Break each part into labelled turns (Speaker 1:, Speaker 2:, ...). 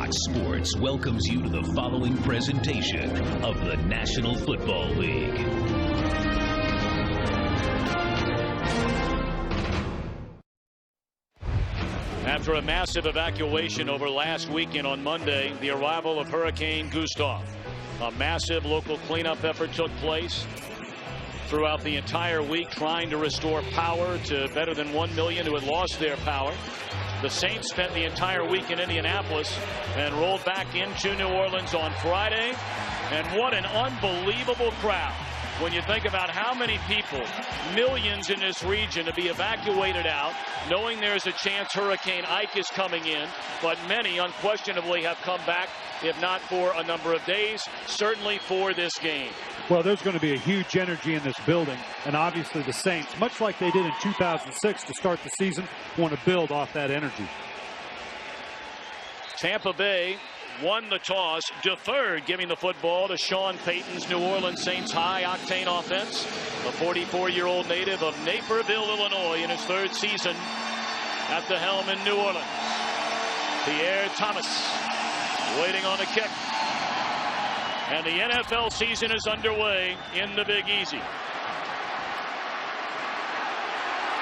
Speaker 1: Fox Sports welcomes you to the following presentation of the National Football League.
Speaker 2: After a massive evacuation over last weekend on Monday, the arrival of Hurricane Gustav. A massive local cleanup effort took place throughout the entire week, trying to restore power to better than 1 million who had lost their power. The Saints spent the entire week in Indianapolis and rolled back into New Orleans on Friday. And what an unbelievable crowd when you think about how many people, millions in this region, to be evacuated out, knowing there's a chance Hurricane Ike is coming in. But many unquestionably have come back, if not for a number of days, certainly for this game.
Speaker 3: Well, there's going to be a huge energy in this building, and obviously the Saints, much like they did in 2006 to start the season, want to build off that energy.
Speaker 2: Tampa Bay won the toss, deferred giving the football to Sean Payton's New Orleans Saints high-octane offense. The 44-year-old native of Naperville, Illinois, in his third season at the helm in New Orleans. Pierre Thomas waiting on the kick. And the NFL season is underway in the Big Easy.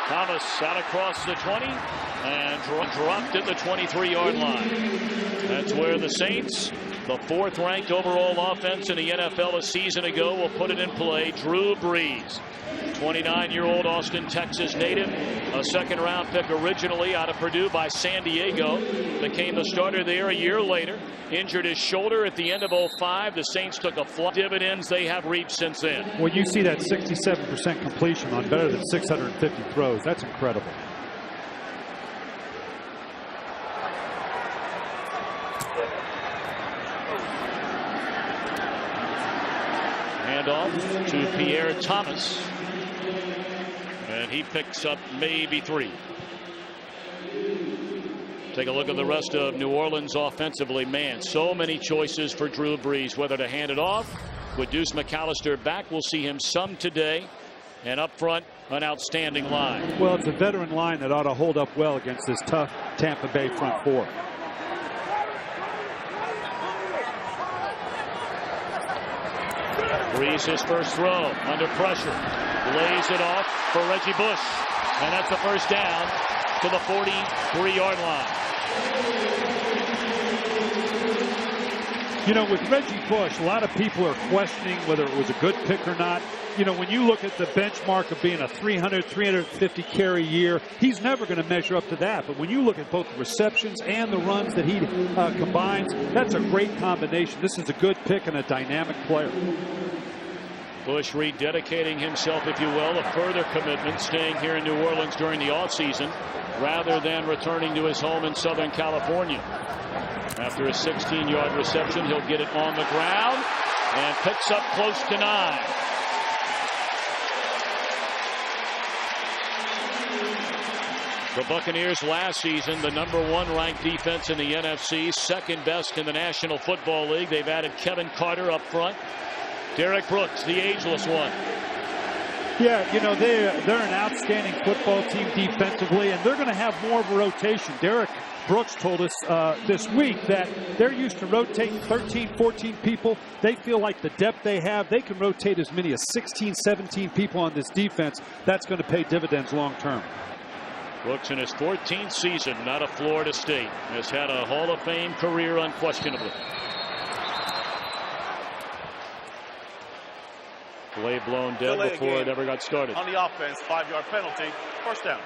Speaker 2: Thomas out across the 20 and dropped at the 23-yard line. That's where the Saints, the fourth-ranked overall offense in the NFL a season ago, will put it in play. Drew Brees, 29-year-old Austin, Texas native, a second-round pick originally out of Purdue by San Diego, became the starter there a year later, injured his shoulder at the end of 05. The Saints took a flight. Dividends they have reaped since then.
Speaker 3: When you see that 67% completion on better than 650 throws, that's incredible.
Speaker 2: Handoff to Pierre Thomas. And he picks up maybe 3. Take a look at the rest of New Orleans offensively. Man, so many choices for Drew Brees, whether to hand it off. With Deuce McAllister back, we'll see him some today. And up front, an outstanding line.
Speaker 3: Well, it's a veteran line that ought to hold up well against this tough Tampa Bay front four.
Speaker 2: Brees, his first throw under pressure, lays it off for Reggie Bush, and that's the first down to the 43-yard line.
Speaker 3: You know, with Reggie Bush, a lot of people are questioning whether it was a good pick or not. You know, when you look at the benchmark of being a 350 carry year, he's never going to measure up to that. But when you look at both the receptions and the runs that he combines, that's a great combination. This is a good pick and a dynamic player.
Speaker 2: Bush rededicating himself, if you will, a further commitment, staying here in New Orleans during the offseason rather than returning to his home in Southern California. After a 16-yard reception, he'll get it on the ground and picks up close to 9. The Buccaneers last season, the #1 ranked defense in the NFC, second best in the National Football League. They've added Kevin Carter up front. Derek Brooks, the ageless one.
Speaker 3: Yeah, you know, they're an outstanding football team defensively, and they're going to have more of a rotation. Derek Brooks told us this week that they're used to rotating 13, 14 people. They feel like the depth they have, they can rotate as many as 16, 17 people on this defense. That's going to pay dividends long term.
Speaker 2: Brooks in his 14th season out of Florida State has had a Hall of Fame career unquestionably. Play blown dead before it ever got started.
Speaker 4: On the offense, 5-yard penalty, first down.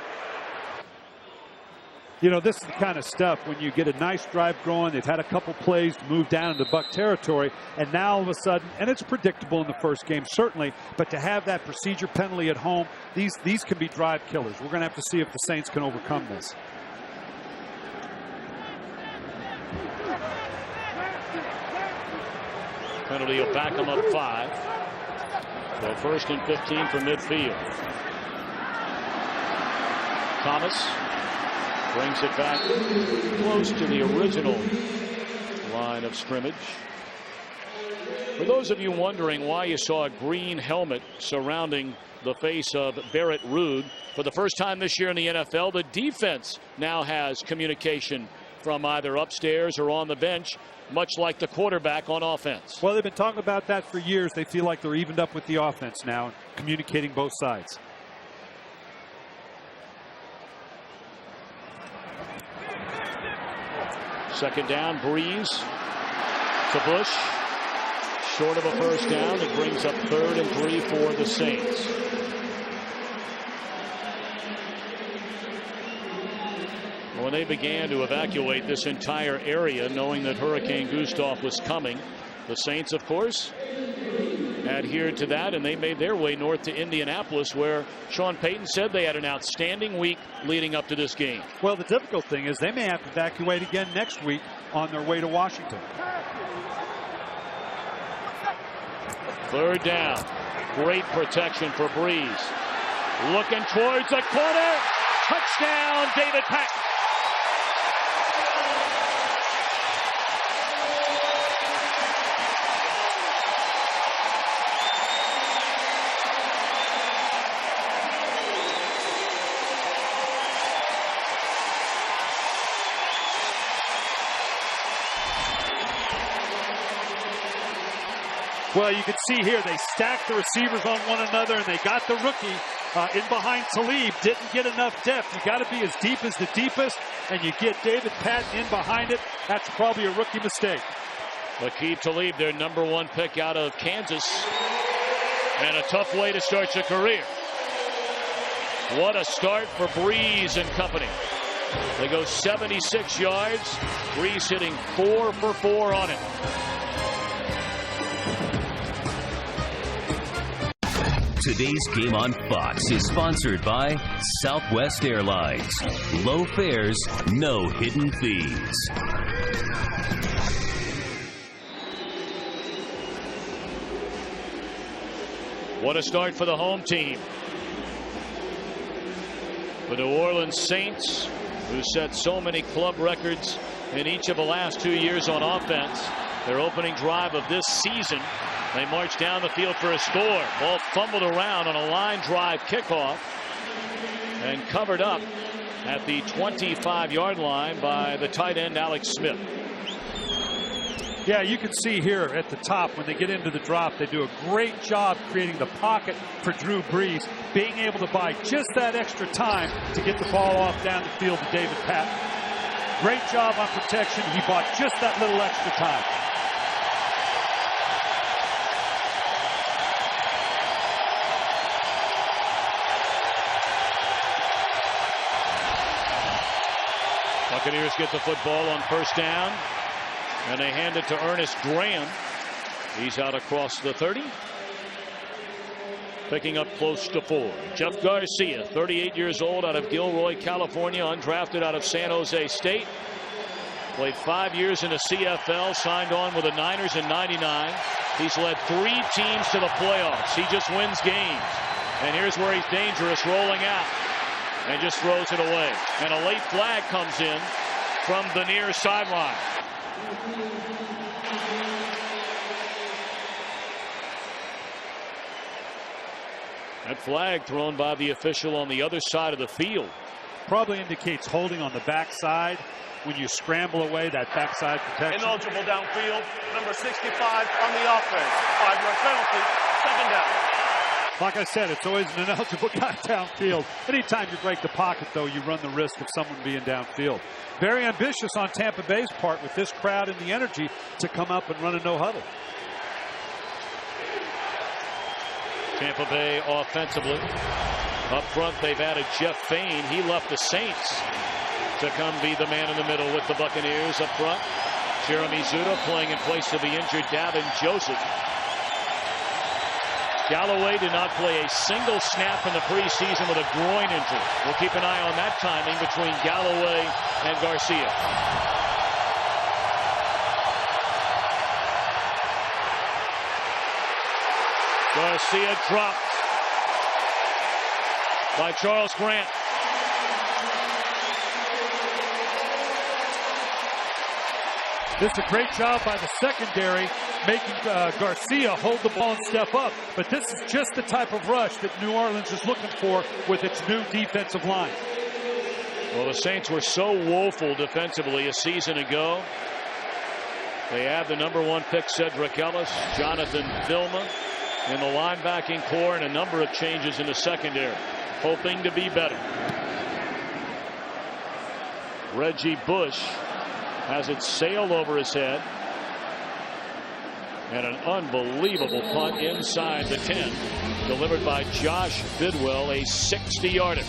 Speaker 3: You know, this is the kind of stuff when you get a nice drive going. They've had a couple plays to move down into Buck territory, and now all of a sudden, and it's predictable in the first game, certainly, but to have that procedure penalty at home, these can be drive killers. We're going to have to see if the Saints can overcome this.
Speaker 2: Penalty will back them up 5. So 1st and 15 from midfield. Thomas brings it back close to the original line of scrimmage. For those of you wondering why you saw a green helmet surrounding the face of Barrett Ruud, for the first time this year in the NFL, the defense now has communication from either upstairs or on the bench, much like the quarterback on offense.
Speaker 3: Well, they've been talking about that for years. They feel like they're evened up with the offense now, communicating both sides.
Speaker 2: Second down, Breeze to Bush. Short of a first down. It brings up 3rd and 3 for the Saints. When they began to evacuate this entire area, knowing that Hurricane Gustav was coming, the Saints, of course, adhered to that, and they made their way north to Indianapolis, where Sean Payton said they had an outstanding week leading up to this game.
Speaker 3: Well, the difficult thing is they may have to evacuate again next week on their way to Washington.
Speaker 2: 3rd down. Great protection for Breeze. Looking towards the corner. Touchdown, David Patton.
Speaker 3: Well, you can see here they stacked the receivers on one another, and they got the rookie in behind Talib. Didn't get enough depth. You got to be as deep as the deepest, and you get David Patton in behind it. That's probably a rookie mistake.
Speaker 2: Aqib Talib, their #1 pick out of Kansas, and a tough way to start your career. What a start for Breeze and company. They go 76 yards. Breeze hitting 4 for 4 on it.
Speaker 1: Today's Game on Fox is sponsored by Southwest Airlines. Low fares, no hidden fees.
Speaker 2: What a start for the home team. The New Orleans Saints, who set so many club records in each of the last 2 years on offense. Their opening drive of this season, they marched down the field for a score. Ball fumbled around on a line drive kickoff and covered up at the 25-yard line by the tight end Alex Smith.
Speaker 3: Yeah, you can see here at the top when they get into the drop, they do a great job creating the pocket for Drew Brees, being able to buy just that extra time to get the ball off down the field to David Patton. Great job on protection. He bought just that little extra time.
Speaker 2: Buccaneers get the football on first down, and they hand it to Ernest Graham. He's out across the 30, picking up close to 4. Jeff Garcia, 38 years old, out of Gilroy, California, undrafted out of San Jose State. Played 5 years in the CFL, signed on with the Niners in '99. He's led 3 teams to the playoffs. He just wins games. And here's where he's dangerous, rolling out, and just throws it away. And a late flag comes in from the near sideline. That flag thrown by the official on the other side of the field.
Speaker 3: Probably indicates holding on the backside when you scramble away that backside protection.
Speaker 4: Ineligible downfield. Number 65 on the offense. 5-yard penalty. 2nd down.
Speaker 3: Like I said, it's always an ineligible guy downfield. Anytime you break the pocket, though, you run the risk of someone being downfield. Very ambitious on Tampa Bay's part with this crowd and the energy to come up and run a no huddle.
Speaker 2: Tampa Bay offensively. Up front, they've added Jeff Fain. He left the Saints to come be the man in the middle with the Buccaneers up front. Jeremy Zuta playing in place of the injured Davin Joseph. Galloway did not play a single snap in the preseason with a groin injury. We'll keep an eye on that timing between Galloway and Garcia. Garcia dropped by Charles Grant.
Speaker 3: This is a great job by the secondary, making Garcia hold the ball and step up. But this is just the type of rush that New Orleans is looking for with its new defensive line.
Speaker 2: Well, the Saints were so woeful defensively a season ago. They have the #1 pick Cedric Ellis, Jonathan Vilma in the linebacking core, and a number of changes in the secondary, hoping to be better. Reggie Bush has it sailed over his head. And an unbelievable punt inside the 10. Delivered by Josh Bidwell, a 60-yarder.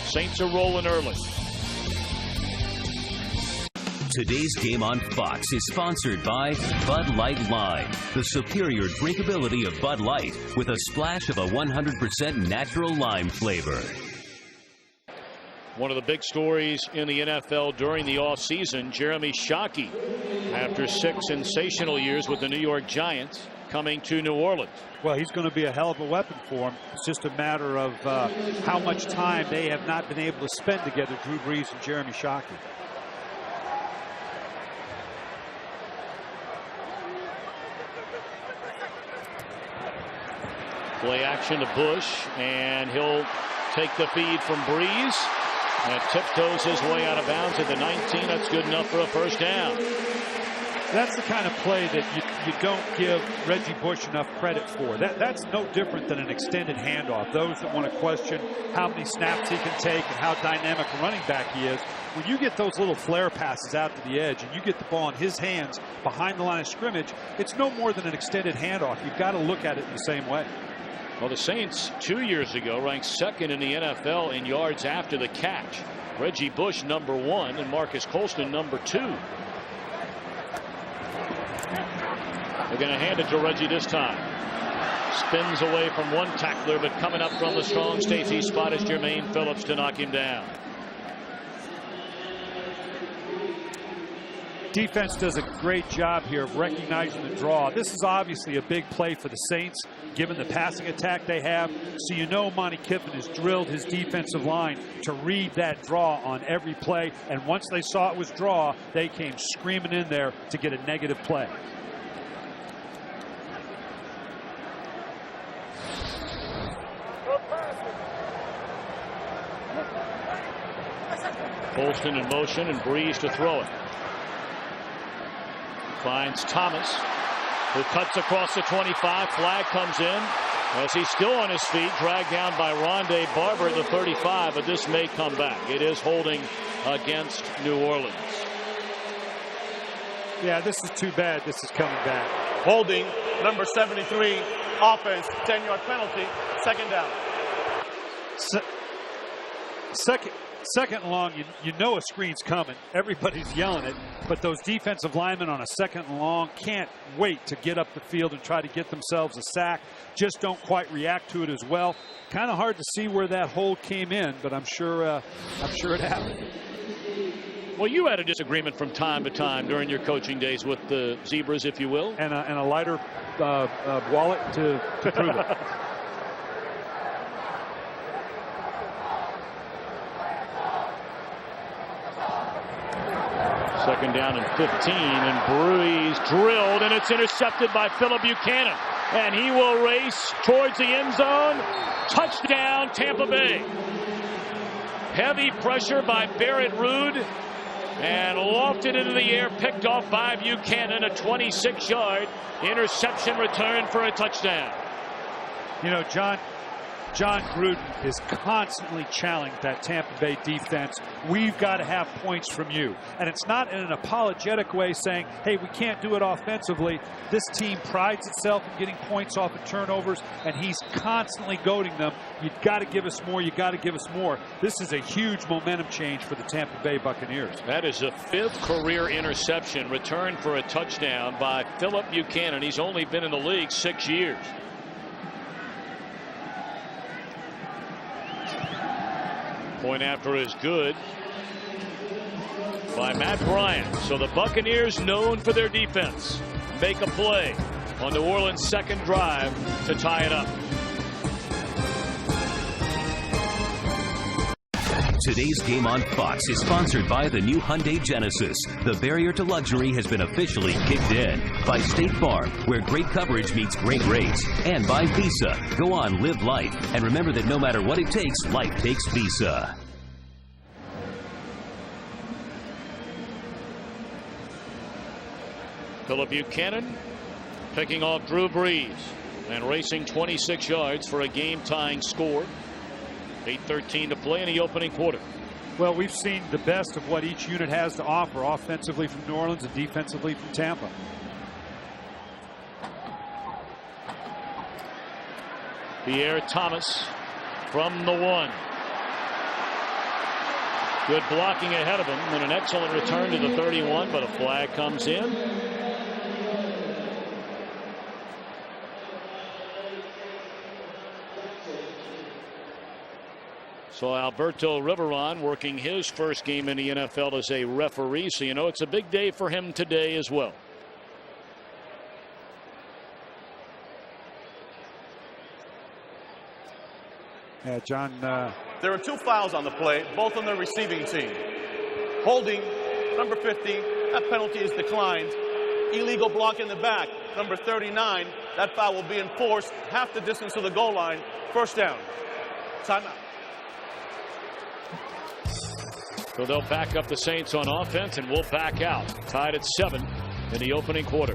Speaker 2: Saints are rolling early.
Speaker 1: Today's game on Fox is sponsored by Bud Light Lime, the superior drinkability of Bud Light with a splash of a 100% natural lime flavor.
Speaker 2: One of the big stories in the NFL during the offseason, Jeremy Shockey, after 6 sensational years with the New York Giants, coming to New Orleans.
Speaker 3: Well, he's going to be a hell of a weapon for him. It's just a matter of how much time they have not been able to spend together, Drew Brees and Jeremy Shockey.
Speaker 2: Play action to Bush, and he'll take the feed from Brees. And tiptoes his way out of bounds at the 19. That's good enough for a first down.
Speaker 3: That's the kind of play that you don't give Reggie Bush enough credit for. That's no different than an extended handoff. Those that want to question how many snaps he can take and how dynamic a running back he is, when you get those little flare passes out to the edge and you get the ball in his hands behind the line of scrimmage, it's no more than an extended handoff. You've got to look at it in the same way.
Speaker 2: Well, the Saints 2 years ago ranked 2nd in the NFL in yards after the catch. Reggie Bush #1 and Marcus Colston #2. They're going to hand it to Reggie this time. Spins away from one tackler, but coming up from the strong safety spot is Jermaine Phillips to knock him down.
Speaker 3: Defense does a great job here of recognizing the draw. This is obviously a big play for the Saints, given the passing attack they have. So you know Monty Kiffin has drilled his defensive line to read that draw on every play. And once they saw it was draw, they came screaming in there to get a negative play.
Speaker 2: Colston in motion and Brees to throw it. Finds Thomas, who cuts across the 25. Flag comes in as he's still on his feet, dragged down by Rondé Barber at the 35, but this may come back. It is holding against New Orleans.
Speaker 3: Yeah, this is too bad. This is coming back.
Speaker 4: Holding, number 73, offense, 10-yard penalty, second down.
Speaker 3: Second and long, you know a screen's coming. Everybody's yelling it, but those defensive linemen on a 2nd and long can't wait to get up the field and try to get themselves a sack. Just don't quite react to it as well. Kind of hard to see where that hold came in, but I'm sure it happened.
Speaker 2: Well, you had a disagreement from time to time during your coaching days with the Zebras, if you will,
Speaker 3: and a lighter wallet to prove it.
Speaker 2: Second down and 15, and Brees drilled, and it's intercepted by Phillip Buchanan, and he will race towards the end zone. Touchdown, Tampa Bay. Heavy pressure by Barrett Ruud, and lofted into the air, picked off by Buchanan. A 26-yard interception return for a touchdown.
Speaker 3: You know, John Gruden is constantly challenging that Tampa Bay defense. We've got to have points from you. And it's not in an apologetic way saying, hey, we can't do it offensively. This team prides itself in getting points off of turnovers, and he's constantly goading them. You've got to give us more. You've got to give us more. This is a huge momentum change for the Tampa Bay Buccaneers.
Speaker 2: That is a 5th career interception returned for a touchdown by Phillip Buchanan. He's only been in the league 6 years. Point after is good by Matt Bryant. So the Buccaneers, known for their defense, make a play on New Orleans' second drive to tie it up.
Speaker 1: Today's game on Fox is sponsored by the new Hyundai Genesis. The barrier to luxury has been officially kicked in. By State Farm, where great coverage meets great rates. And by Visa. Go on, live life. And remember that no matter what it takes, life takes Visa.
Speaker 2: Phillip Buchanan picking off Drew Brees and racing 26 yards for a game-tying score. 8:13 to play in the opening quarter.
Speaker 3: Well, we've seen the best of what each unit has to offer, offensively from New Orleans and defensively from Tampa.
Speaker 2: Pierre Thomas from the 1. Good blocking ahead of him and an excellent return to the 31, but a flag comes in. So Alberto Riveron working his first game in the NFL as a referee, so you know it's a big day for him today as well.
Speaker 3: Yeah, John.
Speaker 4: There are 2 fouls on the play, both on the receiving team. Holding, number 50, that penalty is declined. Illegal block in the back, number 39, that foul will be enforced half the distance to the goal line. First down. Timeout.
Speaker 2: So they'll back up the Saints on offense, and we'll back out. Tied at 7 in the opening quarter.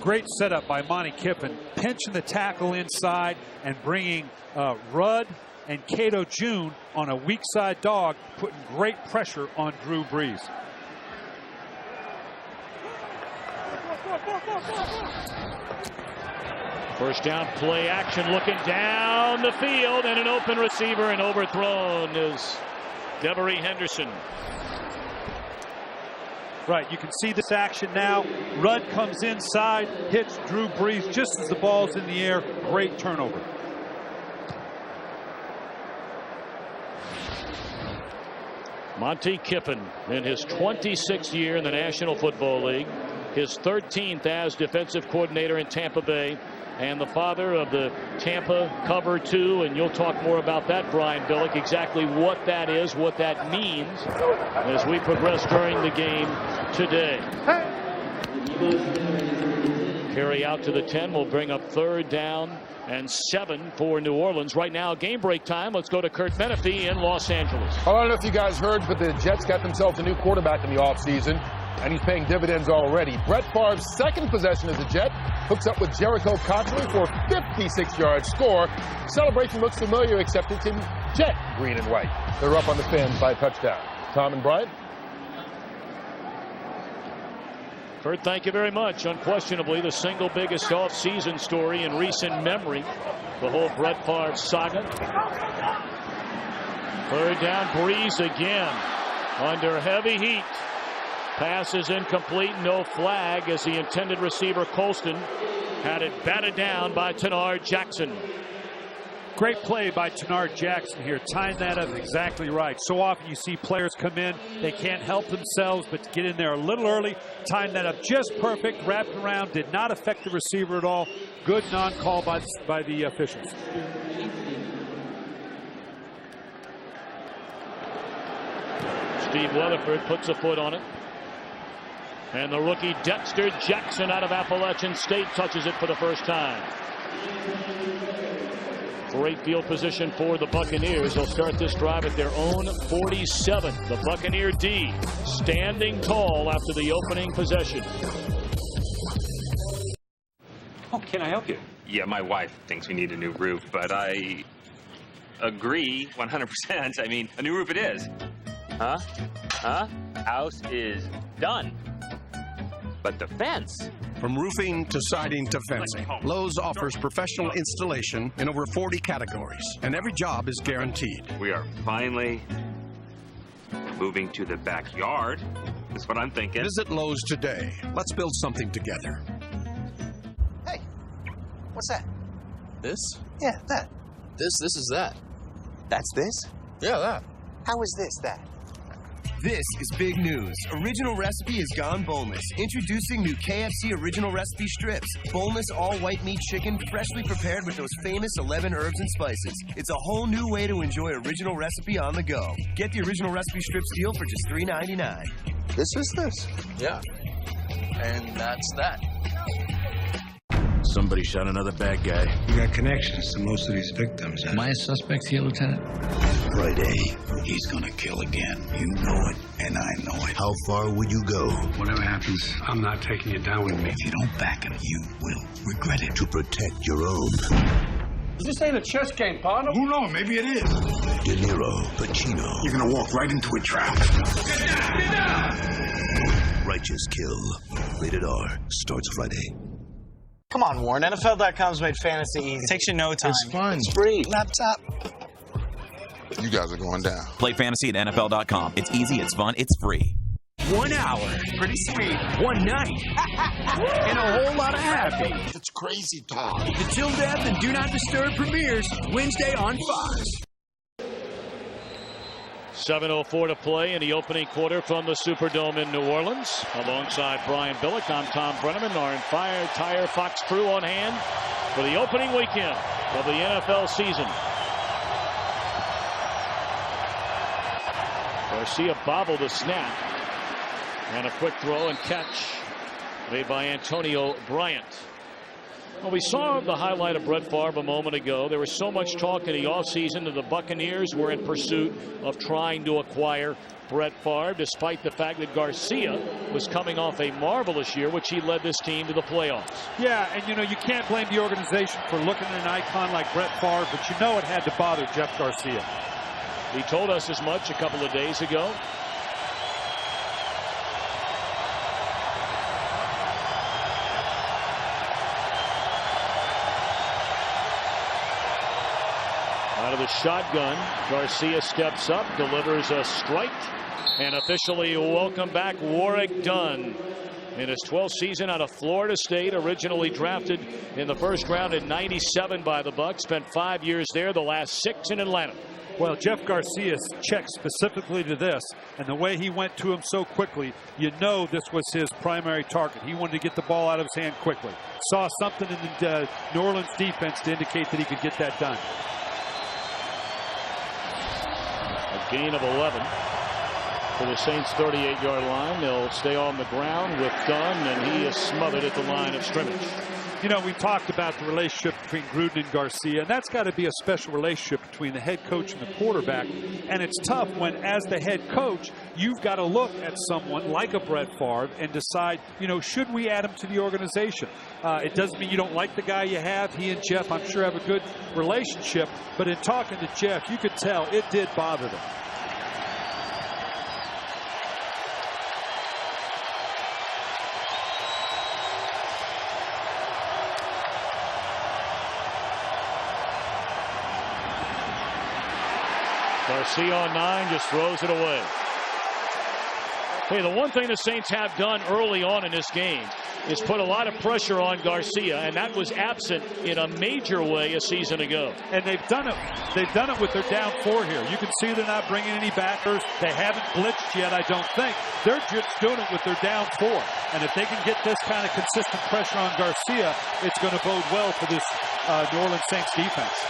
Speaker 3: Great setup by Monty Kiffin, pinching the tackle inside and bringing Rudd and Cato June on a weak side dog, putting great pressure on Drew Brees.
Speaker 2: First down, play action, looking down the field, and an open receiver, and overthrown is Devery Henderson.
Speaker 3: Right, you can see this action now. Rudd comes inside, hits Drew Brees just as the ball's in the air. Great turnover.
Speaker 2: Monty Kiffin in his 26th year in the National Football League, his 13th as defensive coordinator in Tampa Bay, and the father of the Tampa Cover 2, and you'll talk more about that, Brian Billick, exactly what that is, what that means as we progress during the game today. Carry out to the 10 will bring up 3rd down and 7 for New Orleans. Right now, game break time. Let's go to Kurt Menefee in Los Angeles.
Speaker 5: I don't know if you guys heard, but the Jets got themselves a new quarterback in the offseason, and he's paying dividends already. Brett Favre's second possession as a Jet hooks up with Jericho Cotchery for a 56-yard score. Celebration looks familiar, except it's in Jet green and white. They're up on the Fins by a touchdown. Tom and Brian.
Speaker 2: Kurt, thank you very much. Unquestionably the single biggest offseason story in recent memory, the whole Brett Favre saga. 3rd down, Brees again under heavy heat. Pass is incomplete, no flag, as the intended receiver Colston had it batted down by Tenard Jackson.
Speaker 3: Great play by Tenard Jackson here, tying that up exactly right. So often you see players come in, they can't help themselves but to get in there a little early, tying that up just perfect, wrapped around, did not affect the receiver at all. Good non-call by the officials.
Speaker 2: Steve Weatherford puts a foot on it. And the rookie Dexter Jackson out of Appalachian State touches it for the first time. Great field position for the Buccaneers. They'll start this drive at their own 47. The Buccaneer D standing tall after the opening possession.
Speaker 6: Oh, can I help you? Yeah, my wife thinks we need a new roof, but I agree 100%. I mean, a new roof it is. Huh? House is done. But the fence?
Speaker 7: From roofing to siding to fencing, Lowe's offers professional installation in over 40 categories, and every job is guaranteed.
Speaker 6: We are finally moving to the backyard. That's what I'm thinking.
Speaker 7: Visit Lowe's today. Let's build something together.
Speaker 8: Hey, what's that?
Speaker 9: This?
Speaker 8: Yeah, that.
Speaker 9: This is that.
Speaker 8: That's this?
Speaker 9: Yeah, that.
Speaker 8: How is this that?
Speaker 10: This is big news. Original Recipe has gone boneless. Introducing new KFC Original Recipe Strips. Boneless all-white meat chicken, freshly prepared with those famous 11 herbs and spices. It's a whole new way to enjoy Original Recipe on the go. Get the Original Recipe Strips deal for just $3.99.
Speaker 8: This is this?
Speaker 9: Yeah. And that's that.
Speaker 11: Somebody shot another bad guy.
Speaker 12: You got connections to most of these victims.
Speaker 13: Am I a suspect here, Lieutenant?
Speaker 14: Friday, he's gonna kill again. You know it, and I know it. How far would you go?
Speaker 12: Whatever happens, I'm not taking you down with me.
Speaker 14: If you don't back him, you will regret it. To protect your own.
Speaker 12: This ain't a chess game, partner.
Speaker 14: Who knows? Maybe it is. De Niro, Pacino.
Speaker 12: You're gonna walk right into a trap.
Speaker 14: Get down! Righteous Kill. Rated R. Starts Friday.
Speaker 15: Come on, Warren. NFL.com's made fantasy easy. Takes you no time.
Speaker 14: It's fun.
Speaker 15: It's free. Laptop.
Speaker 14: You guys are going down.
Speaker 16: Play fantasy at NFL.com. It's easy, it's fun, it's free.
Speaker 17: 1 hour.
Speaker 15: Pretty sweet.
Speaker 17: 1 night. And a whole lot of happy.
Speaker 14: It's crazy talk.
Speaker 17: The Till Death and Do Not Disturb premieres Wednesday on Fox.
Speaker 2: 7:04 to play in the opening quarter from the Superdome in New Orleans. Alongside Brian Billick, I'm Tom Brenneman. Our entire Fox crew on hand for the opening weekend of the NFL season. Garcia bobbled the snap. And a quick throw and catch made by Antonio Bryant. Well, we saw the highlight of Brett Favre a moment ago. There was so much talk in the offseason that the Buccaneers were in pursuit of trying to acquire Brett Favre, despite the fact that Garcia was coming off a marvelous year, which he led this team to the playoffs.
Speaker 3: Yeah, and you can't blame the organization for looking at an icon like Brett Favre, but it had to bother Jeff Garcia.
Speaker 2: He told us as much a couple of days ago. Out of the shotgun, Garcia steps up, delivers a strike, and officially welcome back Warrick Dunn. In his 12th season out of Florida State, originally drafted in the first round in '97 by the Bucs, spent 5 years there, the last 6 in Atlanta.
Speaker 3: Well, Jeff Garcia checked specifically to this, and the way he went to him so quickly, this was his primary target. He wanted to get the ball out of his hand quickly. Saw something in the New Orleans defense to indicate that he could get that done.
Speaker 2: A gain of 11 for the Saints' 38-yard line. They'll stay on the ground with Dunn, and he is smothered at the line of scrimmage.
Speaker 3: We talked about the relationship between Gruden and Garcia, and that's got to be a special relationship between the head coach and the quarterback. And it's tough when, as the head coach, you've got to look at someone like a Brett Favre and decide, should we add him to the organization? It doesn't mean you don't like the guy you have. He and Jeff, I'm sure, have a good relationship. But in talking to Jeff, you could tell it did bother them.
Speaker 2: Garcia on 9 just throws it away. Hey, the one thing the Saints have done early on in this game is put a lot of pressure on Garcia, and that was absent in a major way a season ago.
Speaker 3: And they've done it. They've done it with their down 4 here. You can see they're not bringing any backers. They haven't blitzed yet, I don't think. They're just doing it with their down 4. And if they can get this kind of consistent pressure on Garcia, it's going to bode well for this New Orleans Saints defense.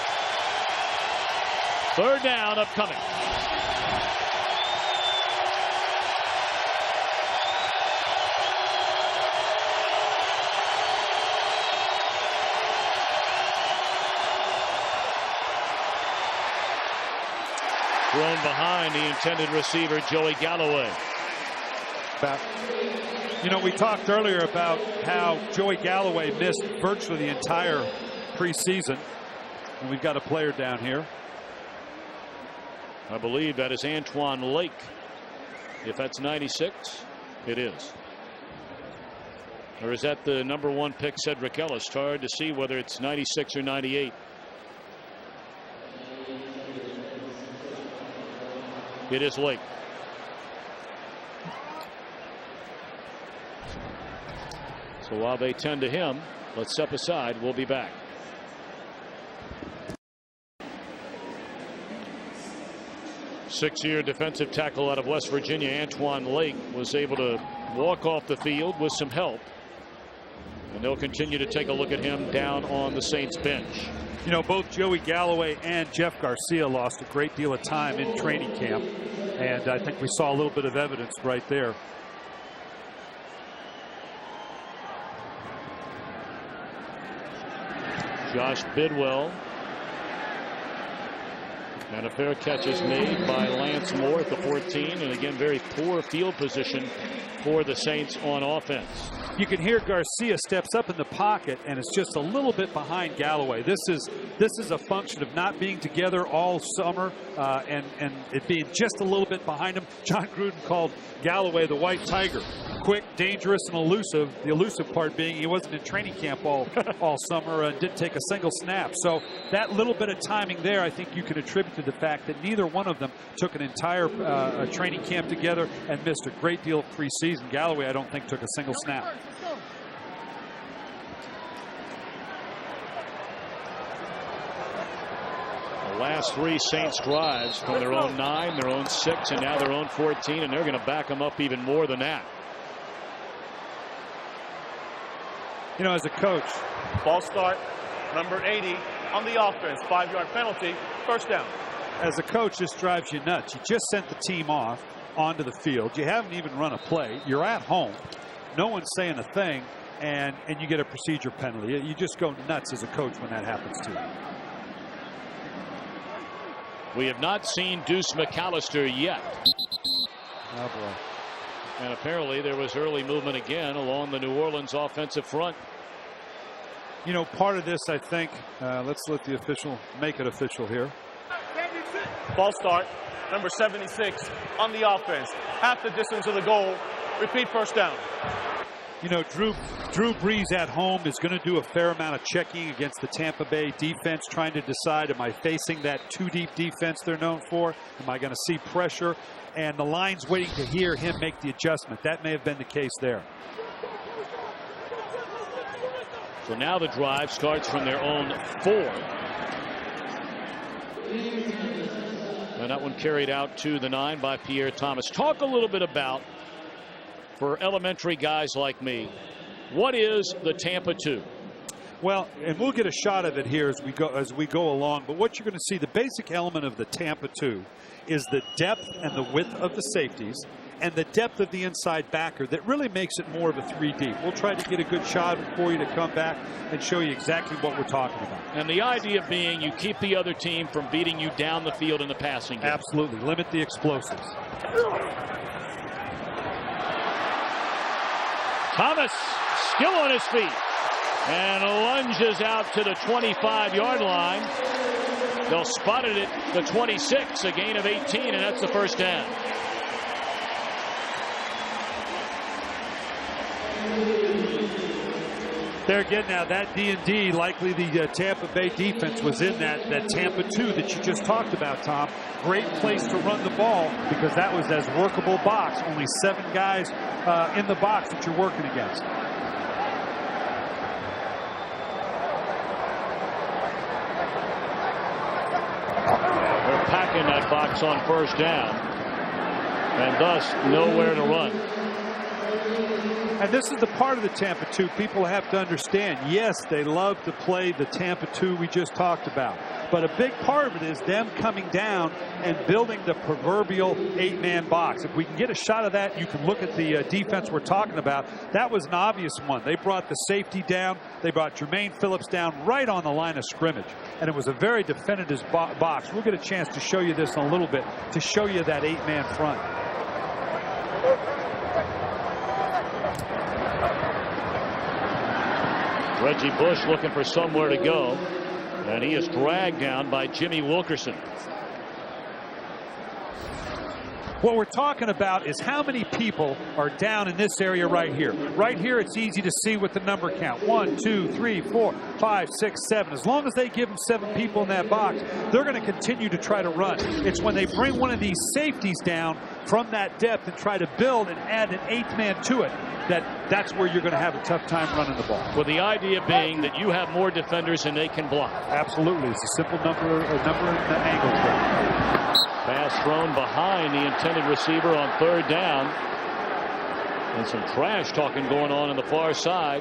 Speaker 2: 3rd down upcoming. Thrown behind the intended receiver, Joey Galloway.
Speaker 3: We talked earlier about how Joey Galloway missed virtually the entire preseason. And we've got a player down here.
Speaker 2: I believe that is Antoine Lake. If that's 96, it is. Or is that the number 1 pick, Cedric Ellis? Hard to see whether it's 96 or 98. It is Lake. So while they tend to him, let's step aside. We'll be back. Six-year defensive tackle out of West Virginia, Antoine Lake, was able to walk off the field with some help. And they'll continue to take a look at him down on the Saints bench.
Speaker 3: Both Joey Galloway and Jeff Garcia lost a great deal of time in training camp. And I think we saw a little bit of evidence right there.
Speaker 2: Josh Bidwell. And a fair catch is made by Lance Moore at the 14. And again, very poor field position for the Saints on offense.
Speaker 3: You can hear Garcia steps up in the pocket, and it's just a little bit behind Galloway. This is a function of not being together all summer and it being just a little bit behind him. John Gruden called Galloway the white tiger. Quick, dangerous, and elusive. The elusive part being he wasn't in training camp all summer and didn't take a single snap. So that little bit of timing there, I think you can attribute to the fact that neither one of them took an entire training camp together and missed a great deal of preseason. Galloway, I don't think, took a single snap.
Speaker 2: The last 3 Saints drives from their own 9, their own 6, and now their own 14, and they're going to back them up even more than that.
Speaker 3: You know, as a coach,
Speaker 4: ball start, number 80 on the offense, 5-yard penalty, first down.
Speaker 3: As a coach, this drives you nuts. You just sent the team off onto the field. You haven't even run a play. You're at home. No one's saying a thing, and you get a procedure penalty. You just go nuts as a coach when that happens to you.
Speaker 2: We have not seen Deuce McAllister yet.
Speaker 3: Oh, boy.
Speaker 2: And apparently there was early movement again along the New Orleans offensive front.
Speaker 3: You know, part of this, I think, let's let the official make it official here.
Speaker 4: Ball start, number 76 on the offense. Half the distance of the goal. Repeat, first down.
Speaker 3: You know, Drew Brees at home is going to do a fair amount of checking against the Tampa Bay defense, trying to decide, am I facing that 2-deep defense they're known for? Am I going to see pressure? And the line's waiting to hear him make the adjustment. That may have been the case there.
Speaker 2: So now the drive starts from their own 4. And that one carried out to the 9 by Pierre Thomas. Talk a little bit about, for elementary guys like me, what is the Tampa 2?
Speaker 3: Well, and we'll get a shot of it here as we go along. But what you're going to see, the basic element of the Tampa 2 is the depth and the width of the safeties and the depth of the inside backer that really makes it more of a 3-deep. We'll try to get a good shot for you to come back and show you exactly what we're talking about.
Speaker 2: And the idea being you keep the other team from beating you down the field in the passing game.
Speaker 3: Absolutely. Limit the explosives.
Speaker 2: Thomas still on his feet and lunges out to the 25-yard line. They'll spot it at the 26, a gain of 18, and that's the first down.
Speaker 3: There again now, that D&D, likely the Tampa Bay defense was in that Tampa 2 that you just talked about, Tom. Great place to run the ball because that was as workable box. Only 7 guys in the box that you're working against.
Speaker 2: They're packing that box on first down and thus nowhere to run.
Speaker 3: And this is the part of the Tampa 2 people have to understand. Yes, they love to play the Tampa 2 we just talked about. But a big part of it is them coming down and building the proverbial 8-man box. If we can get a shot of that, you can look at the defense we're talking about. That was an obvious one. They brought the safety down. They brought Jermaine Phillips down right on the line of scrimmage. And it was a very definitive box. We'll get a chance to show you this in a little bit, to show you that 8-man front.
Speaker 2: Reggie Bush looking for somewhere to go, and he is dragged down by Jimmy Wilkerson.
Speaker 3: What we're talking about is how many people are down in this area right here. Right here, it's easy to see with the number count. 1, 2, 3, 4, 5, 6, 7. As long as they give them 7 people in that box, they're going to continue to try to run. It's when they bring one of these safeties down from that depth and try to build and add an 8th man to it, that's where you're going to have a tough time running the ball.
Speaker 2: With the idea being that you have more defenders and they can block.
Speaker 3: Absolutely. It's a simple number and angles there.
Speaker 2: Pass thrown behind the intended receiver on 3rd down. And some trash talking going on the far side.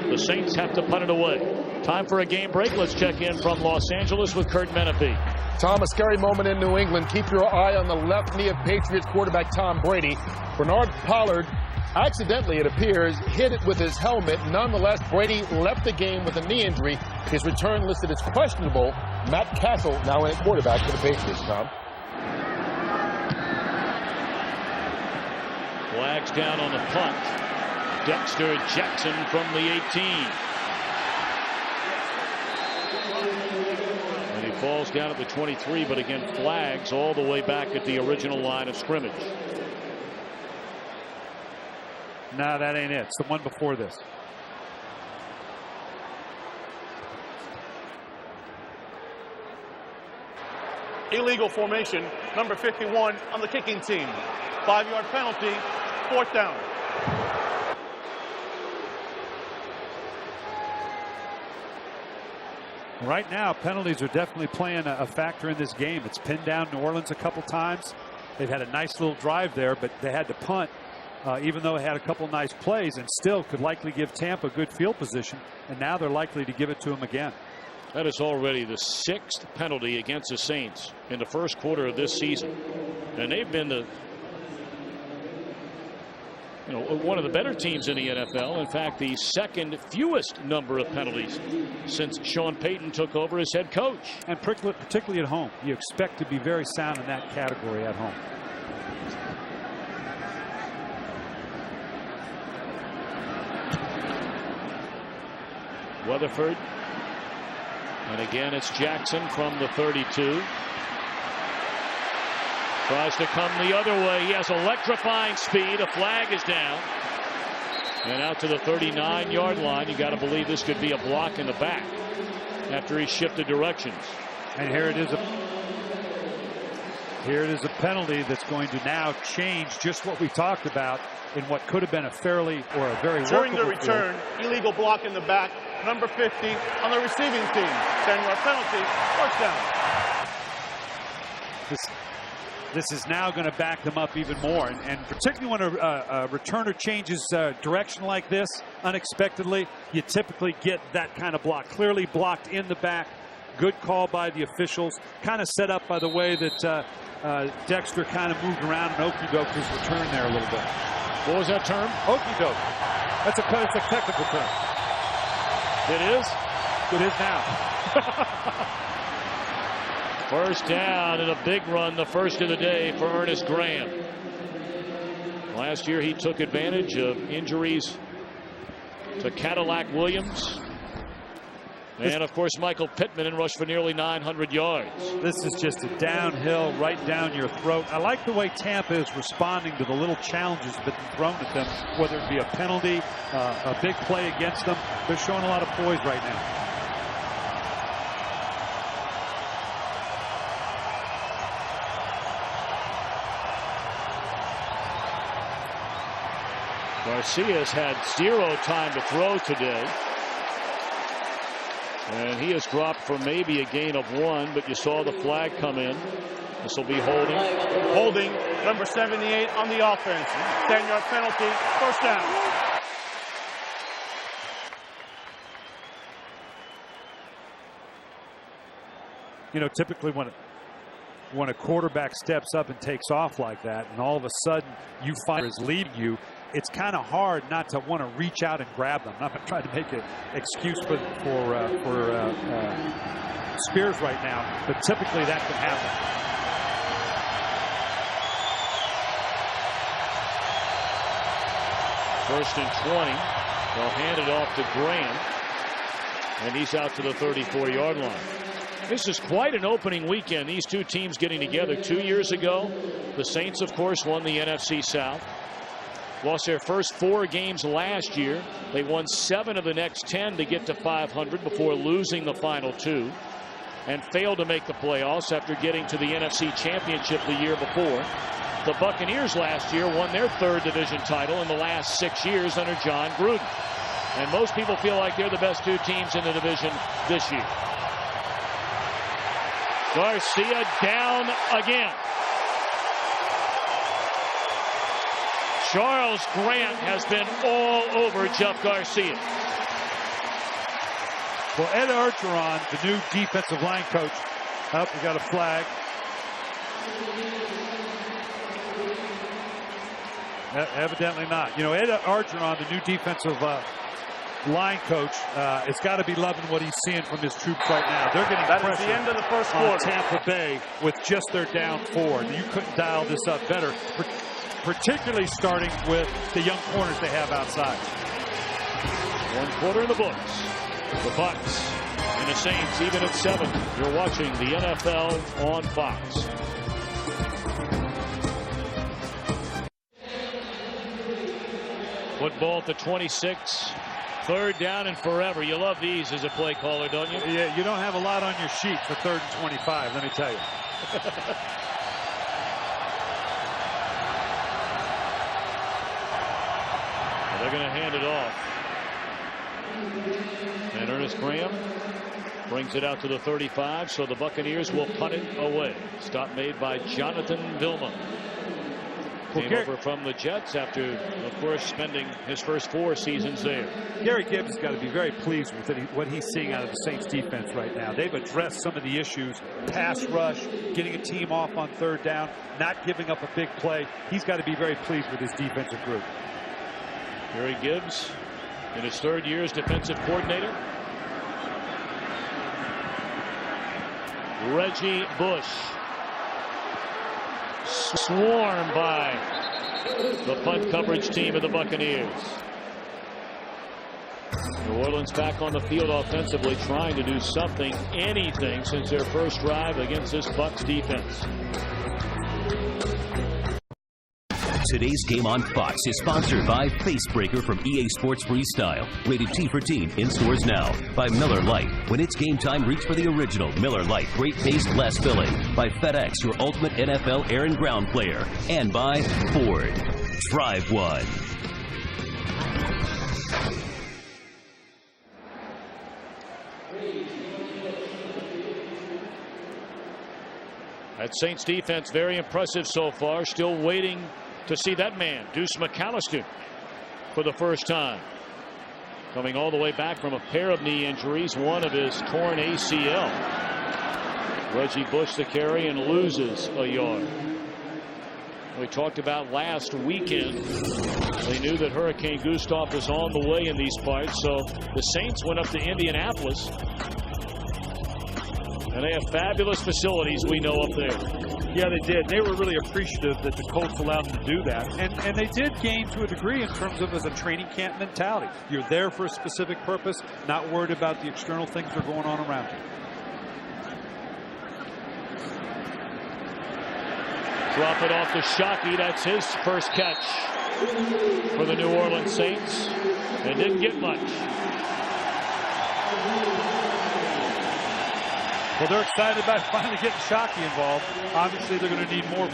Speaker 2: The Saints have to punt it away. Time for a game break. Let's check in from Los Angeles with Kurt Menefee.
Speaker 5: Tom, a scary moment in New England. Keep your eye on the left knee of Patriots quarterback Tom Brady. Bernard Pollard accidentally, it appears, hit it with his helmet. Nonetheless, Brady left the game with a knee injury. His return listed as questionable. Matt Castle now in at quarterback for the Patriots, Tom.
Speaker 2: Flags down on the punt. Dexter Jackson from the 18. And he falls down at the 23, but again, flags all the way back at the original line of scrimmage.
Speaker 3: No, that ain't it. It's the one before this.
Speaker 4: Illegal formation, number 51 on the kicking team. 5-yard penalty, 4th down.
Speaker 3: Right now, penalties are definitely playing a factor in this game. It's pinned down New Orleans a couple times. They've had a nice little drive there, but they had to punt, even though they had a couple nice plays, and still could likely give Tampa good field position. And now they're likely to give it to them again.
Speaker 2: That is already the 6th penalty against the Saints in the first quarter of this season. And they've been the one of the better teams in the NFL. In fact, the 2nd fewest number of penalties since Sean Payton took over as head coach.
Speaker 3: And particularly at home. You expect to be very sound in that category at home.
Speaker 2: Weatherford. And again, it's Jackson from the 32. Tries to come the other way. He has electrifying speed. A flag is down. And out to the 39-yard line. You got to believe this could be a block in the back after he shifted directions.
Speaker 3: And here it is a penalty that's going to now change just what we talked about in what could have been a fairly or a very
Speaker 4: during the
Speaker 3: workable
Speaker 4: return
Speaker 3: field.
Speaker 4: Illegal block in the back, number 50 on the receiving team. 10-yard penalty, 4th down.
Speaker 3: This is now going to back them up even more, and particularly when a returner changes direction like this unexpectedly, you typically get that kind of block. Clearly blocked in the back. Good call by the officials. Kind of set up by the way that Dexter kind of moved around and okey-doked his return there a little bit.
Speaker 2: What was that term?
Speaker 3: Okey-doke. It's a technical term.
Speaker 2: It is?
Speaker 3: It is now.
Speaker 2: First down and a big run, the first of the day for Ernest Graham. Last year he took advantage of injuries to Cadillac Williams. And of course Michael Pittman and rushed for nearly 900 yards.
Speaker 3: This is just a downhill right down your throat. I like the way Tampa is responding to the little challenges that have been thrown at them, whether it be a penalty, a big play against them. They're showing a lot of poise right now.
Speaker 2: Garcia's had 0 time to throw today. And he has dropped for maybe a gain of 1, but you saw the flag come in. This will be holding.
Speaker 4: Holding, number 78 on the offense. 10-yard penalty, 1st down.
Speaker 3: You know, typically when a quarterback steps up and takes off like that, and all of a sudden you find is leading you, it's kind of hard not to want to reach out and grab them. I'm not going to try to make an excuse for Spears right now, but typically that can happen.
Speaker 2: First and 20. They'll hand it off to Graham, and he's out to the 34-yard line. This is quite an opening weekend. These two teams getting together 2 years ago. The Saints, of course, won the NFC South. Lost their first 4 games last year. They won 7 of the next 10 to get to 500 before losing the final 2, and failed to make the playoffs after getting to the NFC Championship the year before. The Buccaneers last year won their 3rd division title in the last 6 years under John Gruden. And most people feel like they're the best 2 teams in the division this year. Garcia down again. Charles Grant has been all over Jeff Garcia.
Speaker 3: Well, Ed Orgeron, the new defensive line coach. Oh, we got a flag. Evidently not. You know, Ed Orgeron, the new defensive line coach has got to be loving what he's seeing from his troops right now. They're getting
Speaker 4: That is
Speaker 3: pressure
Speaker 4: the end of the first
Speaker 3: on
Speaker 4: quarter.
Speaker 3: Tampa Bay with just their down 4. You couldn't dial this up better, particularly starting with the young corners they have outside.
Speaker 2: 1 quarter in the books. The Bucs and the Saints even at 7. You're watching the NFL on Fox. Football at the 26. 3rd down and forever. You love these as a play caller, don't you?
Speaker 3: Yeah, you don't have a lot on your sheet for 3rd and 25, let me tell you.
Speaker 2: They're going to hand it off. And Ernest Graham brings it out to the 35, so the Buccaneers will punt it away. Stop made by Jonathan Vilma. Came over from the Jets after, of course, spending his first 4 seasons there.
Speaker 3: Gary Gibbs has got to be very pleased with what he's seeing out of the Saints defense right now. They've addressed some of the issues, pass rush, getting a team off on 3rd down, not giving up a big play. He's got to be very pleased with his defensive group.
Speaker 2: Gary Gibbs in his 3rd year as defensive coordinator. Reggie Bush swarmed by the punt coverage team of the Buccaneers. New Orleans back on the field offensively, trying to do something, anything, since their first drive against this Bucs defense.
Speaker 1: Today's game on Fox is sponsored by Facebreaker from EA Sports Freestyle. Rated T for teen. In stores now. By Miller Lite. When it's game time, reach for the original Miller Lite. Great taste, less filling. By FedEx, your ultimate NFL air and ground player. And by Ford. Drive one.
Speaker 2: That Saints defense very impressive so far. Still waiting to see that man, Deuce McAllister, for the first time. Coming all the way back from a pair of knee injuries, one of his torn ACL. Reggie Bush the carry and loses a yard. We talked about last weekend. They knew that Hurricane Gustav was on the way in these parts, so the Saints went up to Indianapolis. And they have fabulous facilities, we know, up there.
Speaker 3: Yeah, they did. They were really appreciative that the Colts allowed them to do that. And they did gain to a degree in terms of as a training camp mentality. You're there for a specific purpose, not worried about the external things that are going on around you.
Speaker 2: Drop it off to Shockey. That's his first catch for the New Orleans Saints. They didn't get much.
Speaker 3: Well, they're excited about finally getting Shockey involved. Obviously, they're going to need more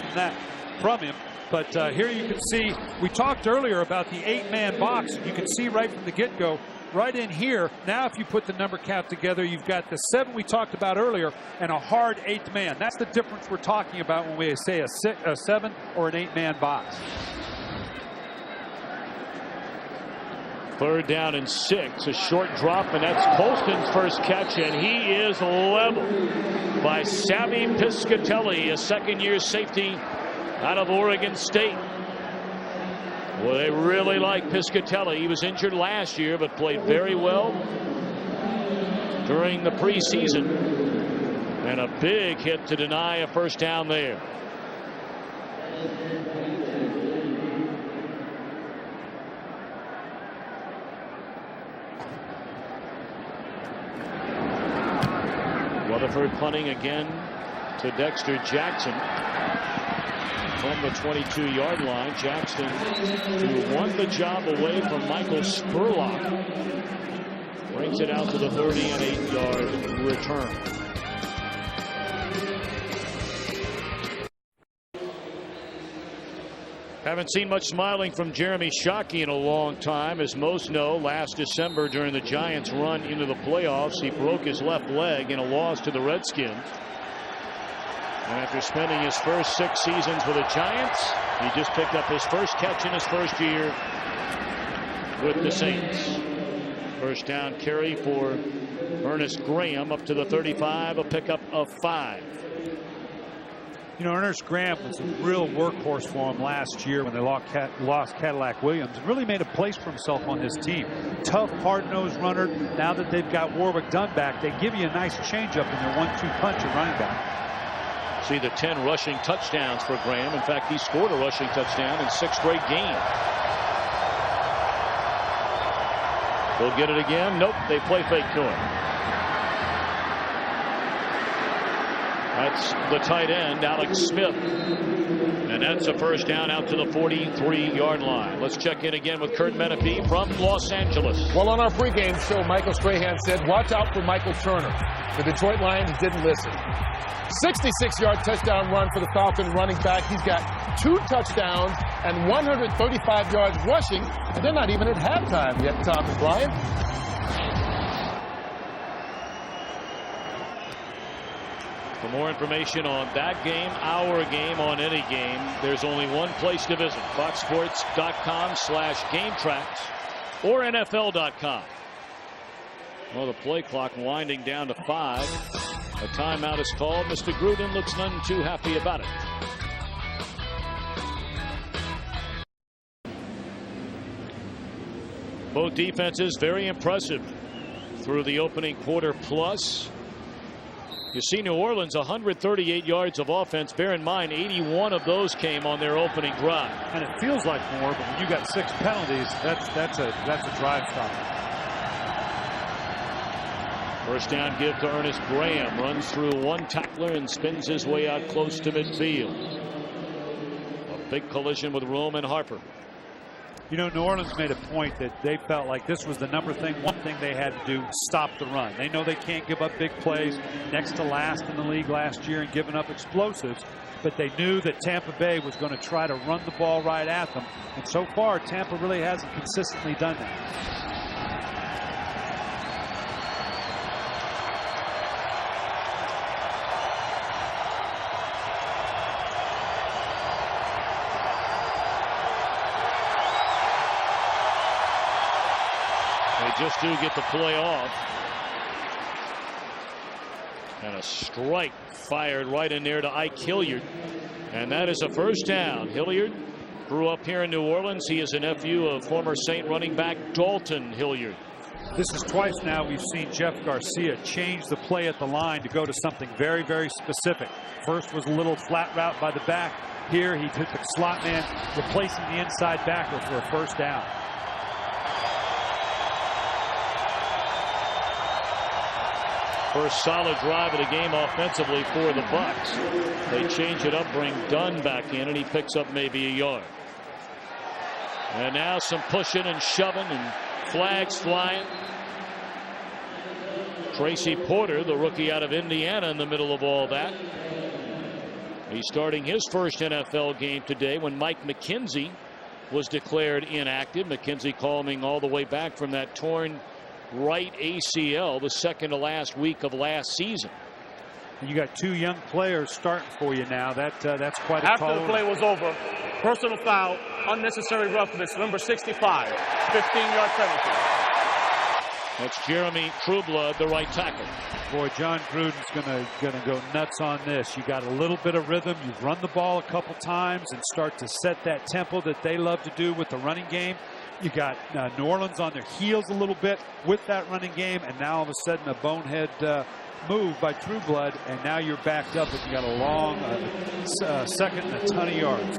Speaker 3: from him. But here you can see, we talked earlier about the 8-man box. You can see right from the get-go, right in here. Now, if you put the number count together, you've got the 7 we talked about earlier and a hard 8th man. That's the difference we're talking about when we say a 7 or an 8-man box.
Speaker 2: 3rd down and 6. A short drop, and that's Colston's first catch, and he is leveled by Savvy Piscatelli, a 2nd-year safety out of Oregon State. Well, they really like Piscatelli. He was injured last year, but played very well during the preseason. And a big hit to deny a first down there. Rutherford punting again to Dexter Jackson from the 22-yard line. Jackson, who won the job away from Michael Spurlock, brings it out to the 38-yard return. Haven't seen much smiling from Jeremy Shockey in a long time. As most know, last December during the Giants' run into the playoffs, he broke his left leg in a loss to the Redskins. And after spending his first 6 seasons with the Giants, he just picked up his first catch in his first year with the Saints. First down carry for Ernest Graham up to the 35, a pickup of 5.
Speaker 3: You know, Ernest Graham was a real workhorse for him last year when they lost Cadillac Williams. Really made a place for himself on this team. Tough, hard-nosed runner. Now that they've got Warwick Dunn back, they give you a nice changeup in their 1-2 punch at running back.
Speaker 2: See the 10 rushing touchdowns for Graham. In fact, he scored a rushing touchdown in 6 straight games. They'll get it again. Nope, they play fake to him. That's the tight end, Alex Smith. And that's a first down out to the 43-yard line. Let's check in again with Kurt Menefee from Los Angeles.
Speaker 5: Well, on our pregame show, Michael Strahan said, watch out for Michael Turner. The Detroit Lions didn't listen. 66-yard touchdown run for the Falcon running back. He's got 2 touchdowns and 135 yards rushing. And they're not even at halftime yet, Tom and Brian.
Speaker 2: For more information on that game, our game, on any game, there's only one place to visit: foxsports.com/GameTracks or NFL.com. Well, the play clock winding down to 5. A timeout is called. Mr. Gruden looks none too happy about it. Both defenses very impressive through the opening quarter plus. You see New Orleans 138 yards of offense. Bear in mind 81 of those came on their opening drive.
Speaker 3: And it feels like more, but when you got 6 penalties, that's a drive stopper.
Speaker 2: First down give to Ernest Graham. Runs through one tackler and spins his way out close to midfield. A big collision with Rome and Harper.
Speaker 3: You know, New Orleans made a point that they felt like this was the one thing they had to do: stop the run. They know they can't give up big plays, next to last in the league last year in giving up explosives, but they knew that Tampa Bay was going to try to run the ball right at them. And so far, Tampa really hasn't consistently done that.
Speaker 2: Just do get the play off. And a strike fired right in there to Ike Hilliard. And that is a first down. Hilliard grew up here in New Orleans. He is a nephew of former Saint running back Dalton Hilliard.
Speaker 3: This is twice now we've seen Jeff Garcia change the play at the line to go to something very, very specific. First was a little flat route by the back. Here he took the slot man, replacing the inside backer for a first down.
Speaker 2: First solid drive of the game offensively for the Bucs. They change it up, bring Dunn back in, and he picks up maybe a yard. And now some pushing and shoving and flags flying. Tracy Porter, the rookie out of Indiana, in the middle of all that. He's starting his first NFL game today when Mike McKenzie was declared inactive. McKenzie coming all the way back from that torn right ACL the second to last week of last season.
Speaker 3: You got 2 young players starting for you now. That's quite a call.
Speaker 4: After the play was over, personal foul, unnecessary roughness, number 65, 15-yard penalty.
Speaker 2: That's Jeremy Trueblood, the right tackle.
Speaker 3: Boy, John Gruden's gonna go nuts on this. You got a little bit of rhythm. You've run the ball a couple times and start to set that tempo that they love to do with the running game. You got New Orleans on their heels a little bit with that running game, and now all of a sudden a bonehead move by Trueblood, and now you're backed up and you got a long second and a ton of yards.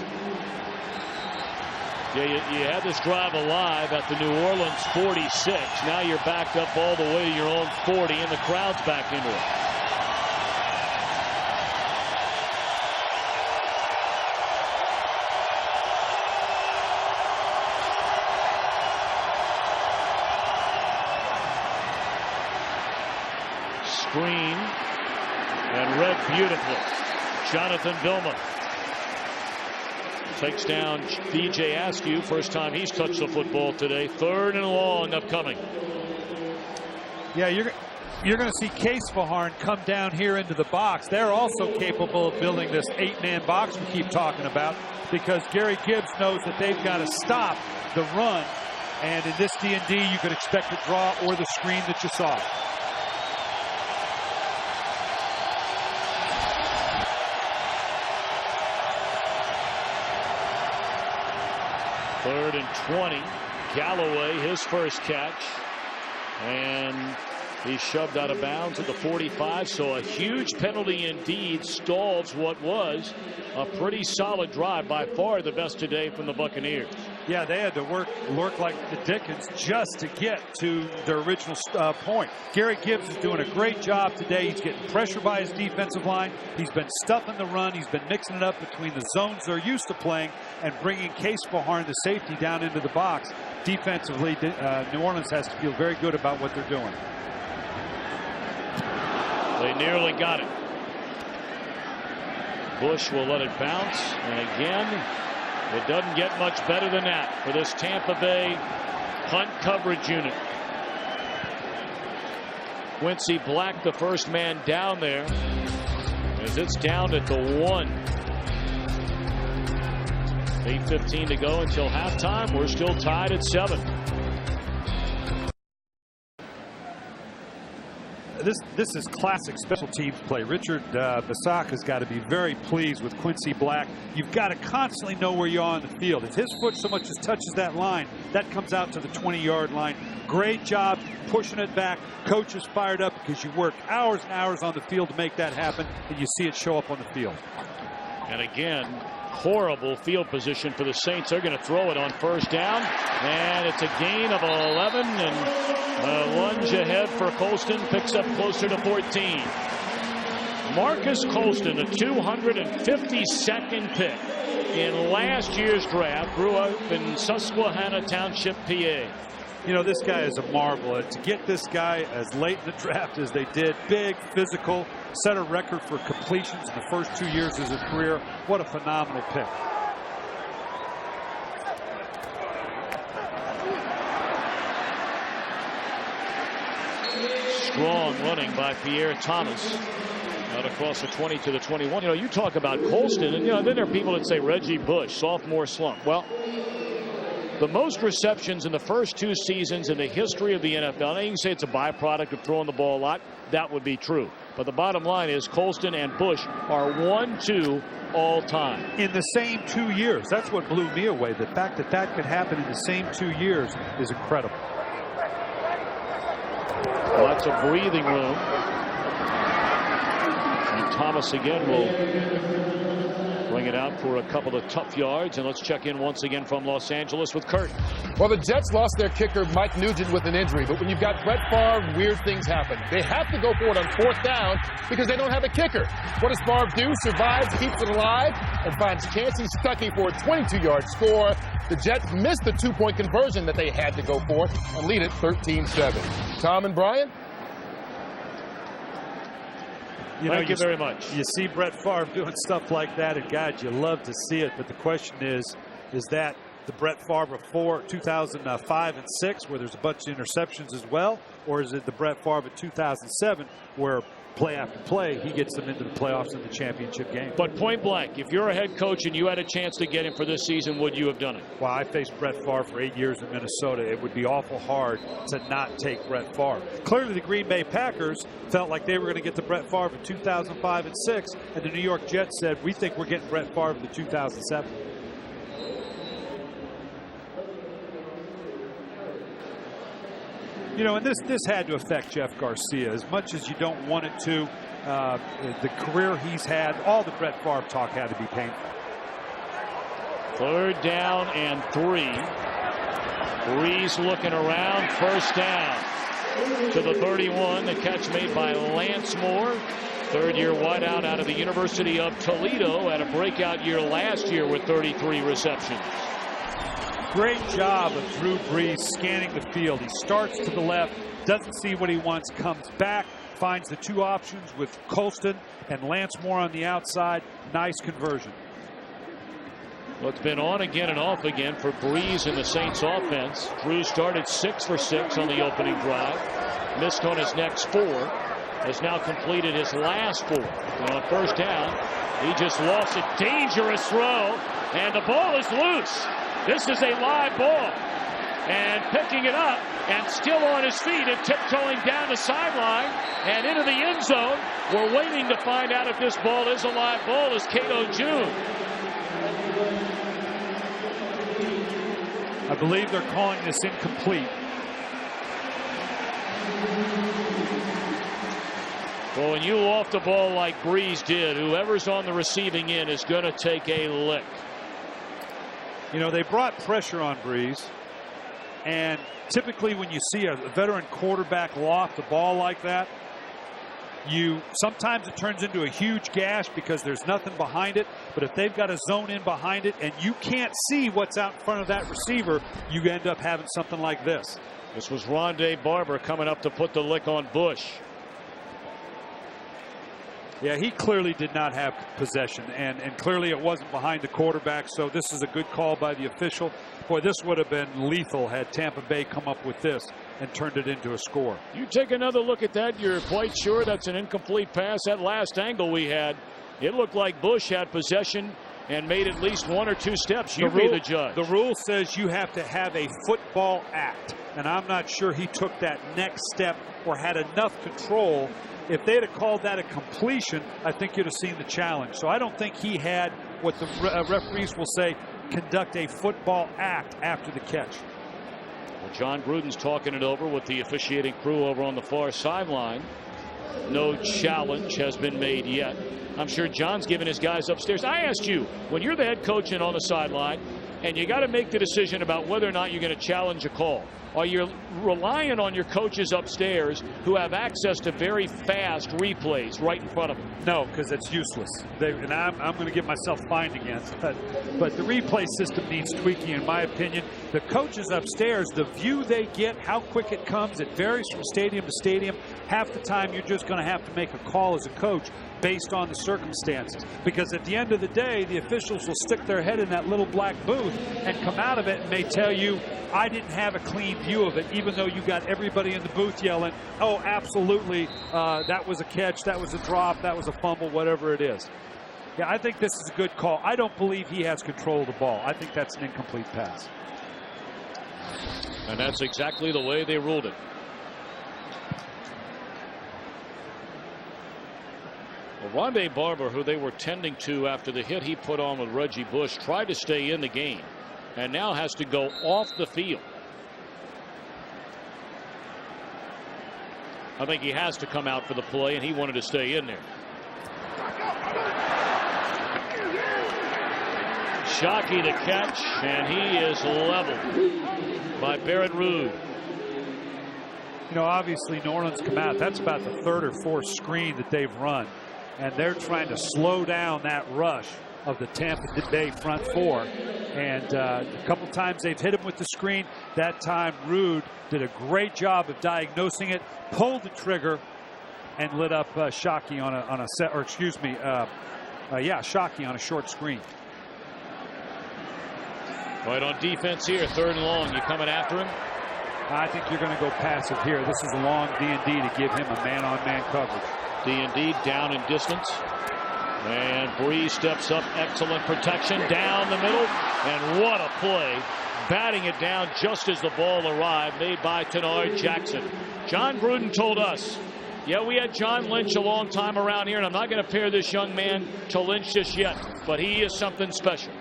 Speaker 2: Yeah, you had this drive alive at the New Orleans 46. Now you're backed up all the way to your own 40, and the crowd's back into it. Screen and read beautifully. Jonathan Vilma takes down DJ Askew. First time he's touched the football today. 3rd and long upcoming.
Speaker 3: Yeah, you're going to see Case Fajarn come down here into the box. They're also capable of building this 8-man box we keep talking about, because Gary Gibbs knows that they've got to stop the run. And in this D&D, you could expect the draw or the screen that you saw.
Speaker 2: 3rd and 20. Galloway, his first catch. And he shoved out of bounds at the 45. So a huge penalty indeed stalls what was a pretty solid drive. By far the best today from the Buccaneers.
Speaker 3: Yeah, they had to work like the Dickens just to get to their original point. Gary Gibbs is doing a great job today. He's getting pressure by his defensive line. He's been stuffing the run. He's been mixing it up between the zones they're used to playing and bringing Case Fajarn, the safety, down into the box. Defensively, New Orleans has to feel very good about what they're doing.
Speaker 2: They nearly got it. Bush will let it bounce, and again, it doesn't get much better than that for this Tampa Bay punt coverage unit. Quincy Black, the first man down there, as it's down at the 1. 8:15 to go until halftime. We're still tied at 7.
Speaker 3: This is classic special teams play. Richard Bisacca's got to be very pleased with Quincy Black. You've got to constantly know where you are on the field. If his foot so much as touches that line, that comes out to the 20-yard line. Great job pushing it back. Coach is fired up because you work hours and hours on the field to make that happen, and you see it show up on the field.
Speaker 2: And again, horrible field position for the Saints. They're going to throw it on 1st down, and it's a gain of 11, and a lunge ahead for Colston, picks up closer to 14. Marcus Colston, a 252nd pick in last year's draft, grew up in Susquehanna Township, PA.
Speaker 3: You know, this guy is a marvel. To get this guy as late in the draft as they did, big, physical, set a record for completions in the first 2 years of his career. What a phenomenal pick.
Speaker 2: Strong running by Pierre Thomas. Out across the 20 to the 21. You know, you talk about Colston, and, you know, then there are people that say Reggie Bush, sophomore slump. Well, the most receptions in the first 2 seasons in the history of the NFL. Now, you can say it's a byproduct of throwing the ball a lot. That would be true. But the bottom line is Colston and Bush are 1-2 all time.
Speaker 3: In the same 2 years. That's what blew me away. The fact that that could happen in the same 2 years is incredible.
Speaker 2: Lots of breathing room. And Thomas again will bring it out for a couple of tough yards. And let's check in once again from Los Angeles with Kurt.
Speaker 5: Well, the Jets lost their kicker, Mike Nugent, with an injury. But when you've got Brett Favre, weird things happen. They have to go for it on 4th down because they don't have a kicker. What does Favre do? Survives, keeps it alive, and finds Chancey Stuckey for a 22-yard score. The Jets missed the 2-point conversion that they had to go for and lead it 13-7. Tom and Brian?
Speaker 2: Thank you very much.
Speaker 3: You see Brett Favre doing stuff like that, and God, you love to see it. But the question is that the Brett Favre before 2005 and 6, where there's a bunch of interceptions as well, or is it the Brett Favre of 2007, where play after play he gets them into the playoffs and the championship game?
Speaker 2: But point blank, if you're a head coach and you had a chance to get him for this season, would you have done it?
Speaker 3: Well, I faced Brett Favre for 8 years in Minnesota. It would be awful hard to not take Brett Favre. Clearly, the Green Bay Packers felt like they were going to get the Brett Favre in 2005 and 6, and the New York Jets said, we think we're getting Brett Favre in 2007. You know, and this had to affect Jeff Garcia as much as you don't want it to. The career he's had, all the Brett Favre talk had to be painful.
Speaker 2: 3rd down and 3. Breeze looking around, 1st down to the 31. The catch made by Lance Moore, 3rd-year wideout out of the University of Toledo, had a breakout year last year with 33 receptions.
Speaker 3: Great job of Drew Brees scanning the field. He starts to the left, doesn't see what he wants, comes back, finds the 2 options with Colston and Lance Moore on the outside. Nice conversion.
Speaker 2: Well, it's been on again and off again for Brees in the Saints offense. Drew started 6 for 6 on the opening drive. Missed on his next 4. Has now completed his last 4. And on 1st down, he just lost a dangerous throw, and the ball is loose. This is a live ball, and picking it up and still on his feet and tiptoeing down the sideline and into the end zone. We're waiting to find out if this ball is a live ball is Cato June.
Speaker 3: I believe they're calling this incomplete.
Speaker 2: Well, when you loft the ball like Breeze did, whoever's on the receiving end is going to take a lick.
Speaker 3: You know, they brought pressure on Breeze. And typically when you see a veteran quarterback loft the ball like that, sometimes it turns into a huge gash because there's nothing behind it. But if they've got a zone in behind it and you can't see what's out in front of that receiver, you end up having something like this.
Speaker 2: This was Rondé Barber coming up to put the lick on Bush.
Speaker 3: Yeah, he clearly did not have possession, and clearly it wasn't behind the quarterback, so this is a good call by the official. Boy, this would have been lethal had Tampa Bay come up with this and turned it into a score.
Speaker 2: You take another look at that, you're quite sure that's an incomplete pass. That last angle we had, it looked like Bush had possession and made at least 1 or 2 steps. You be the judge.
Speaker 3: The rule says you have to have a football act, and I'm not sure he took that next step or had enough control. If they'd have called that a completion, I think you'd have seen the challenge. So I don't think he had what the referees will say, conduct a football act after the catch.
Speaker 2: Well, John Gruden's talking it over with the officiating crew over on the far sideline. No challenge has been made yet. I'm sure John's giving his guys upstairs. I asked you, when you're the head coach and on the sideline, and you got to make the decision about whether or not you're going to challenge a call, are you relying on your coaches upstairs who have access to very fast replays right in front of them?
Speaker 3: No, because it's useless. And I'm going to get myself fined again. But the replay system needs tweaking, in my opinion. The coaches upstairs, the view they get, how quick it comes, it varies from stadium to stadium. Half the time you're just going to have to make a call as a coach based on the circumstances. Because at the end of the day, the officials will stick their head in that little black booth and come out of it and may tell you, I didn't have a clean view of it, even though you got everybody in the booth yelling, oh, absolutely, that was a catch, that was a drop, that was a fumble, whatever it is. Yeah, I think this is a good call. I don't believe he has control of the ball. I think that's an incomplete pass.
Speaker 2: And that's exactly the way they ruled it. Well, Rondé Barber, who they were tending to after the hit he put on with Reggie Bush, tried to stay in the game and now has to go off the field. I think he has to come out for the play, and he wanted to stay in there. Shockey the catch, and he is leveled by Barrett Ruud.
Speaker 3: You know, obviously New Orleans come out. That's about the 3rd or 4th screen that they've run. And they're trying to slow down that rush of the Tampa Bay front 4. And a couple times they've hit him with the screen. That time Ruud did a great job of diagnosing it, pulled the trigger, and lit up Shockey on a set, or excuse me, Shockey on a short screen.
Speaker 2: Right on defense here, 3rd and long. You coming after him?
Speaker 3: I think you're going to go passive here. This is a long D&D to give him a man-on-man coverage.
Speaker 2: D&D down in distance. And Breeze steps up. Excellent protection down the middle. And what a play. Batting it down just as the ball arrived, made by Tenard Jackson. John Gruden told us, yeah, we had John Lynch a long time around here, and I'm not going to pair this young man to Lynch just yet, but he is something special.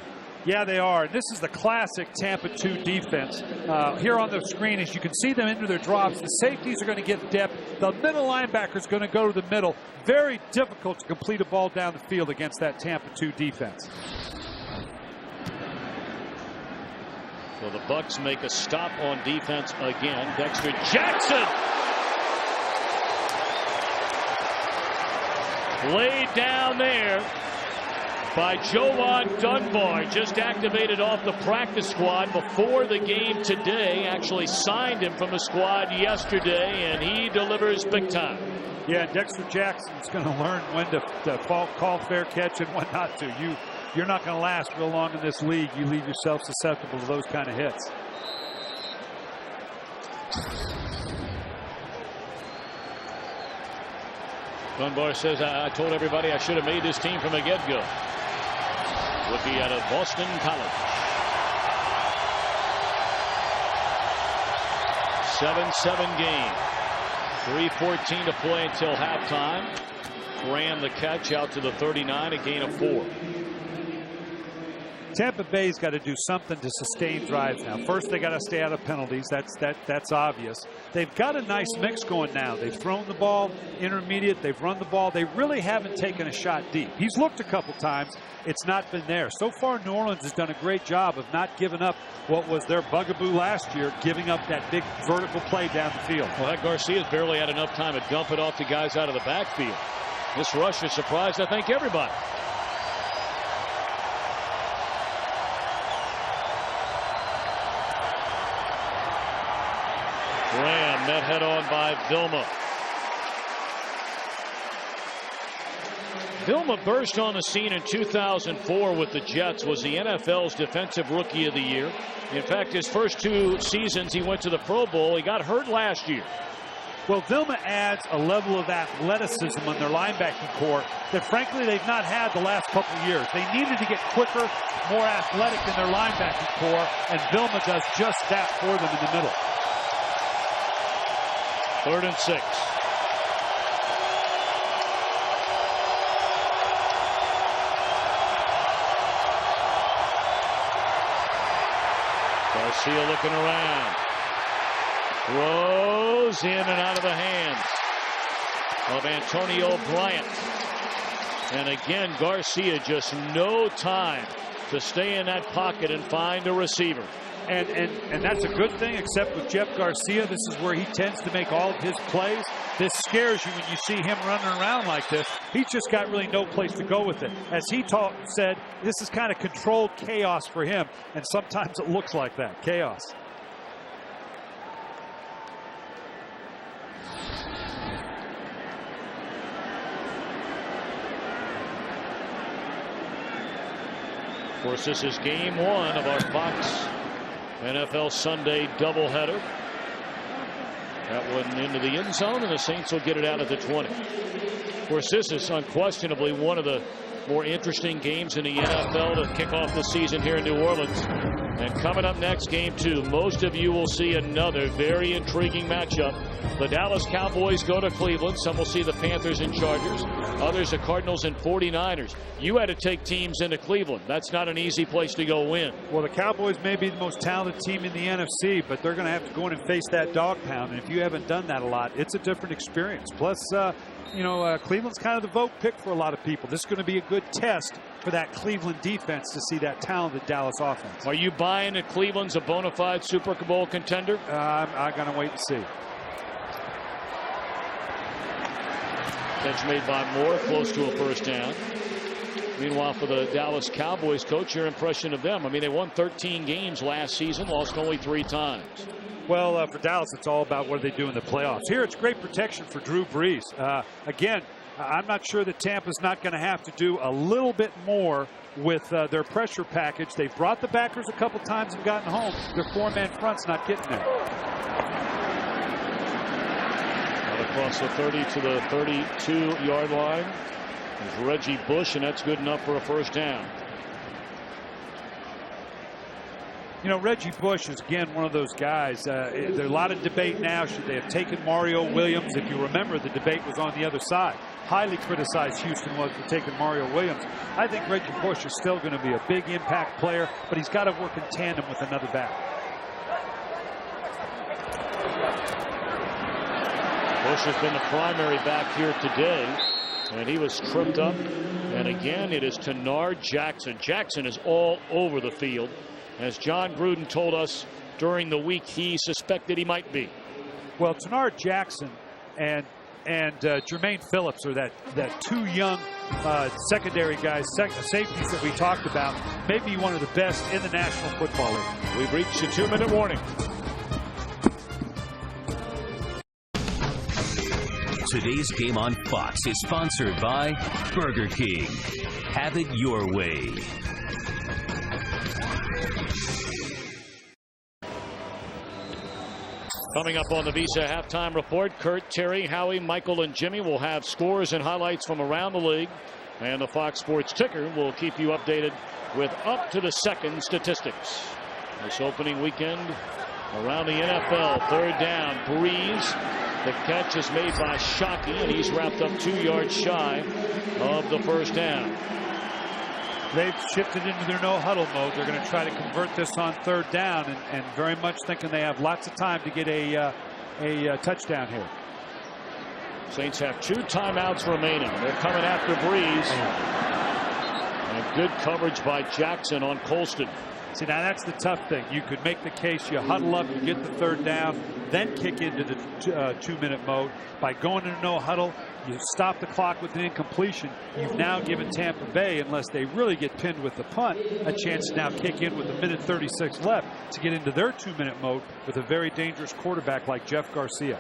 Speaker 3: Yeah, they are. This is the classic Tampa 2 defense. Here on the screen, as you can see them into their drops, the safeties are going to get depth. The middle linebacker is going to go to the middle. Very difficult to complete a ball down the field against that Tampa 2 defense.
Speaker 2: So the Bucs make a stop on defense again. Dexter Jackson laid down there by Jovan Dunbar, just activated off the practice squad before the game today. Actually signed him from the squad yesterday, and he delivers big time.
Speaker 3: Yeah, Dexter Jackson's going to learn when to call fair catch and when not to. You're not going to last real long in this league. You leave yourself susceptible to those kind of hits.
Speaker 2: Dunbar says, I told everybody I should have made this team from the get-go. Rookie out of Boston College. 7-7 game. 3:14 to play until halftime. Ran the catch out to the 39, a gain of 4.
Speaker 3: Tampa Bay's got to do something to sustain drives now. First, they got to stay out of penalties. That's obvious. They've got a nice mix going now. They've thrown the ball intermediate. They've run the ball. They really haven't taken a shot deep. He's looked a couple times. It's not been there. So far, New Orleans has done a great job of not giving up what was their bugaboo last year, giving up that big vertical play down the field.
Speaker 2: Well, that Garcia's barely had enough time to dump it off to guys out of the backfield. This rush has surprised, I think, everybody. Graham met head-on by Vilma. Vilma burst on the scene in 2004 with the Jets, was the NFL's Defensive Rookie of the Year. In fact, his first 2 seasons he went to the Pro Bowl. He got hurt last year.
Speaker 3: Well, Vilma adds a level of athleticism on their linebacking core that, frankly, they've not had the last couple of years. They needed to get quicker, more athletic in their linebacking core, and Vilma does just that for them in the middle.
Speaker 2: 3rd and 6. Garcia looking around. Throws in and out of the hands of Antonio Bryant. And again, Garcia just no time to stay in that pocket and find a receiver.
Speaker 3: And that's a good thing, except with Jeff Garcia, this is where he tends to make all of his plays. This scares you when you see him running around like this. He's just got really no place to go with it. As he said, this is kind of controlled chaos for him, and sometimes it looks like that, chaos.
Speaker 2: Of course, this is game 1 of our Fox NFL Sunday doubleheader. That one into the end zone, and the Saints will get it out at the 20. Of course, this is unquestionably one of the more interesting games in the NFL to kick off the season here in New Orleans. And coming up next, game 2, most of you will see another very intriguing matchup. The Dallas Cowboys go to Cleveland. Some will see the Panthers and Chargers. Others the Cardinals and 49ers. You had to take teams into Cleveland. That's not an easy place to go win.
Speaker 3: Well, the Cowboys may be the most talented team in the NFC, but they're going to have to go in and face that dog pound. And if you haven't done that a lot, it's a different experience. Plus, Cleveland's kind of the vote pick for a lot of people. This is going to be a good test for that Cleveland defense to see that talented Dallas offense.
Speaker 2: Are you buying that Cleveland's a bona fide Super Bowl contender?
Speaker 3: I'm going to wait and see.
Speaker 2: Catch made by Moore, close to a first down. Meanwhile, for the Dallas Cowboys, coach, your impression of them? I mean, they won 13 games last season, lost only 3 times.
Speaker 3: Well, for Dallas, it's all about what they do in the playoffs. Here, it's great protection for Drew Brees. Again, I'm not sure that Tampa's not going to have to do a little bit more with their pressure package. They've brought the backers a couple times and gotten home. Their 4-man front's not getting there.
Speaker 2: Across the 30 to the 32-yard line is Reggie Bush, and that's good enough for a first down.
Speaker 3: You know, Reggie Bush is, again, one of those guys. There's a lot of debate now. Should they have taken Mario Williams? If you remember, the debate was on the other side. Highly criticized Houston was for taking Mario Williams. I think Reggie Bush is still going to be a big impact player, but he's got to work in tandem with another back.
Speaker 2: Bush has been the primary back here today, and he was tripped up. And again, it is Tenard Jackson. Jackson is all over the field, as John Gruden told us during the week he suspected he might be.
Speaker 3: Well, Tenard Jackson and Jermaine Phillips are that 2 young secondary guys, safeties that we talked about, maybe one of the best in the National Football League.
Speaker 2: We've reached a 2-minute warning.
Speaker 1: Today's game on Fox is sponsored by Burger King. Have it your way.
Speaker 2: Coming up on the Visa Halftime Report, Kurt, Terry, Howie, Michael, and Jimmy will have scores and highlights from around the league. And the Fox Sports Ticker will keep you updated with up-to-the-second statistics. This opening weekend around the NFL, 3rd down, Breeze. The catch is made by Shockey, and he's wrapped up 2 yards shy of the first down.
Speaker 3: they've shifted into their no-huddle mode. They're going to try to convert this on third down and very much thinking they have lots of time to get a touchdown here.
Speaker 2: Saints have 2 timeouts remaining. They're coming after Breeze. And good coverage by Jackson on Colston.
Speaker 3: See, now that's the tough thing. You could make the case you huddle up, you get the third down, then kick into the 2-minute mode. By going into no huddle, you stop the clock with an incompletion. You've now given Tampa Bay, unless they really get pinned with the punt, a chance to now kick in with a minute 36 left to get into their 2-minute mode with a very dangerous quarterback like Jeff Garcia.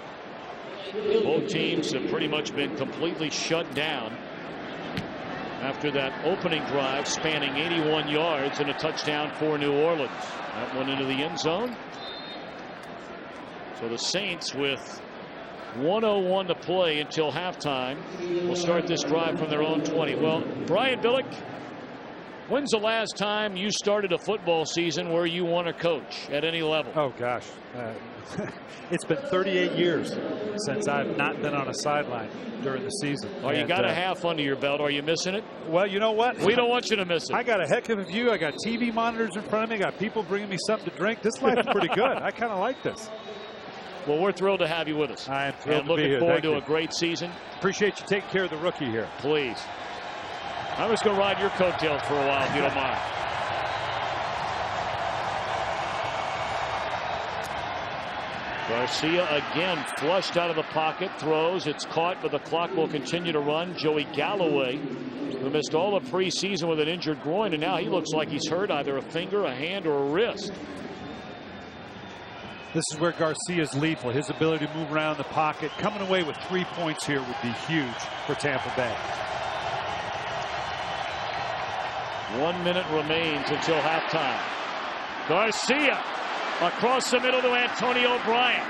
Speaker 2: Both teams have pretty much been completely shut down after that opening drive spanning 81 yards and a touchdown for New Orleans. That one into the end zone. So the Saints, with 1:01 to play until halftime, will start this drive from their own 20. Well, Brian Billick, when's the last time you started a football season where you won a coach at any level?
Speaker 3: Oh, gosh. It's been 38 years since I've not been on a sideline during the season.
Speaker 2: Well, you got a half under your belt. Are you missing it?
Speaker 3: Well, you know what?
Speaker 2: We don't want you to miss it.
Speaker 3: I got a heck of a view. I got TV monitors in front of me. I got people bringing me something to drink. This life's pretty good. I kind of like this.
Speaker 2: Well, we're thrilled to have you with us.
Speaker 3: I am thrilled
Speaker 2: and
Speaker 3: to be here.
Speaker 2: Looking forward to
Speaker 3: Thank
Speaker 2: a great season.
Speaker 3: Appreciate you taking care of the rookie here.
Speaker 2: Please. I'm just going to ride your coattails for a while, if you don't mind. Garcia again flushed out of the pocket, throws, it's caught, but the clock will continue to run. Joey Galloway, who missed all of preseason with an injured groin, and now he looks like he's hurt either a finger, a hand, or a wrist.
Speaker 3: This is where Garcia's lethal. His ability to move around the pocket. Coming away with 3 points here would be huge for Tampa Bay.
Speaker 2: 1 minute remains until halftime. Garcia across the middle to Antonio Bryant.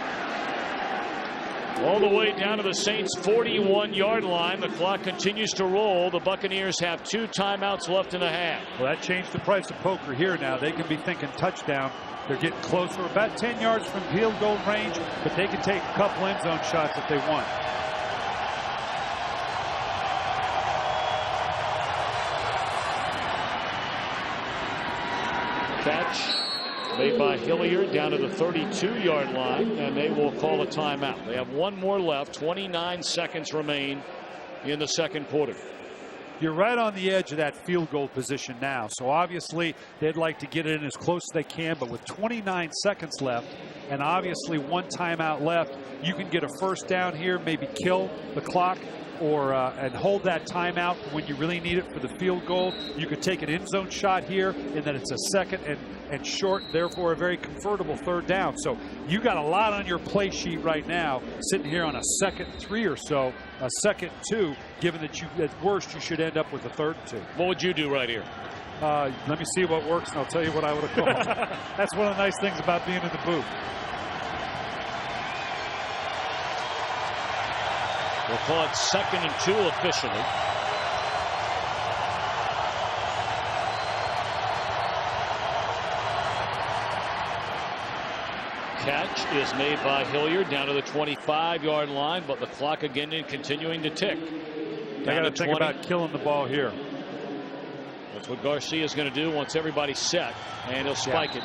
Speaker 2: All the way down to the Saints' 41-yard line. The clock continues to roll. The Buccaneers have 2 timeouts left in the half.
Speaker 3: Well, that changed the price of poker here now. They can be thinking touchdown. They're getting closer, about 10 yards from field goal range, but they can take a couple end zone shots if they want.
Speaker 2: Catch made by Hilliard down to the 32-yard line, and they will call a timeout. They have 1 more left. 29 seconds remain in the second quarter.
Speaker 3: You're right on the edge of that field goal position now. So obviously they'd like to get it in as close as they can, but with 29 seconds left and obviously 1 timeout left, you can get a first down here, maybe kill the clock, or and hold that timeout when you really need it for the field goal. You could take an end zone shot here, and then it's a second and short, therefore a very comfortable third down. So you got a lot on your play sheet right now, sitting here on a 2nd 3 or so, a 2nd 2, given that you, at worst, you should end up with a 3rd 2.
Speaker 2: What would you do right here?
Speaker 3: Let me see what works, and I'll tell you what I would have called. That's one of the nice things about being in the booth.
Speaker 2: We'll call it 2nd and 2 officially. Catch is made by Hilliard down to the 25-yard line, but the clock again continuing to tick.
Speaker 3: They got to think about killing the ball here.
Speaker 2: That's what Garcia's going to do once everybody's set, and he'll spike it.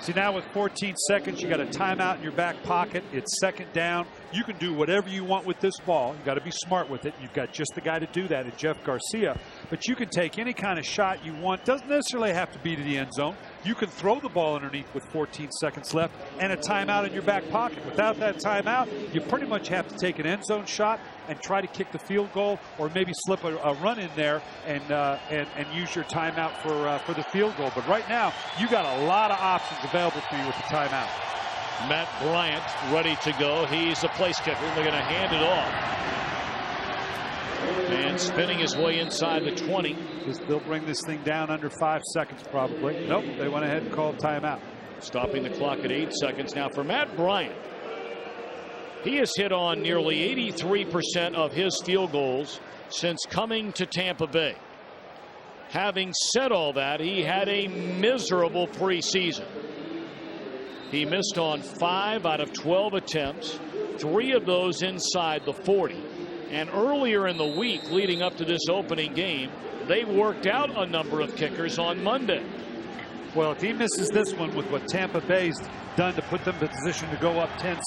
Speaker 3: See, now with 14 seconds, you got a timeout in your back pocket. It's 2nd down. You can do whatever you want with this ball. You got to be smart with it. You've got just the guy to do that, Jeff Garcia. But you can take any kind of shot you want. Doesn't necessarily have to be to the end zone. You can throw the ball underneath with 14 seconds left and a timeout in your back pocket. Without that timeout, you pretty much have to take an end zone shot and try to kick the field goal, or maybe slip a run in there and use your timeout for the field goal. But right now, you got a lot of options available to you with the timeout.
Speaker 2: Matt Bryant ready to go. He's a place kicker. They're going to hand it off. And spinning his way inside the 20.
Speaker 3: They'll bring this thing down under 5 seconds probably. Nope, they went ahead and called timeout.
Speaker 2: Stopping the clock at 8 seconds now for Matt Bryant. He has hit on nearly 83% of his field goals since coming to Tampa Bay. Having said all that, he had a miserable preseason. He missed on 5 out of 12 attempts, 3 of those inside the 40. And earlier in the week leading up to this opening game, they worked out a number of kickers on Monday.
Speaker 3: Well, if he misses this one with what Tampa Bay's done to put them in position to go up 10-7,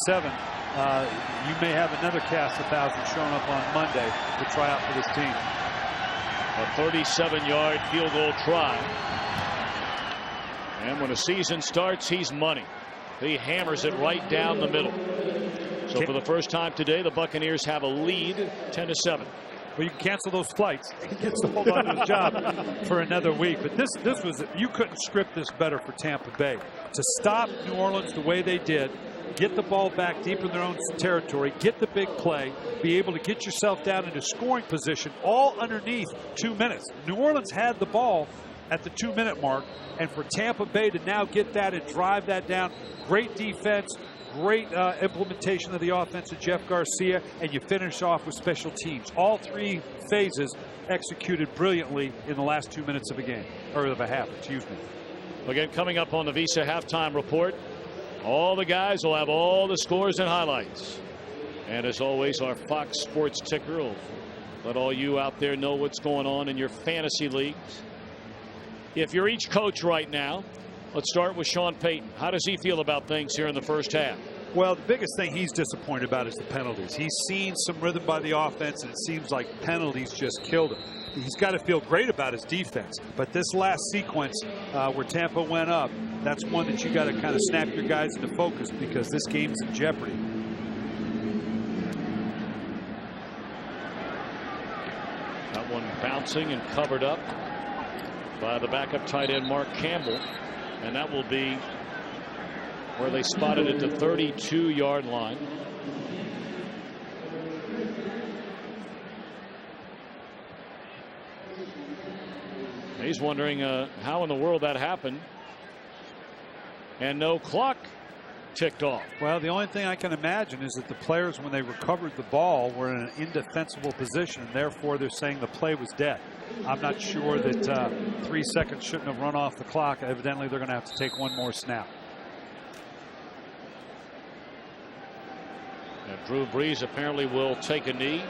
Speaker 3: you may have another cast of thousands showing up on Monday to try out for this team.
Speaker 2: A 37-yard field goal try. And when a season starts, he's money. He hammers it right down the middle. So for the first time today, the Buccaneers have a lead, 10-7.
Speaker 3: Well, you can cancel those flights. He gets to hold on to his job for another week. But this was, you couldn't script this better for Tampa Bay. To stop New Orleans the way they did, get the ball back deep in their own territory, get the big play, be able to get yourself down into scoring position, all underneath 2 minutes. New Orleans had the ball at the 2-minute mark, and for Tampa Bay to now get that and drive that down, great defense, great implementation of the offense of Jeff Garcia, and you finish off with special teams. All three phases executed brilliantly in the last 2 minutes of a game, or of a half, excuse me.
Speaker 2: Again, coming up on the Visa halftime report, all the guys will have all the scores and highlights. And as always, our Fox Sports ticker will let all you out there know what's going on in your fantasy leagues. If you're each coach right now, let's start with Sean Payton. How does he feel about things here in the first half?
Speaker 3: Well, the biggest thing he's disappointed about is the penalties. He's seen some rhythm by the offense, and it seems like penalties just killed him. He's got to feel great about his defense. But this last sequence where Tampa went up, that's one that you got to kind of snap your guys into focus, because this game's in jeopardy.
Speaker 2: That one bouncing and covered up by the backup tight end Mark Campbell. And that will be where they spotted it, the 32-yard line. He's wondering how in the world that happened. And no clock ticked off.
Speaker 3: Well, the only thing I can imagine is that the players, when they recovered the ball, were in an indefensible position, and therefore they're saying the play was dead. I'm not sure that 3 seconds shouldn't have run off the clock. Evidently, they're going to have to take one more snap.
Speaker 2: And Drew Brees apparently will take a knee.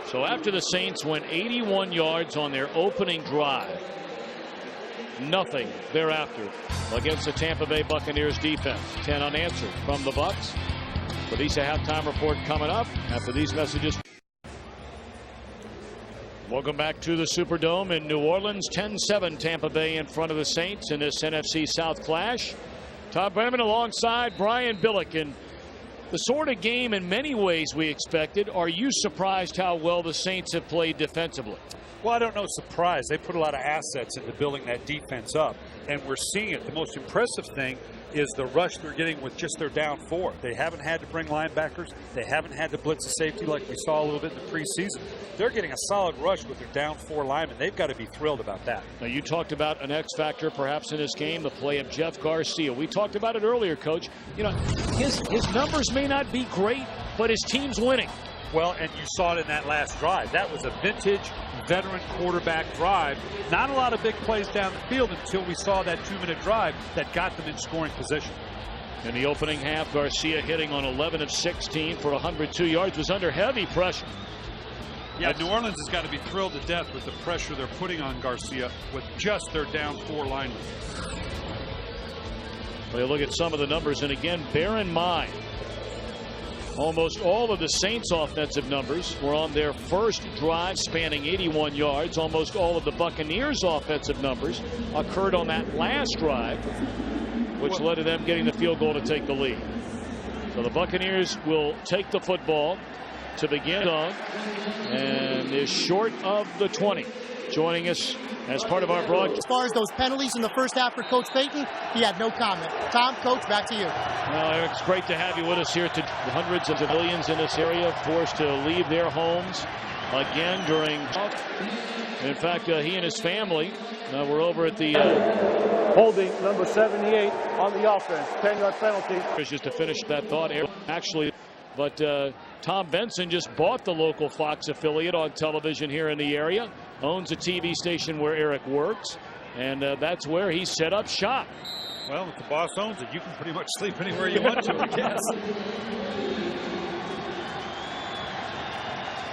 Speaker 2: So after the Saints went 81 yards on their opening drive, nothing thereafter against the Tampa Bay Buccaneers defense. 10 unanswered from the Bucs. The Visa halftime report coming up after these messages. Welcome back to the Superdome in New Orleans. 10-7 Tampa Bay in front of the Saints in this NFC South clash. Todd Brenneman alongside Brian Billick, and the sort of game in many ways we expected. Are you surprised how well the Saints have played defensively?
Speaker 3: Well, I don't know, surprise. They put a lot of assets into building that defense up, and we're seeing it. The most impressive thing is the rush they're getting with just their down four. They haven't had to bring linebackers. They haven't had to blitz a safety like we saw a little bit in the preseason. They're getting a solid rush with their down four linemen. They've got to be thrilled about that.
Speaker 2: Now, you talked about an X factor perhaps in this game, the play of Jeff Garcia. We talked about it earlier, Coach. You know, his numbers may not be great, but his team's winning.
Speaker 3: Well, and you saw it in that last drive. That was a vintage veteran quarterback drive. Not a lot of big plays down the field until we saw that 2-minute drive that got them in scoring position.
Speaker 2: In the opening half, Garcia hitting on 11 of 16 for 102 yards, was under heavy pressure.
Speaker 3: Yeah, New Orleans has got to be thrilled to death with the pressure they're putting on Garcia with just their down four linemen.
Speaker 2: Well, look at some of the numbers, and again, bear in mind, almost all of the Saints' offensive numbers were on their first drive spanning 81 yards. Almost all of the Buccaneers' offensive numbers occurred on that last drive, which led to them getting the field goal to take the lead. So the Buccaneers will take the football to begin on, and is short of the 20. Joining us as part of our broadcast.
Speaker 11: As far as those penalties in the first half for Coach Payton, he had no comment. Tom, Coach, back to you.
Speaker 2: Well, Eric, it's great to have you with us here. To hundreds of civilians in this area forced to leave their homes again during. In fact, he and his family were over at the
Speaker 4: holding number 78 on the offense. 10-yard penalty.
Speaker 2: Just to finish that thought, actually, but Tom Benson just bought the local Fox affiliate on television here in the area. Owns a TV station where Eric works, and that's where he set up shop.
Speaker 3: Well, if the boss owns it, you can pretty much sleep anywhere you want to, I guess.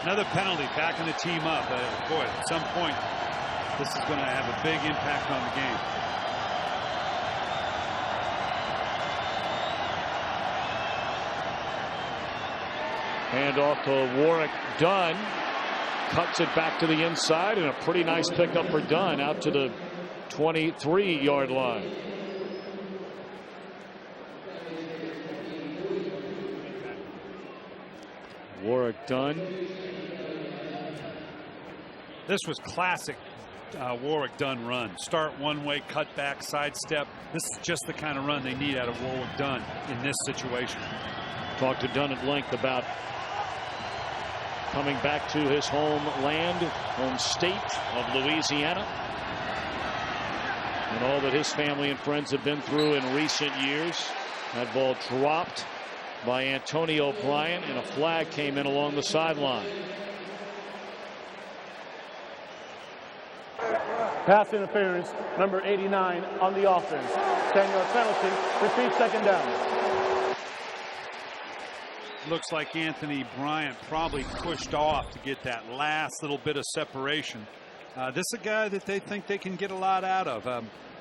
Speaker 3: Another penalty, backing the team up. Boy, at some point, this is going to have a big impact on the game.
Speaker 2: Hand off to Warwick Dunn. Cuts it back to the inside, and a pretty nice pickup for Dunn out to the 23-yard line. Warwick Dunn.
Speaker 3: This was classic Warwick Dunn run. Start one way, cut back, sidestep. This is just the kind of run they need out of Warwick Dunn in this situation.
Speaker 2: Talked to Dunn at length about coming back to his homeland, home state of Louisiana, and all that his family and friends have been through in recent years. That ball dropped by Antonio Bryant, and a flag came in along the sideline.
Speaker 4: Pass interference, number 89 on the offense. 10-yard penalty, repeat second down.
Speaker 3: Looks like Anthony Bryant probably pushed off to get that last little bit of separation. This is a guy that they think they can get a lot out of.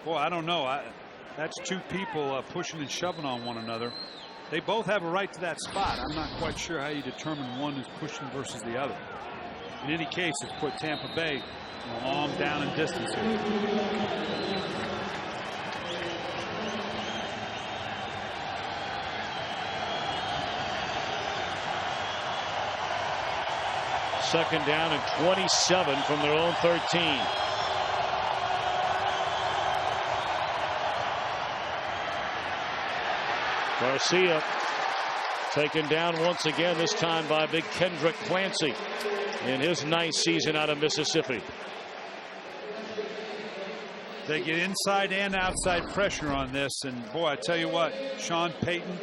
Speaker 3: Boy, I don't know. That's two people pushing and shoving on one another. They both have a right to that spot. I'm not quite sure how you determine one is pushing versus the other. In any case, it's put Tampa Bay long down in distance here.
Speaker 2: Second down and 27 from their own 13. Garcia taken down once again, this time by big Kendrick Clancy in his nice season out of Mississippi.
Speaker 3: They get inside and outside pressure on this, and boy, I tell you what, Sean Payton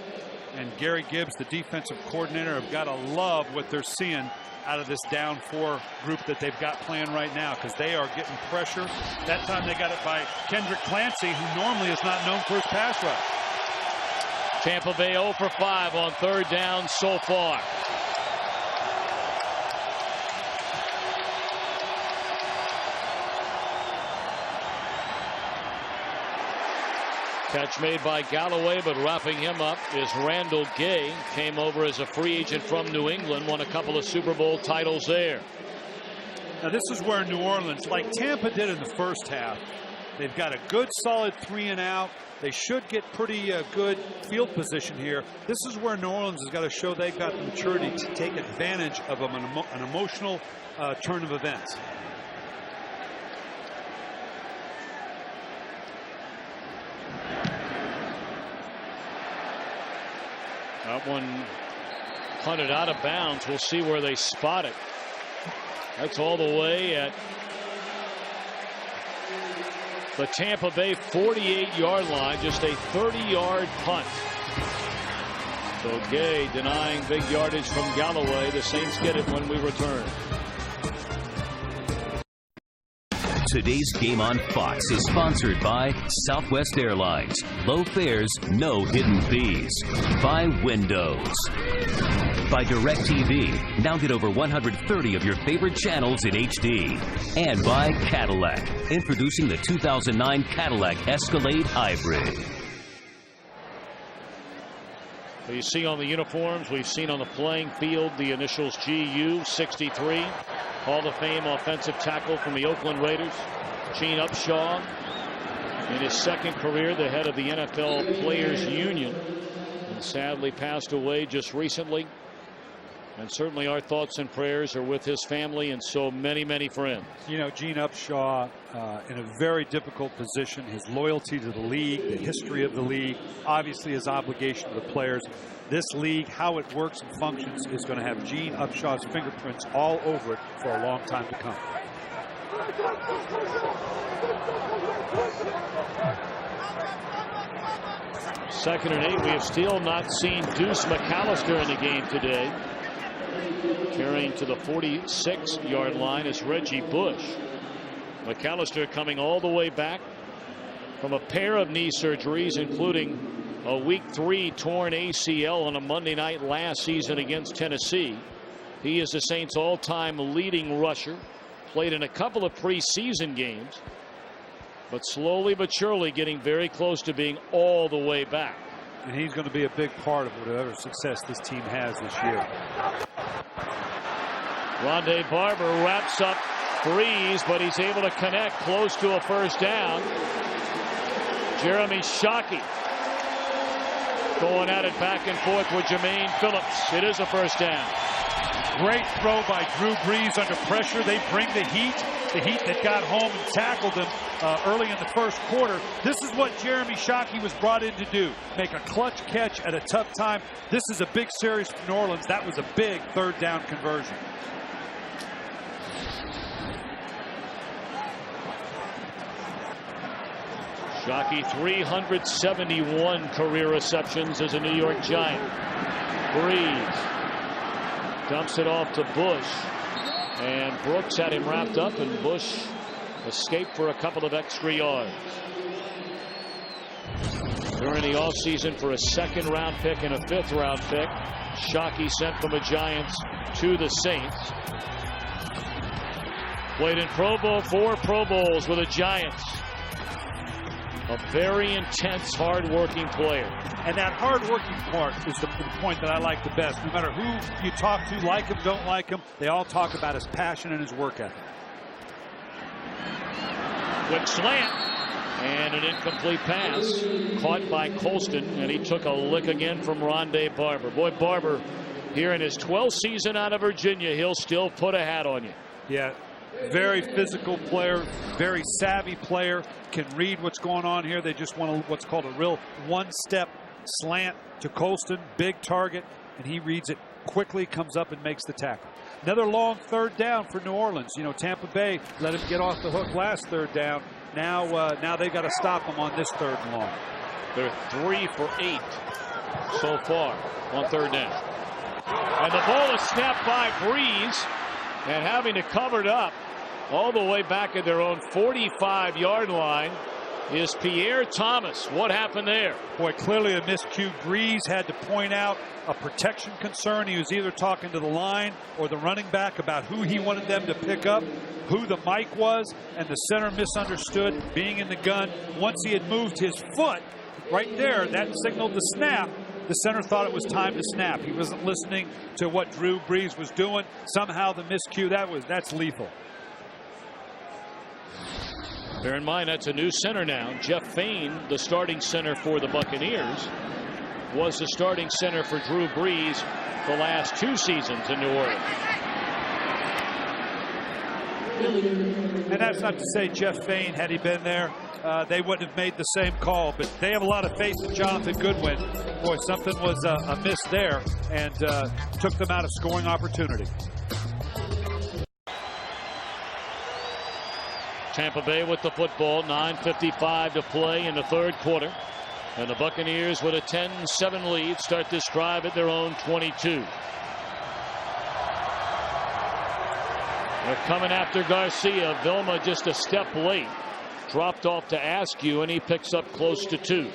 Speaker 3: and Gary Gibbs, the defensive coordinator, have got to love what they're seeing out of this down 4 group that they've got playing right now, because they are getting pressure. That time they got it by Kendrick Clancy, who normally is not known for his pass rush.
Speaker 2: Tampa Bay 0 for 5 on third down so far. Catch made by Galloway, but wrapping him up is Randall Gay. Came over as a free agent from New England, won a couple of Super Bowl titles there.
Speaker 3: Now this is where New Orleans, like Tampa did in the first half, they've got a good solid 3 and out. They should get pretty good field position here. This is where New Orleans has got to show they've got the maturity to take advantage of an emotional turn of events.
Speaker 2: That one punted out of bounds. We'll see where they spot it. That's all the way at the Tampa Bay 48-yard line, just a 30-yard punt. So Gay denying big yardage from Galloway. The Saints get it when we return.
Speaker 1: Today's game on Fox is sponsored by Southwest Airlines. Low fares, no hidden fees. By Windows. By DirecTV. Now get over 130 of your favorite channels in HD. And by Cadillac. Introducing the 2009 Cadillac Escalade Hybrid.
Speaker 2: You see on the uniforms, we've seen on the playing field the initials GU 63. Hall of Fame offensive tackle from the Oakland Raiders, Gene Upshaw. In his second career, the head of the NFL Players Union, and sadly passed away just recently. And certainly our thoughts and prayers are with his family and so many, many friends.
Speaker 3: You know, Gene Upshaw in a very difficult position. His loyalty to the league, the history of the league, obviously his obligation to the players. This league, how it works and functions, is going to have Gene Upshaw's fingerprints all over it for a long time to come.
Speaker 2: Second and 8. We have still not seen Deuce McAllister in the game today. Carrying to the 46-yard line is Reggie Bush. McAllister coming all the way back from a pair of knee surgeries, including a week 3 torn ACL on a Monday night last season against Tennessee. He is the Saints' all-time leading rusher. Played in a couple of preseason games, but slowly but surely getting very close to being all the way back.
Speaker 3: And he's going to be a big part of whatever success this team has this year.
Speaker 2: Rondé Barber wraps up Breeze, but he's able to connect close to a first down. Jeremy Shockey going at it back and forth with Jermaine Phillips. It is a first down.
Speaker 3: Great throw by Drew Brees under pressure. They bring the heat that got home and tackled him early in the first quarter. This is what Jeremy Shockey was brought in to do, make a clutch catch at a tough time. This is a big series for New Orleans. That was a big third down conversion.
Speaker 2: Shockey 371 career receptions as a New York Giant. Breeze dumps it off to Bush, and Brooks had him wrapped up, and Bush escaped for a couple of extra yards. During the offseason for a second-round pick and a fifth-round pick, Shockey sent from the Giants to the Saints. Played in Pro Bowl, 4 Pro Bowls with the Giants. A very intense, hard-working player.
Speaker 3: And that hard-working part is the point that I like the best. No matter who you talk to, like him, don't like him, they all talk about his passion and his work ethic.
Speaker 2: Quick slant. And an incomplete pass. Caught by Colston, and he took a lick again from Rondé Barber. Boy, Barber, here in his 12th season out of Virginia, he'll still put a hat on you.
Speaker 3: Yeah. Very physical player, very savvy player, can read what's going on here. They just want what's called a real one-step slant to Colston, big target, and he reads it quickly, comes up and makes the tackle. Another long third down for New Orleans. You know, Tampa Bay let him get off the hook last third down. Now they got to stop him on this third and long.
Speaker 2: They're 3 for 8 so far on third down. And the ball is snapped by Breeze, and having it covered up all the way back at their own 45-yard line is Pierre Thomas. What happened there?
Speaker 3: Boy, clearly a miscue. Breeze had to point out a protection concern. He was either talking to the line or the running back about who he wanted them to pick up, who the mic was, and the center misunderstood, being in the gun. Once he had moved his foot right there, that signaled the snap. The center thought it was time to snap. He wasn't listening to what Drew Brees was doing. Somehow the miscue, that's lethal.
Speaker 2: Bear in mind, that's a new center now. Jeff Fain, the starting center for the Buccaneers, was the starting center for Drew Brees the last 2 seasons in New Orleans.
Speaker 3: And that's not to say Jeff Fain, had he been there, they wouldn't have made the same call. But they have a lot of faith in Jonathan Goodwin. Boy, something was a miss there, and took them out of scoring opportunity.
Speaker 2: Tampa Bay with the football, 9:55 to play in the third quarter. And the Buccaneers with a 10-7 lead start this drive at their own 22. They're coming after Garcia. Vilma just a step late. Dropped off to Askew, and he picks up close to 2.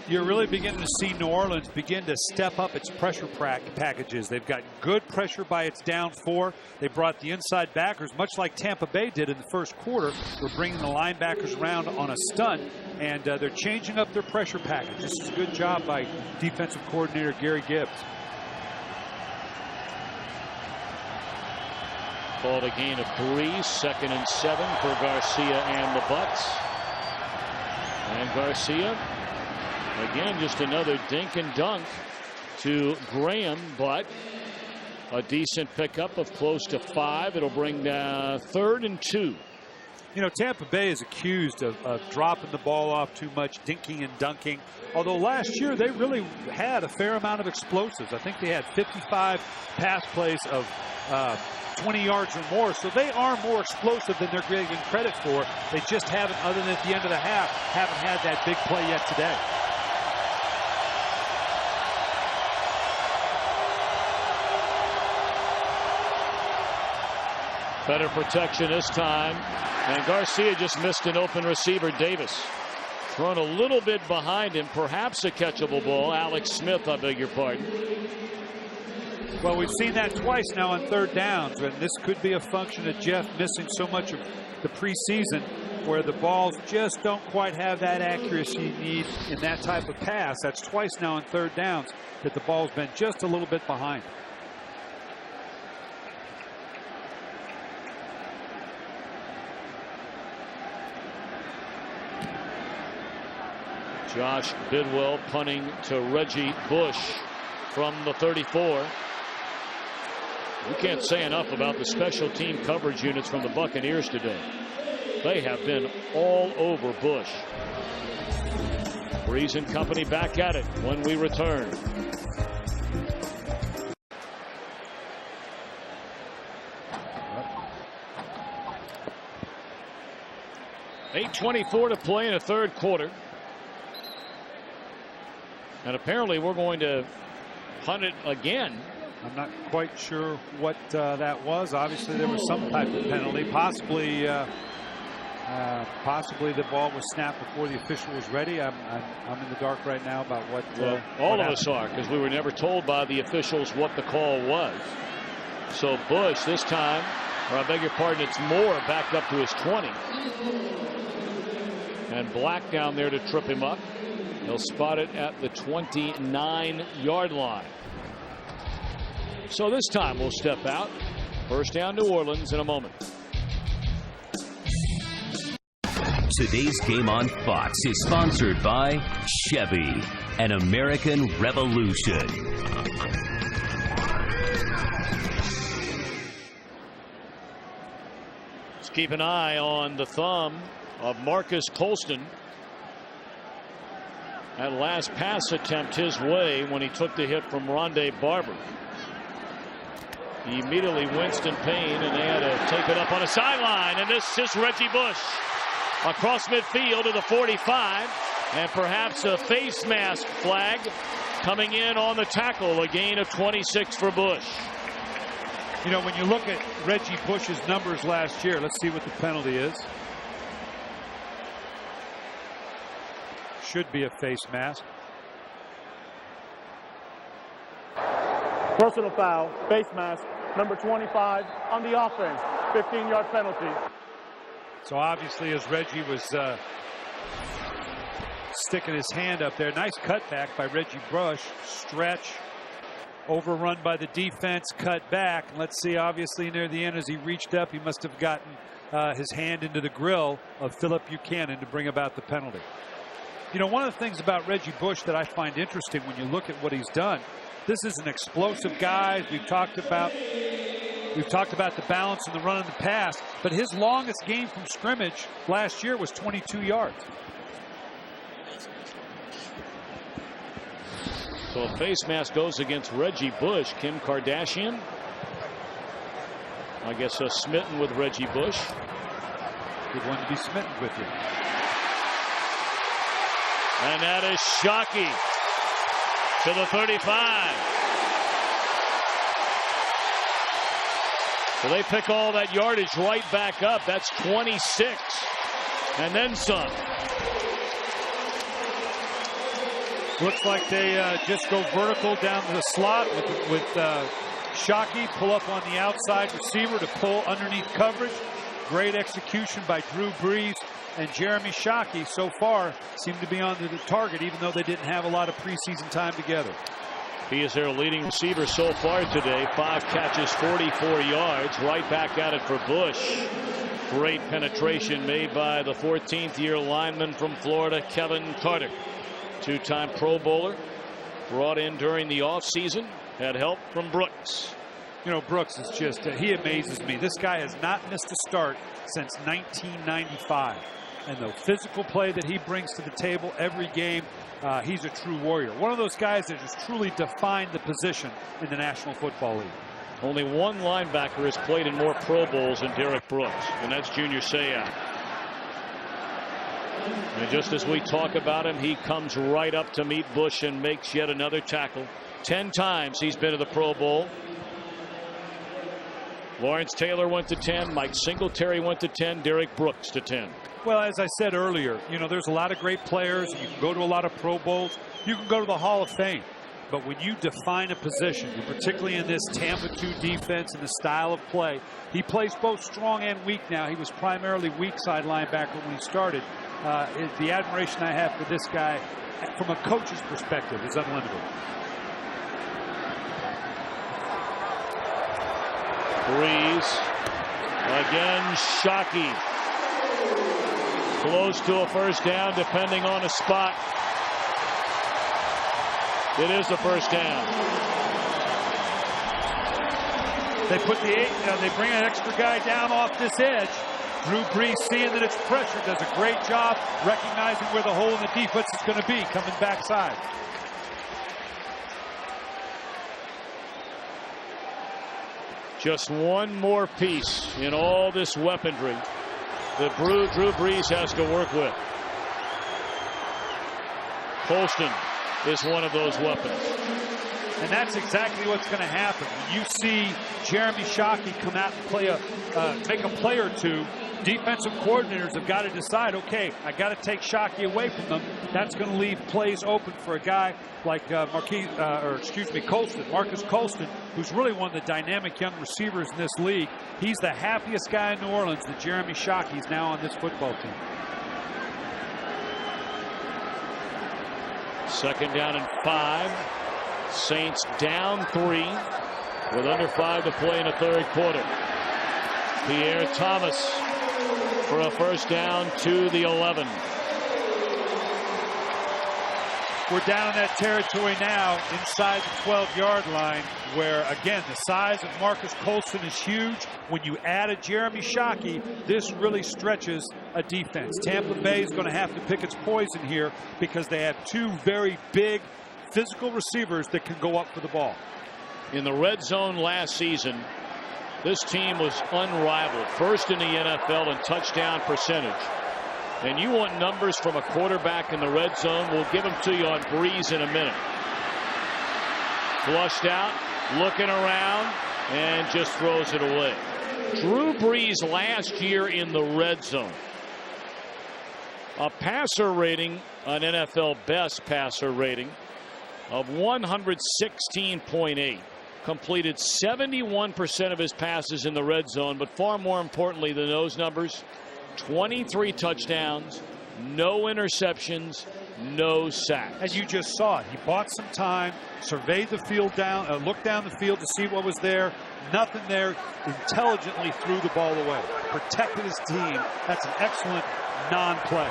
Speaker 3: You're really beginning to see New Orleans begin to step up its pressure packages. They've got good pressure by its down 4. They brought the inside backers, much like Tampa Bay did in the first quarter. They're bringing the linebackers around on a stunt, and they're changing up their pressure package. This is a good job by defensive coordinator Gary Gibbs.
Speaker 2: Called a gain of 3, 2nd and 7 for Garcia and the Bucs. And Garcia, again, just another dink and dunk to Graham, but a decent pickup of close to 5. It'll bring 3rd and 2.
Speaker 3: You know, Tampa Bay is accused of dropping the ball off too much, dinking and dunking. Although last year they really had a fair amount of explosives. I think they had 55 pass plays of 20 yards or more. So they are more explosive than they're getting credit for. They just haven't, other than at the end of the half, haven't had that big play yet today.
Speaker 2: Better protection this time. And Garcia just missed an open receiver. Davis thrown a little bit behind him. Perhaps a catchable ball. Alex Smith, I beg your pardon.
Speaker 3: Well, we've seen that twice now on third downs, and this could be a function of Jeff missing so much of the preseason where the balls just don't quite have that accuracy you need in that type of pass. That's twice now on third downs that the ball's been just a little bit behind.
Speaker 2: Josh Bidwell punting to Reggie Bush from the 34. We can't say enough about the special team coverage units from the Buccaneers today. They have been all over Bush. Breeze and company back at it when we return. .8:24 to play in the third quarter. And apparently we're going to punt it again.
Speaker 3: I'm not quite sure what that was. Obviously there was some type of penalty. Possibly the ball was snapped before the official was ready. I'm in the dark right now about what.
Speaker 2: Well, all of us are, because we were never told by the officials what the call was. So Bush this time, or I beg your pardon, it's Moore backed up to his 20. And Black down there to trip him up. He'll spot it at the 29-yard line. So this time we'll step out. First down New Orleans in a moment.
Speaker 1: Today's game on Fox is sponsored by Chevy, an American Revolution.
Speaker 2: Let's keep an eye on the thumb of Marcus Colston. That last pass attempt his way when he took the hit from Rondé Barber. He immediately winced in pain, and they had to take it up on a sideline. And this is Reggie Bush across midfield to the 45, and perhaps a face mask flag coming in on the tackle. A gain of 26 for Bush.
Speaker 3: You know, when you look at Reggie Bush's numbers last year, let's see what the penalty is. Should be a face mask.
Speaker 4: Personal foul, face mask, number 25 on the offense, 15-yard penalty.
Speaker 3: So obviously, as Reggie was sticking his hand up there, nice cutback by Reggie Bush. Stretch, overrun by the defense, cut back. Let's see, obviously near the end as he reached up, he must have gotten his hand into the grill of Philip Buchanan to bring about the penalty. You know, one of the things about Reggie Bush that I find interesting when you look at what he's done, this is an explosive guy. We've talked about the balance in the run and the pass, but his longest game from scrimmage last year was 22 yards.
Speaker 2: So a face mask goes against Reggie Bush. Kim Kardashian, I guess, smitten with Reggie Bush.
Speaker 3: Good one to be smitten with you.
Speaker 2: And that is Shockey to the 35. So they pick all that yardage right back up. That's 26. And then some.
Speaker 3: Looks like they just go vertical down to the slot with Shockey, pull up on the outside receiver to pull underneath coverage. Great execution by Drew Brees. And Jeremy Shockey so far seem to be on the target, even though they didn't have a lot of preseason time together.
Speaker 2: He is their leading receiver so far today. 5 catches, 44 yards. Right back at it for Bush. Great penetration made by the 14th-year lineman from Florida, Kevin Carter. 2-time Pro Bowler. Brought in during the offseason. Had help from Brooks.
Speaker 3: You know, Brooks is just, he amazes me. This guy has not missed a start since 1995. And the physical play that he brings to the table every game, he's a true warrior. One of those guys that has truly defined the position in the National Football League.
Speaker 2: Only one linebacker has played in more Pro Bowls than Derek Brooks, and that's Junior Seau. And just as we talk about him, he comes right up to meet Bush and makes yet another tackle. 10 times he's been to the Pro Bowl. Lawrence Taylor went to 10. Mike Singletary went to 10. Derek Brooks to 10.
Speaker 3: Well, as I said earlier, you know, there's a lot of great players. You can go to a lot of Pro Bowls. You can go to the Hall of Fame. But when you define a position, and particularly in this Tampa 2 defense and the style of play, he plays both strong and weak now. He was primarily weak side linebacker when he started. The admiration I have for this guy from a coach's perspective is unlimited.
Speaker 2: Breeze. Again, Shockey. Close to a first down, depending on a spot. It is a first down.
Speaker 3: They put they bring an extra guy down off this edge. Drew Brees, seeing that it's pressure, does a great job recognizing where the hole in the defense is going to be, coming backside.
Speaker 2: Just one more piece in all this weaponry that Drew Brees has to work with. Colston is one of those weapons.
Speaker 3: And that's exactly what's going to happen. When you see Jeremy Shockey come out and play make a play or two, defensive coordinators have got to decide, okay, I got to take Shockey away from them. That's going to leave plays open for a guy like Marcus Colston, who's really one of the dynamic young receivers in this league. He's the happiest guy in New Orleans that Jeremy Shockey is now on this football team.
Speaker 2: Second down and 5. Saints down 3 with under 5 to play in the third quarter. Pierre Thomas for a first down to the 11.
Speaker 3: We're down in that territory now inside the 12-yard line where, again, the size of Marcus Colston is huge. When you add a Jeremy Shockey, this really stretches a defense. Tampa Bay is going to have to pick its poison here because they have two very big physical receivers that can go up for the ball.
Speaker 2: In the red zone last season, this team was unrivaled. First in the NFL in touchdown percentage. And you want numbers from a quarterback in the red zone, we'll give them to you on Breeze in a minute. Flushed out, looking around, and just throws it away. Drew Brees last year in the red zone. A passer rating, an NFL best passer rating of 116.8. Completed 71% of his passes in the red zone, but far more importantly than those numbers, 23 touchdowns, no interceptions, no sacks.
Speaker 3: As you just saw, he bought some time, surveyed the field down, looked down the field to see what was there. Nothing there. Intelligently threw the ball away. Protected his team. That's an excellent non-play.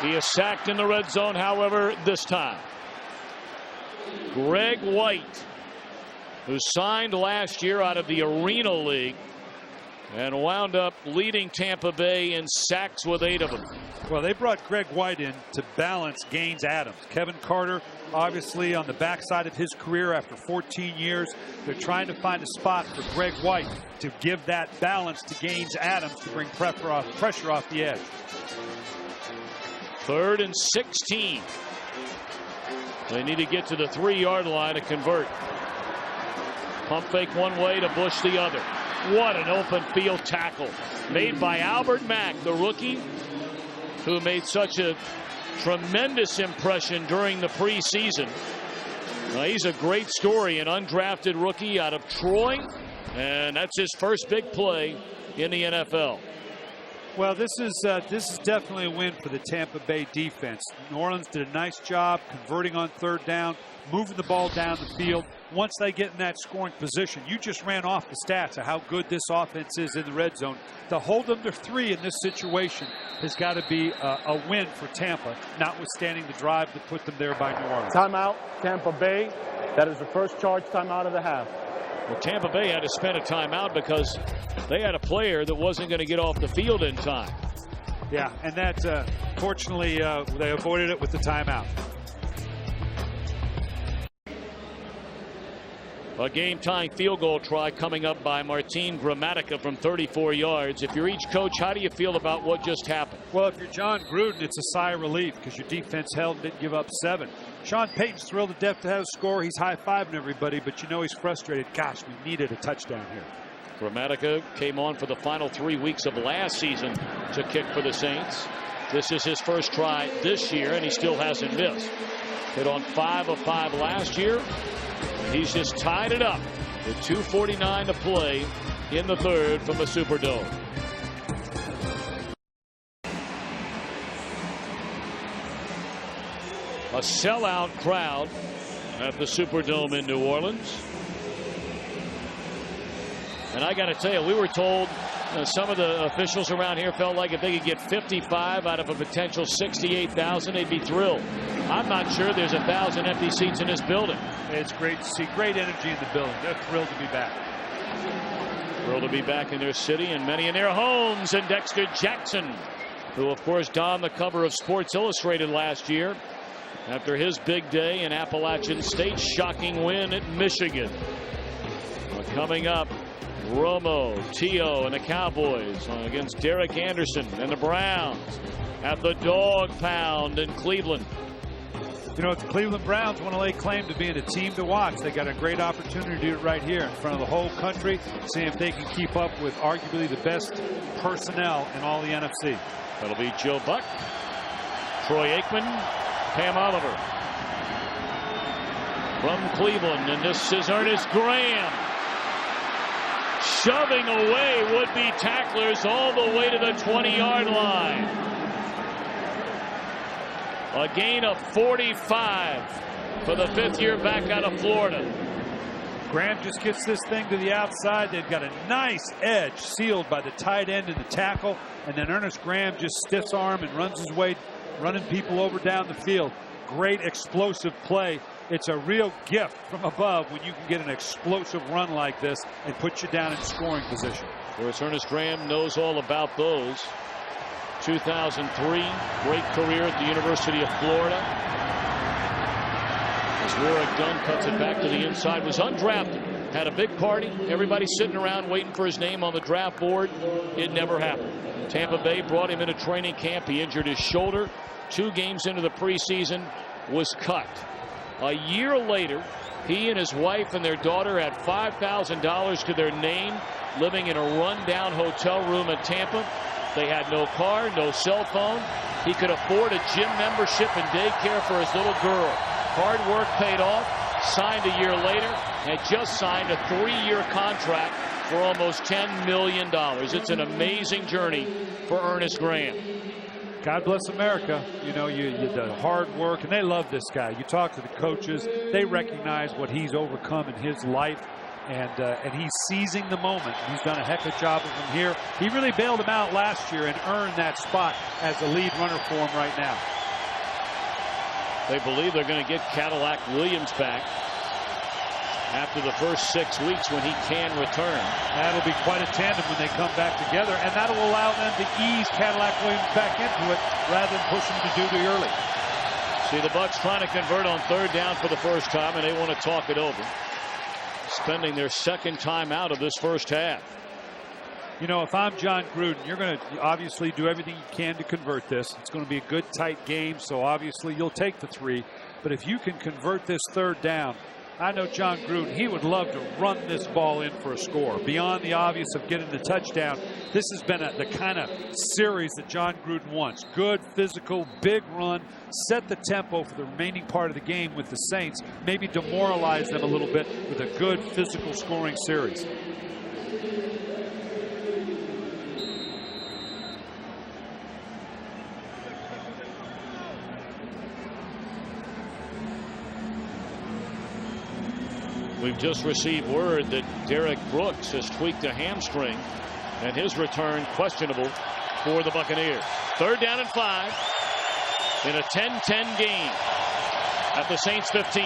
Speaker 2: He is sacked in the red zone, however, this time. Greg White, who signed last year out of the Arena League and wound up leading Tampa Bay in sacks with 8 of them.
Speaker 3: Well, they brought Greg White in to balance Gaines Adams. Kevin Carter, obviously, on the backside of his career after 14 years. They're trying to find a spot for Greg White to give that balance to Gaines Adams to bring pressure off the edge.
Speaker 2: 3rd and 16. They need to get to the 3-yard line to convert. Pump fake one way to Bush the other. What an open field tackle made by Albert Mack, the rookie who made such a tremendous impression during the preseason. He's a great story, an undrafted rookie out of Troy, and that's his first big play in the NFL.
Speaker 3: Well, this is definitely a win for the Tampa Bay defense. New Orleans did a nice job converting on 3rd down, moving the ball down the field. Once they get in that scoring position, you just ran off the stats of how good this offense is in the red zone. To hold them to 3 in this situation has got to be a win for Tampa, notwithstanding the drive that put them there by New Orleans.
Speaker 13: Timeout, Tampa Bay. That is the first charge timeout of the half.
Speaker 2: Well, Tampa Bay had to spend a timeout because they had a player that wasn't going to get off the field in time.
Speaker 3: Yeah, and that, fortunately, they avoided it with the timeout.
Speaker 2: A game-tying field goal try coming up by Martin Gramatica from 34 yards. If you're each coach, how do you feel about what just happened?
Speaker 3: Well, if you're John Gruden, it's a sigh of relief because your defense held and didn't give up 7. Sean Payton's thrilled to death to have a score. He's high-fiving everybody, but you know he's frustrated. Gosh, we needed a touchdown here.
Speaker 2: Gramatica came on for the final 3 weeks of last season to kick for the Saints. This is his first try this year, and he still hasn't missed. Hit on 5 of 5 last year. He's just tied it up with 2:49 to play in the third from the Superdome. A sellout crowd at the Superdome in New Orleans. And I got to tell you, we were told some of the officials around here felt like if they could get 55 out of a potential 68,000, they'd be thrilled. I'm not sure there's 1,000 empty seats in this building.
Speaker 3: It's great to see great energy in the building. They're thrilled to be back.
Speaker 2: Thrilled to be back in their city and many in their homes. And Dexter Jackson, who of course donned the cover of Sports Illustrated last year after his big day in Appalachian State, shocking win at Michigan. Coming up, Romo, T.O. and the Cowboys against Derek Anderson and the Browns at the Dog Pound in Cleveland.
Speaker 3: You know, the Cleveland Browns want to lay claim to being a team to watch. They got a great opportunity to do it right here in front of the whole country, see if they can keep up with arguably the best personnel in all the NFC.
Speaker 2: That'll be Joe Buck, Troy Aikman, Pam Oliver. From Cleveland, and this is Ernest Graham. Shoving away would-be tacklers all the way to the 20-yard line. A gain of 45 for the fifth-year back out of Florida.
Speaker 3: Graham just gets this thing to the outside. They've got a nice edge sealed by the tight end and the tackle. And then Ernest Graham just stiffs arm and runs his way, running people over down the field. Great explosive play. It's a real gift from above when you can get an explosive run like this and put you down in scoring position.
Speaker 2: Of course, Ernest Graham knows all about those. 2003, great career at the University of Florida. As Warwick Dunn cuts it back to the inside, was undrafted. Had a big party. Everybody sitting around waiting for his name on the draft board. It never happened. Tampa Bay brought him into training camp. He injured his shoulder. 2 games into the preseason, was cut. A year later, he and his wife and their daughter had $5,000 to their name, living in a rundown hotel room in Tampa. They had no car, no cell phone. He could afford a gym membership and daycare for his little girl. Hard work paid off. Signed a year later and just signed a 3-year contract for almost $10 million. It's an amazing journey for Ernest Graham.
Speaker 3: God bless America. You know, you the hard work, and they love this guy. You talk to the coaches, they recognize what he's overcome in his life, and he's seizing the moment. He's done a heck of a job of him here. He really bailed him out last year and earned that spot as the lead runner for him right now.
Speaker 2: They believe they're going to get Cadillac Williams back after the first 6 weeks when he can return.
Speaker 3: That'll be quite a tandem when they come back together, and that'll allow them to ease Cadillac Williams back into it rather than push him to duty early.
Speaker 2: See, the Bucs trying to convert on 3rd down for the first time, and they want to talk it over. Spending their second time out of this first half.
Speaker 3: You know, if I'm John Gruden, you're going to obviously do everything you can to convert this. It's going to be a good, tight game, so obviously you'll take the 3. But if you can convert this 3rd down, I know John Gruden, he would love to run this ball in for a score. Beyond the obvious of getting the touchdown, this has been the kind of series that John Gruden wants. Good, physical, big run, set the tempo for the remaining part of the game with the Saints, maybe demoralize them a little bit with a good physical scoring series.
Speaker 2: We've just received word that Derek Brooks has tweaked a hamstring, and his return questionable for the Buccaneers. 3rd down and 5 in a 10-10 game at the Saints 15.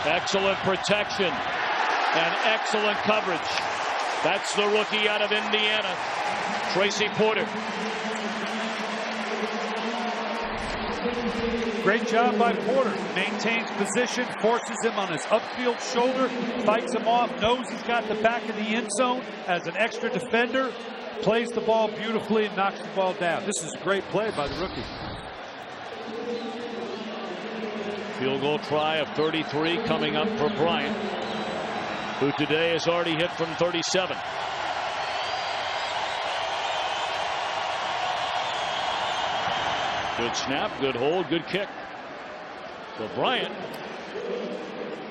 Speaker 2: Excellent protection and excellent coverage. That's the rookie out of Indiana, Tracy Porter.
Speaker 3: Great job by Porter. Maintains position, forces him on his upfield shoulder, fights him off, knows he's got the back of the end zone as an extra defender, plays the ball beautifully and knocks the ball down. This is a great play by the rookie.
Speaker 2: Field goal try of 33 coming up for Bryant, who today has already hit from 37. Good snap, good hold, good kick. So Bryant,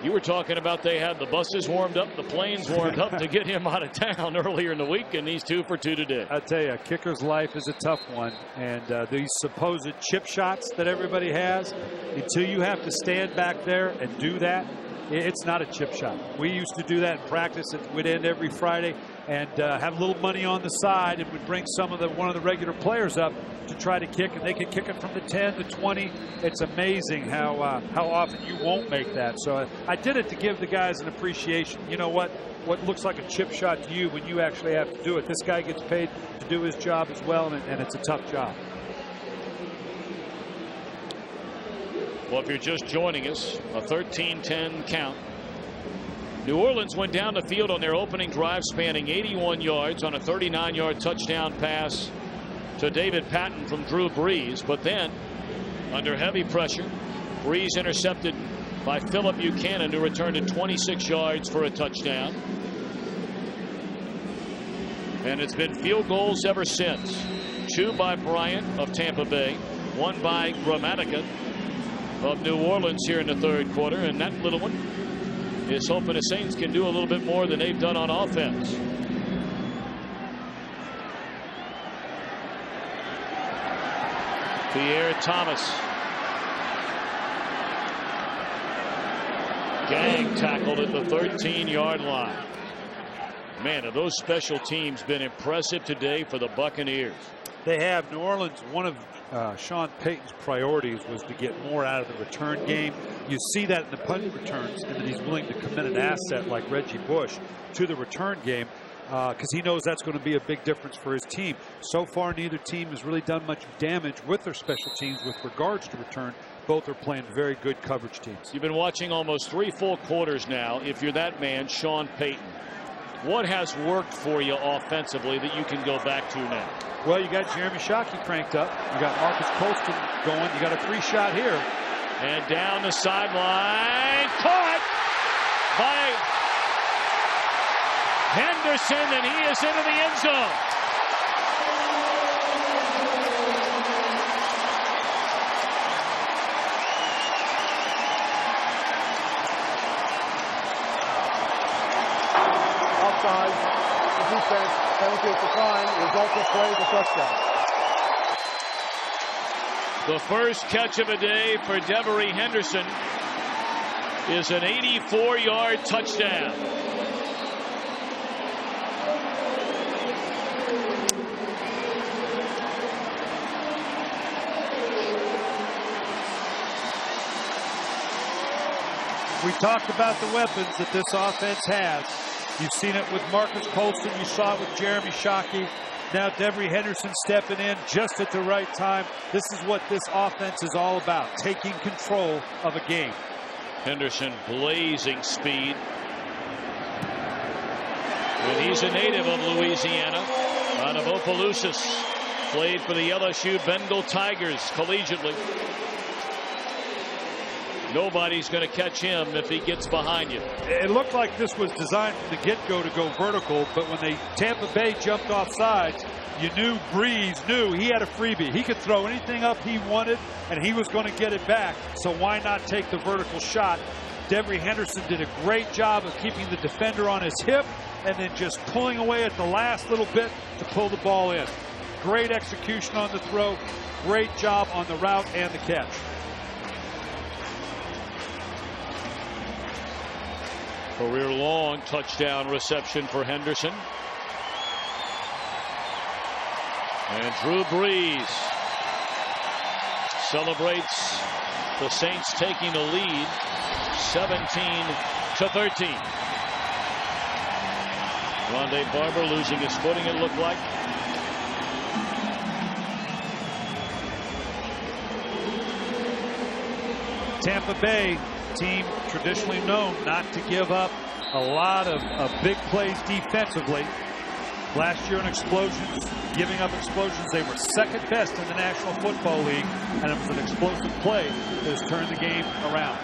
Speaker 2: you were talking about they had the buses warmed up, the planes warmed up to get him out of town earlier in the week, and he's 2 for 2 today.
Speaker 3: I tell you, a kicker's life is a tough one, and these supposed chip shots that everybody has, until you have to stand back there and do that, it's not a chip shot. We used to do that in practice. It would end every Friday, and have a little money on the side, and would bring one of the regular players up to try to kick, and they could kick it from the 10, the 20. It's amazing how often you won't make that. So I did it to give the guys an appreciation. You know what looks like a chip shot to you when you actually have to do it. This guy gets paid to do his job as well, and it's a tough job.
Speaker 2: Well, if you're just joining us, a 13-10 count. New Orleans went down the field on their opening drive, spanning 81 yards on a 39-yard touchdown pass to David Patton from Drew Brees. But then, under heavy pressure, Brees intercepted by Phillip Buchanan, who returned it 26 yards for a touchdown. And it's been field goals ever since. 2 by Bryant of Tampa Bay, 1 by Gramatica of New Orleans here in the third quarter. And that little one is hoping the Saints can do a little bit more than they've done on offense. Pierre Thomas. Gang tackled at the 13-yard line. Man, have those special teams been impressive today for the Buccaneers.
Speaker 3: They have. New Orleans, one of Sean Payton's priorities was to get more out of the return game. You see that in the punt returns, and that he's willing to commit an asset like Reggie Bush to the return game because he knows that's going to be a big difference for his team. So far, neither team has really done much damage with their special teams with regards to return. Both are playing very good coverage teams.
Speaker 2: You've been watching almost 3 full quarters now. If you're that man, Sean Payton, what has worked for you offensively that you can go back to now?
Speaker 3: Well, you got Jeremy Shockey cranked up. You got Marcus Colston going. You got a free shot here.
Speaker 2: And down the sideline. Caught by Henderson, and he is into the end zone.
Speaker 13: Outside, the defense, penalty is declined, resulting play the touchdown.
Speaker 2: The first catch of the day for Devery Henderson is an 84-yard touchdown.
Speaker 3: We talked about the weapons that this offense has. You've seen it with Marcus Colston. You saw it with Jeremy Shockey. Now Devery Henderson stepping in just at the right time. This is what this offense is all about, taking control of a game.
Speaker 2: Henderson blazing speed. And he's a native of Louisiana, out of Opelousas. Played for the LSU Bengal Tigers collegiately. Nobody's going to catch him if he gets behind you.
Speaker 3: It looked like this was designed from the get-go to go vertical, but when Tampa Bay jumped off sides, you knew Brees knew he had a freebie. He could throw anything up he wanted, and he was going to get it back. So why not take the vertical shot? Devery Henderson did a great job of keeping the defender on his hip and then just pulling away at the last little bit to pull the ball in. Great execution on the throw. Great job on the route and the catch.
Speaker 2: Career-long touchdown reception for Henderson. And Drew Brees celebrates the Saints taking the lead 17-13. Rondé Barber losing his footing, it looked like.
Speaker 3: Tampa Bay, team traditionally known not to give up a lot of big plays defensively. Last year in explosions, giving up explosions, they were second best in the National Football League, and it was an explosive play that has turned the game around.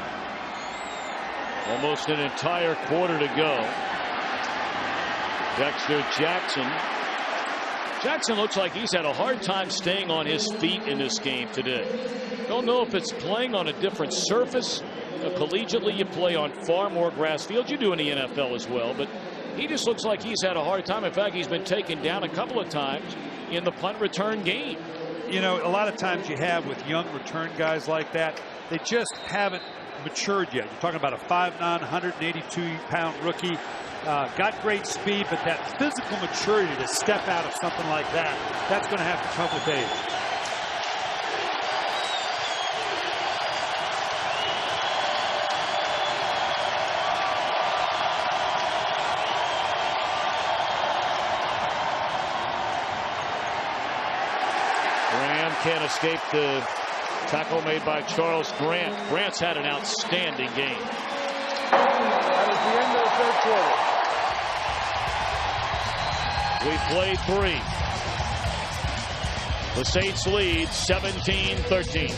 Speaker 2: Almost an entire quarter to go. Dexter Jackson. Jackson looks like he's had a hard time staying on his feet in this game today. Don't know if it's playing on a different surface. Collegiately, you play on far more grass fields. You do in the NFL as well, but he just looks like he's had a hard time. In fact, he's been taken down a couple of times in the punt return game.
Speaker 3: You know, a lot of times you have with young return guys like that, they just haven't matured yet. You're talking about a 5'9", 182-pound rookie. Got great speed, but that physical maturity to step out of something like that, that's going to have to come with age.
Speaker 2: Can't escape the tackle made by Charles Grant. Grant's had an outstanding game.
Speaker 13: That is the end of the third quarter.
Speaker 2: We played 3. The Saints lead 17-13.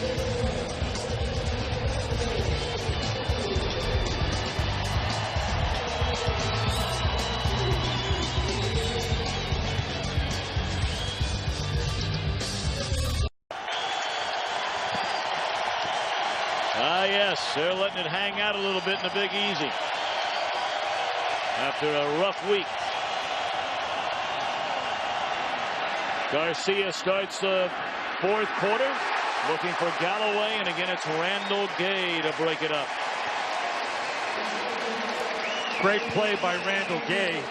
Speaker 2: Yes, they're letting it hang out a little bit in the Big Easy after a rough week. Garcia starts the fourth quarter, looking for Galloway, and again it's Randall Gay to break it up.
Speaker 3: Great play by Randall Gay.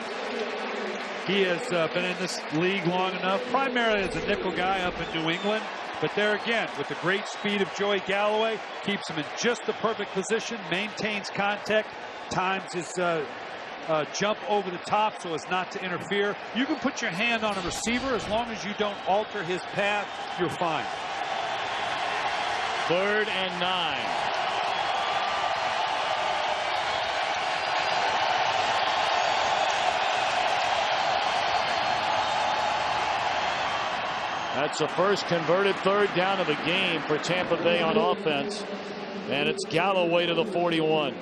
Speaker 3: He has been in this league long enough, primarily as a nickel guy up in New England. But there again, with the great speed of Joey Galloway, keeps him in just the perfect position, maintains contact, times his jump over the top so as not to interfere. You can put your hand on a receiver as long as you don't alter his path, you're fine.
Speaker 2: 3rd and 9. That's the first converted 3rd down of the game for Tampa Bay on offense. And it's Galloway to the 41.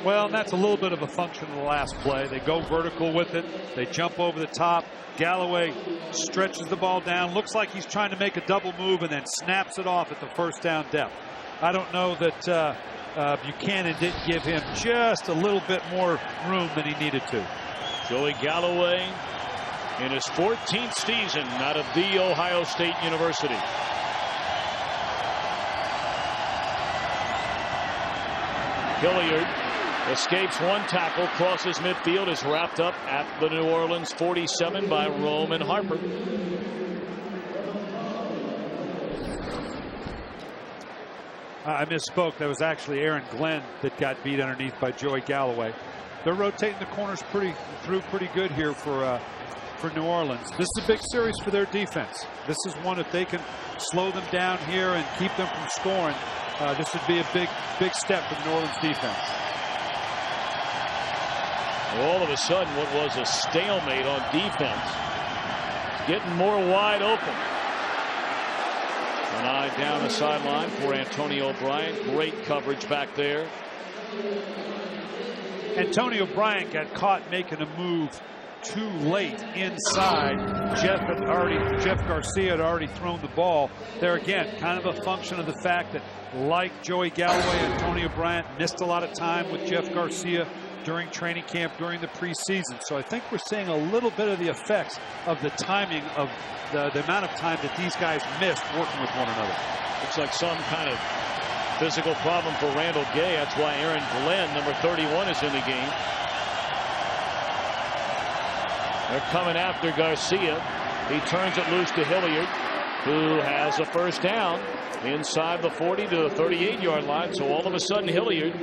Speaker 3: Well, that's a little bit of a function of the last play. They go vertical with it. They jump over the top. Galloway stretches the ball down. Looks like he's trying to make a double move and then snaps it off at the first down depth. I don't know that Buchanan didn't give him just a little bit more room than he needed to.
Speaker 2: Joey Galloway in his 14th season out of The Ohio State University. Hilliard escapes one tackle, crosses midfield, is wrapped up at the New Orleans 47 by Roman Harper.
Speaker 3: I misspoke. That was actually Aaron Glenn that got beat underneath by Joey Galloway. They're rotating the corners pretty good here for New Orleans. This is a big series for their defense. This is one if they can slow them down here and keep them from scoring. This would be a big step for the New Orleans defense.
Speaker 2: All of a sudden, what was a stalemate on defense, getting more wide open. An eye down the sideline for Antonio Bryant. Great coverage back there.
Speaker 3: Antonio Bryant got caught making a move too late inside. Jeff Garcia had already thrown the ball. There again, kind of a function of the fact that, like Joey Galloway, Antonio Bryant missed a lot of time with Jeff Garcia during training camp, during the preseason. So I think we're seeing a little bit of the effects of the timing of the amount of time that these guys missed working with one another.
Speaker 2: Looks like some kind of physical problem for Randall Gay. That's why Aaron Glenn, number 31, is in the game. They're coming after Garcia. He turns it loose to Hilliard, who has a first down inside the 40 to the 38-yard line. So all of a sudden, Hilliard,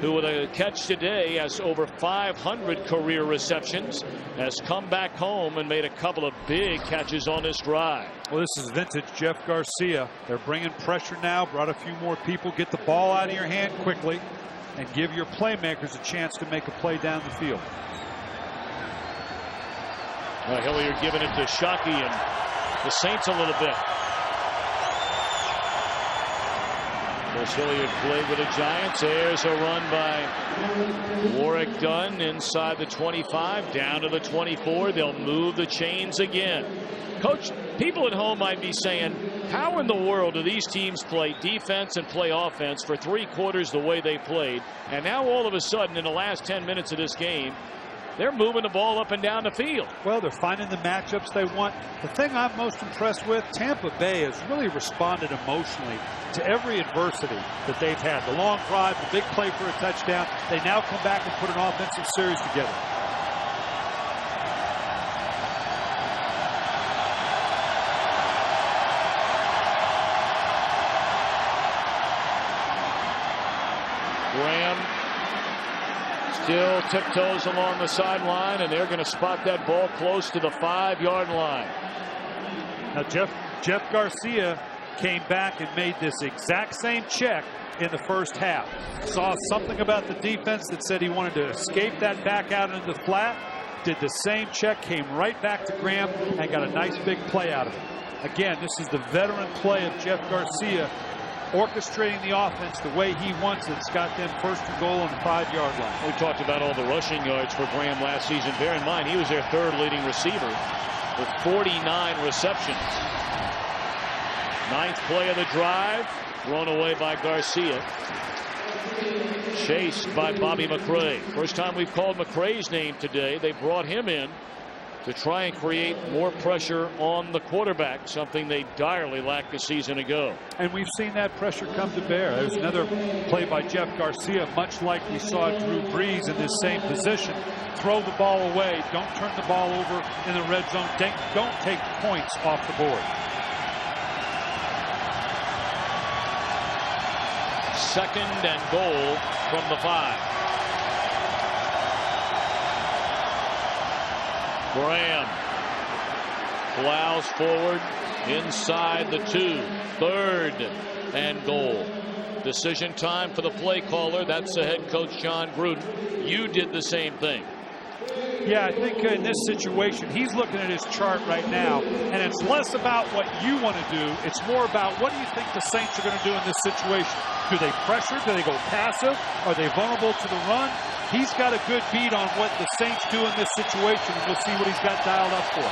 Speaker 2: who with a catch today has over 500 career receptions, has come back home and made a couple of big catches on this drive.
Speaker 3: Well, this is vintage Jeff Garcia. They're bringing pressure now, brought a few more people. Get the ball out of your hand quickly and give your playmakers a chance to make a play down the field.
Speaker 2: Hilliard giving it to Shockey and the Saints a little bit. Chris Hilliard played with the Giants. There's a run by Warwick Dunn inside the 25, down to the 24. They'll move the chains again. Coach, people at home might be saying, how in the world do these teams play defense and play offense for 3 quarters the way they played? And now all of a sudden in the last 10 minutes of this game, they're moving the ball up and down the field.
Speaker 3: Well, they're finding the matchups they want. The thing I'm most impressed with, Tampa Bay has really responded emotionally to every adversity that they've had. The long drive, the big play for a touchdown. They now come back and put an offensive series together.
Speaker 2: Graham still tiptoes along the sideline, and they're going to spot that ball close to the 5-yard line.
Speaker 3: Now Jeff Garcia came back and made this exact same check in the first half. Saw something about the defense that said he wanted to escape that back out into the flat. Did the same check, came right back to Graham, and got a nice big play out of it. Again, this is the veteran play of Jeff Garcia, orchestrating the offense the way he wants it. It's got them first and goal on the 5-yard line.
Speaker 2: We talked about all the rushing yards for Graham last season. Bear in mind, he was their 3rd leading receiver with 49 receptions. 9th play of the drive, thrown away by Garcia. Chased by Bobby McCray. First time we've called McCray's name today. They brought him in to try and create more pressure on the quarterback, something they direly lacked a season ago.
Speaker 3: And we've seen that pressure come to bear. There's another play by Jeff Garcia, much like we saw Drew Brees in this same position. Throw the ball away. Don't turn the ball over in the red zone. Don't take points off the board.
Speaker 2: 2nd and goal from the 5. Graham plows forward inside the 2. 3rd and goal. Decision time for the play caller. That's the head coach, John Gruden. You did the same thing.
Speaker 3: Yeah, I think in this situation, he's looking at his chart right now, and it's less about what you want to do. It's more about what do you think the Saints are going to do in this situation? Do they pressure? Do they go passive? Are they vulnerable to the run? He's got a good beat on what the Saints do in this situation, and we'll see what he's got dialed up for.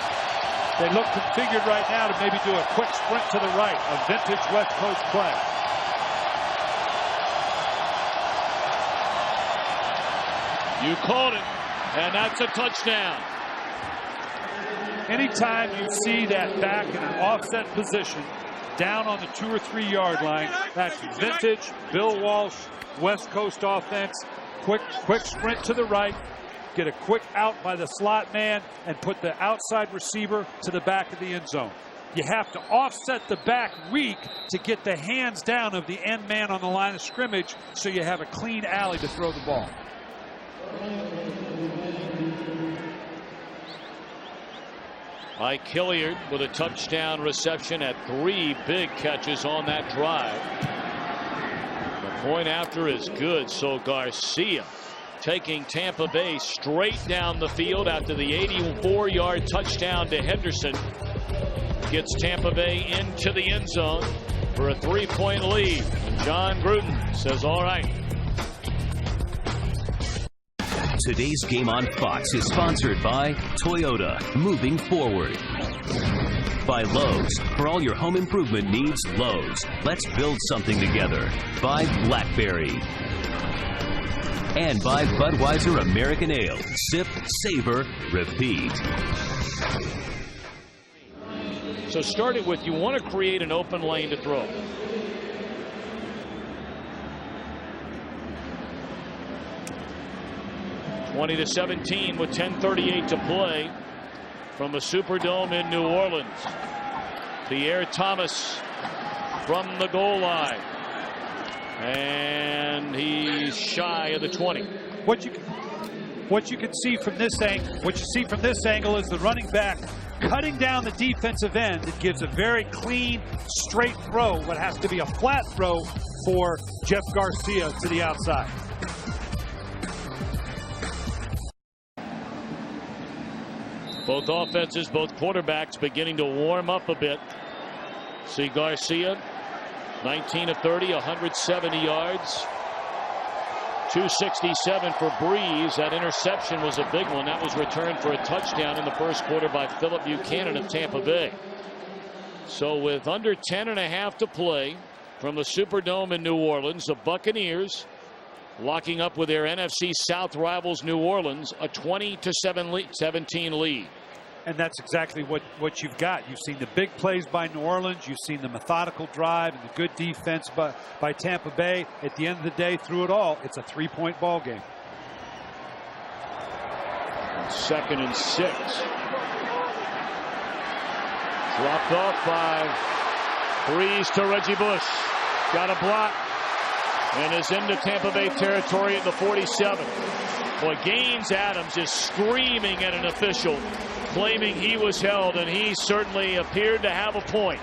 Speaker 3: They look configured right now to maybe do a quick sprint to the right, a vintage West Coast play.
Speaker 2: You called it, and that's a touchdown.
Speaker 3: Anytime you see that back in an offset position, down on the 2 or 3 yard line, that's vintage Bill Walsh West Coast offense. Quick sprint to the right, get a quick out by the slot man, and put the outside receiver to the back of the end zone. You have to offset the back weak to get the hands down of the end man on the line of scrimmage, so you have a clean alley to throw the ball.
Speaker 2: Mike Hilliard with a touchdown reception at 3 big catches on that drive. The point after is good, so Garcia taking Tampa Bay straight down the field after the 84-yard touchdown to Henderson gets Tampa Bay into the end zone for a 3-point lead. And John Gruden says, all right.
Speaker 1: Today's game on Fox is sponsored by Toyota, moving forward. By Lowe's, for all your home improvement needs, Lowe's. Let's build something together. By BlackBerry. And by Budweiser American Ale. Sip, savor, repeat.
Speaker 2: So starting with, you want to create an open lane to throw. (20-17) with 10:38 to play from the Superdome in New Orleans. Pierre Thomas from the goal line, and he's shy of the 20.
Speaker 3: What you can see from this angle is the running back cutting down the defensive end. It gives a very clean, straight throw. What has to be a flat throw for Jeff Garcia to the outside.
Speaker 2: Both offenses, both quarterbacks beginning to warm up a bit. See Garcia, 19 of 30, 170 yards. 267 for Breeze. That interception was a big one. That was returned for a touchdown in the first quarter by Phillip Buchanan of Tampa Bay. So with under 10.5 to play from the Superdome in New Orleans, the Buccaneers locking up with their NFC South rivals New Orleans, a 20-17 lead.
Speaker 3: And that's exactly what you've got. You've seen the big plays by New Orleans. You've seen the methodical drive and the good defense by Tampa Bay. At the end of the day, through it all, it's a 3-point ball game.
Speaker 2: 2nd and 6. Dropped off by Breeze to Reggie Bush. Got a block and is into Tampa Bay territory at the 47. Boy, Gaines Adams is screaming at an official, claiming he was held, and he certainly appeared to have a point.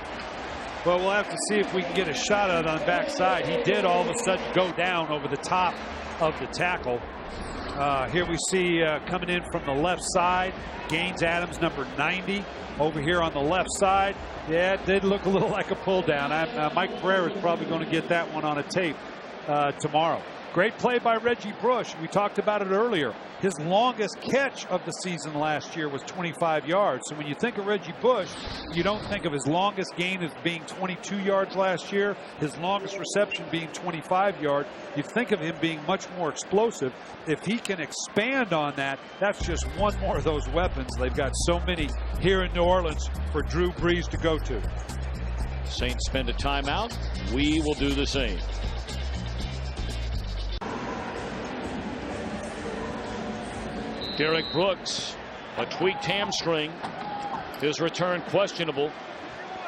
Speaker 3: Well, we'll have to see if we can get a shot at it on the backside. He did all of a sudden go down over the top of the tackle. Here we see coming in from the left side, Gaines Adams, number 90, over here on the left side. Yeah, it did look a little like a pull down. Mike Pereira is probably going to get that one on a tape tomorrow. Great play by Reggie Bush. We talked about it earlier. His longest catch of the season last year was 25 yards. So when you think of Reggie Bush, you don't think of his longest gain as being 22 yards last year, his longest reception being 25 yards. You think of him being much more explosive. If he can expand on that, that's just one more of those weapons. They've got so many here in New Orleans for Drew Brees to go to.
Speaker 2: Saints spend a timeout. We will do the same. Derek Brooks, a tweaked hamstring. His return questionable.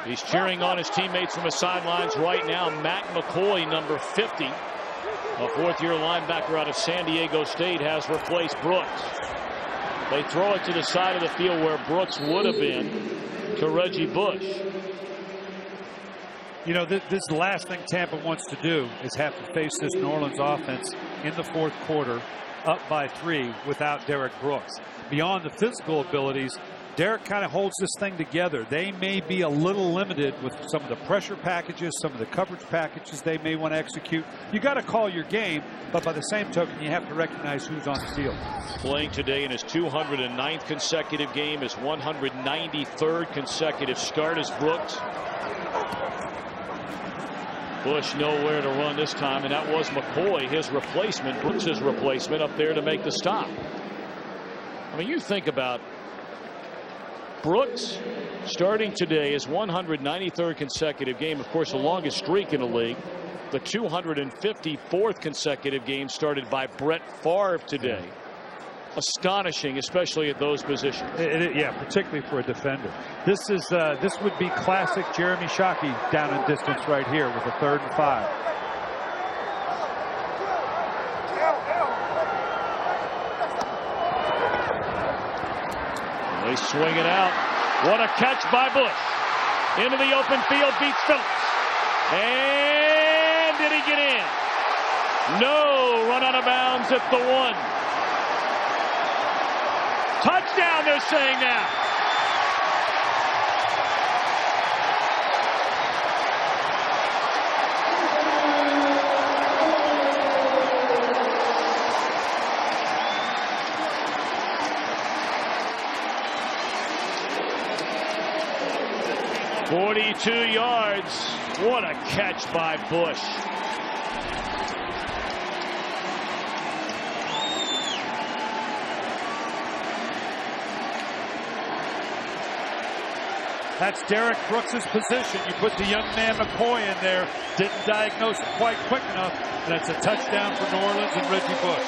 Speaker 2: He's cheering on his teammates from the sidelines right now. Matt McCoy, number 50, a fourth-year linebacker out of San Diego State, has replaced Brooks. They throw it to the side of the field where Brooks would have been, to Reggie Bush.
Speaker 3: You know, this is the last thing Tampa wants to do, is have to face this New Orleans offense in the fourth quarter, up by 3 without Derek Brooks. Beyond the physical abilities, Derek kind of holds this thing together. They may be a little limited with some of the pressure packages, some of the coverage packages they may want to execute. You got to call your game, but by the same token, you have to recognize who's on the field.
Speaker 2: Playing today in his 209th consecutive game, his 193rd consecutive start as Brooks. Bush nowhere to run this time, and that was McCoy, his replacement, Brooks's replacement, up there to make the stop. I mean, you think about Brooks starting today, his 193rd consecutive game, of course, the longest streak in the league. The 254th consecutive game started by Brett Favre today. Astonishing, especially at those positions.
Speaker 3: Yeah, particularly for a defender. This would be classic Jeremy Shockey down in distance right here with a 3rd and 5.
Speaker 2: They swing it out. What a catch by Bush. Into the open field, beats Phillips. And did he get in? No, run out of bounds at the 1. Touchdown, they're saying now. "42 yards. What a catch by Bush.
Speaker 3: That's Derek Brooks' position. You put the young man McCoy in there, didn't diagnose it quite quick enough, and it's a touchdown for New Orleans and Reggie Bush.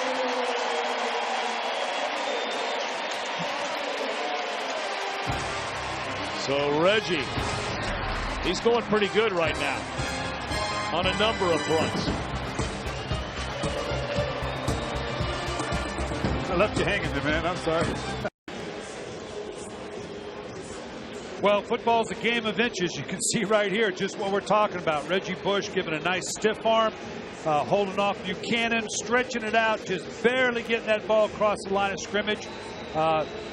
Speaker 2: So Reggie, he's going pretty good right now on a number of fronts.
Speaker 3: I left you hanging there, man. I'm sorry. Well, football's a game of inches. You can see right here just what we're talking about. Reggie Bush giving a nice stiff arm, holding off Buchanan, stretching it out, just barely getting that ball across the line of scrimmage.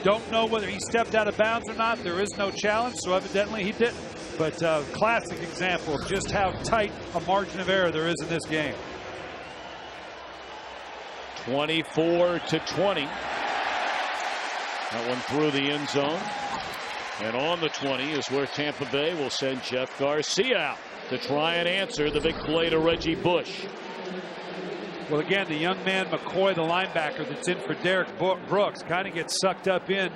Speaker 3: Don't know whether he stepped out of bounds or not. There is no challenge, so evidently he didn't. But classic example of just how tight a margin of error there is in this game.
Speaker 2: 24-20. That one through the end zone. And on the 20 is where Tampa Bay will send Jeff Garcia out to try and answer the big play to Reggie Bush.
Speaker 3: Well, again, the young man McCoy, the linebacker that's in for Derek Brooks, kind of gets sucked up in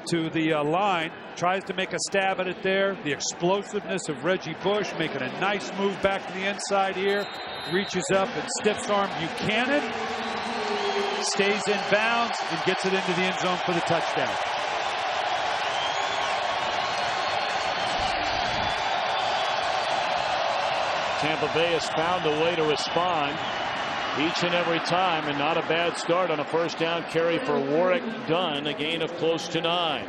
Speaker 3: to the line, tries to make a stab at it there. The explosiveness of Reggie Bush making a nice move back to the inside here. Reaches up and stiffs arm Buchanan. Stays in bounds and gets it into the end zone for the touchdown.
Speaker 2: Tampa Bay has found a way to respond each and every time, and not a bad start on a first down carry for Warwick Dunn, a gain of close to 9.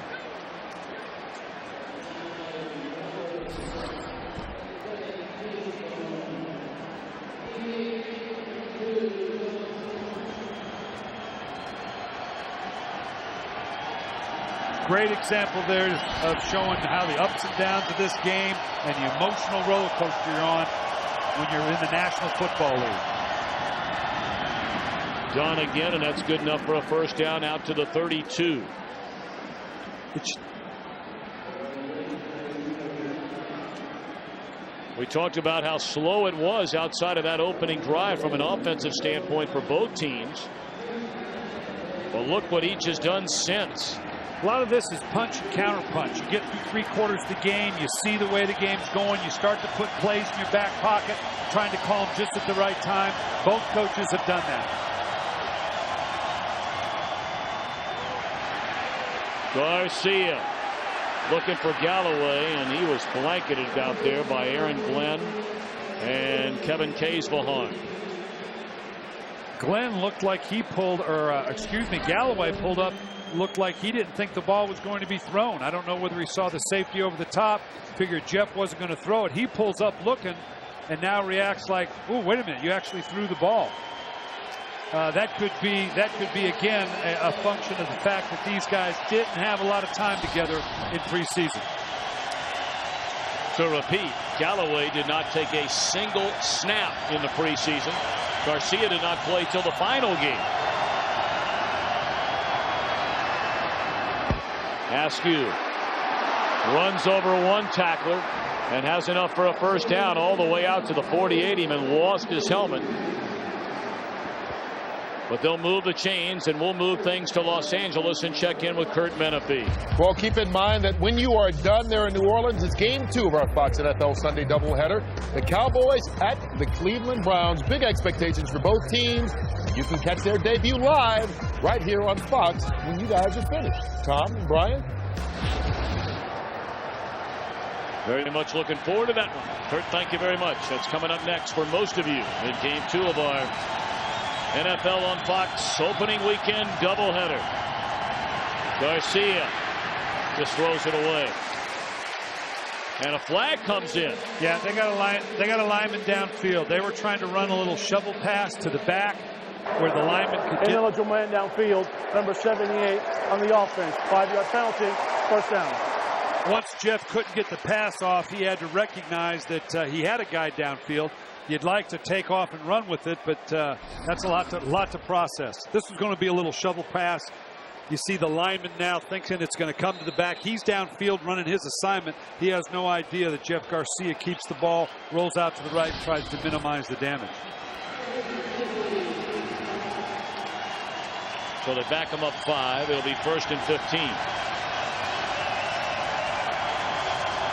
Speaker 3: Great example there of showing how the ups and downs of this game and the emotional roller coaster you're on when you're in the National Football League.
Speaker 2: Done again, and that's good enough for a first down out to the 32. We talked about how slow it was outside of that opening drive from an offensive standpoint for both teams. But look what each has done since.
Speaker 3: A lot of this is punch and counter punch. You get through 3 quarters of the game, you see the way the game's going, you start to put plays in your back pocket, trying to call them just at the right time. Both coaches have done that.
Speaker 2: Garcia looking for Galloway, and he was blanketed out there by Aaron Glenn and Kevin Kaesvelhan.
Speaker 3: Glenn looked like he pulled, Galloway pulled up, looked like he didn't think the ball was going to be thrown. I don't know whether he saw the safety over the top, figured Jeff wasn't going to throw it. He pulls up looking and now reacts like, oh, wait a minute, you actually threw the ball. That could be again a function of the fact that these guys didn't have a lot of time together in preseason.
Speaker 2: To repeat, Galloway did not take a single snap in the preseason. Garcia did not play till the final game. Askew runs over one tackler and has enough for a first down all the way out to the 48. He lost his helmet. But they'll move the chains, and we'll move things to Los Angeles and check in with Kurt Menefee.
Speaker 5: Well, keep in mind that when you are done there in New Orleans, it's game 2 of our Fox NFL Sunday doubleheader. The Cowboys at the Cleveland Browns. Big expectations for both teams. You can catch their debut live right here on Fox when you guys are finished. Tom and Brian?
Speaker 2: Very much looking forward to that one. Kurt, thank you very much. That's coming up next for most of you in game 2 of our NFL on Fox opening weekend doubleheader. Garcia just throws it away. And a flag comes in.
Speaker 3: Yeah, they got a lineman downfield. They were trying to run a little shovel pass to the back where the lineman could get.
Speaker 13: Ineligible man downfield, number 78 on the offense. 5-yard penalty, first down.
Speaker 3: Once Jeff couldn't get the pass off, he had to recognize that he had a guy downfield. You'd like to take off and run with it, but that's a lot to process. This was going to be a little shovel pass. You see the lineman now thinking it's going to come to the back. He's downfield running his assignment. He has no idea that Jeff Garcia keeps the ball, rolls out to the right, and tries to minimize the damage.
Speaker 2: So they back him up 5. It'll be 1st and 15.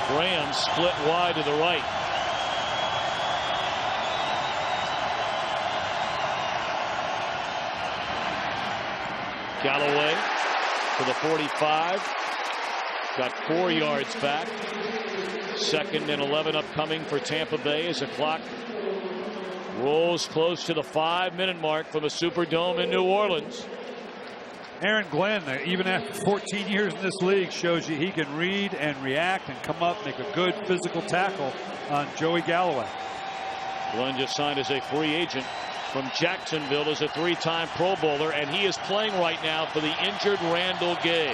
Speaker 2: Graham split wide to the right. Galloway to the 45. Got 4 yards back. 2nd and 11 upcoming for Tampa Bay as the clock rolls close to the 5-minute mark from the Superdome in New Orleans.
Speaker 3: Aaron Glenn, even after 14 years in this league, shows you he can read and react and come up, make a good physical tackle on Joey Galloway.
Speaker 2: Glenn just signed as a free agent from Jacksonville, is a 3-time Pro Bowler, and he is playing right now for the injured Randall Gay.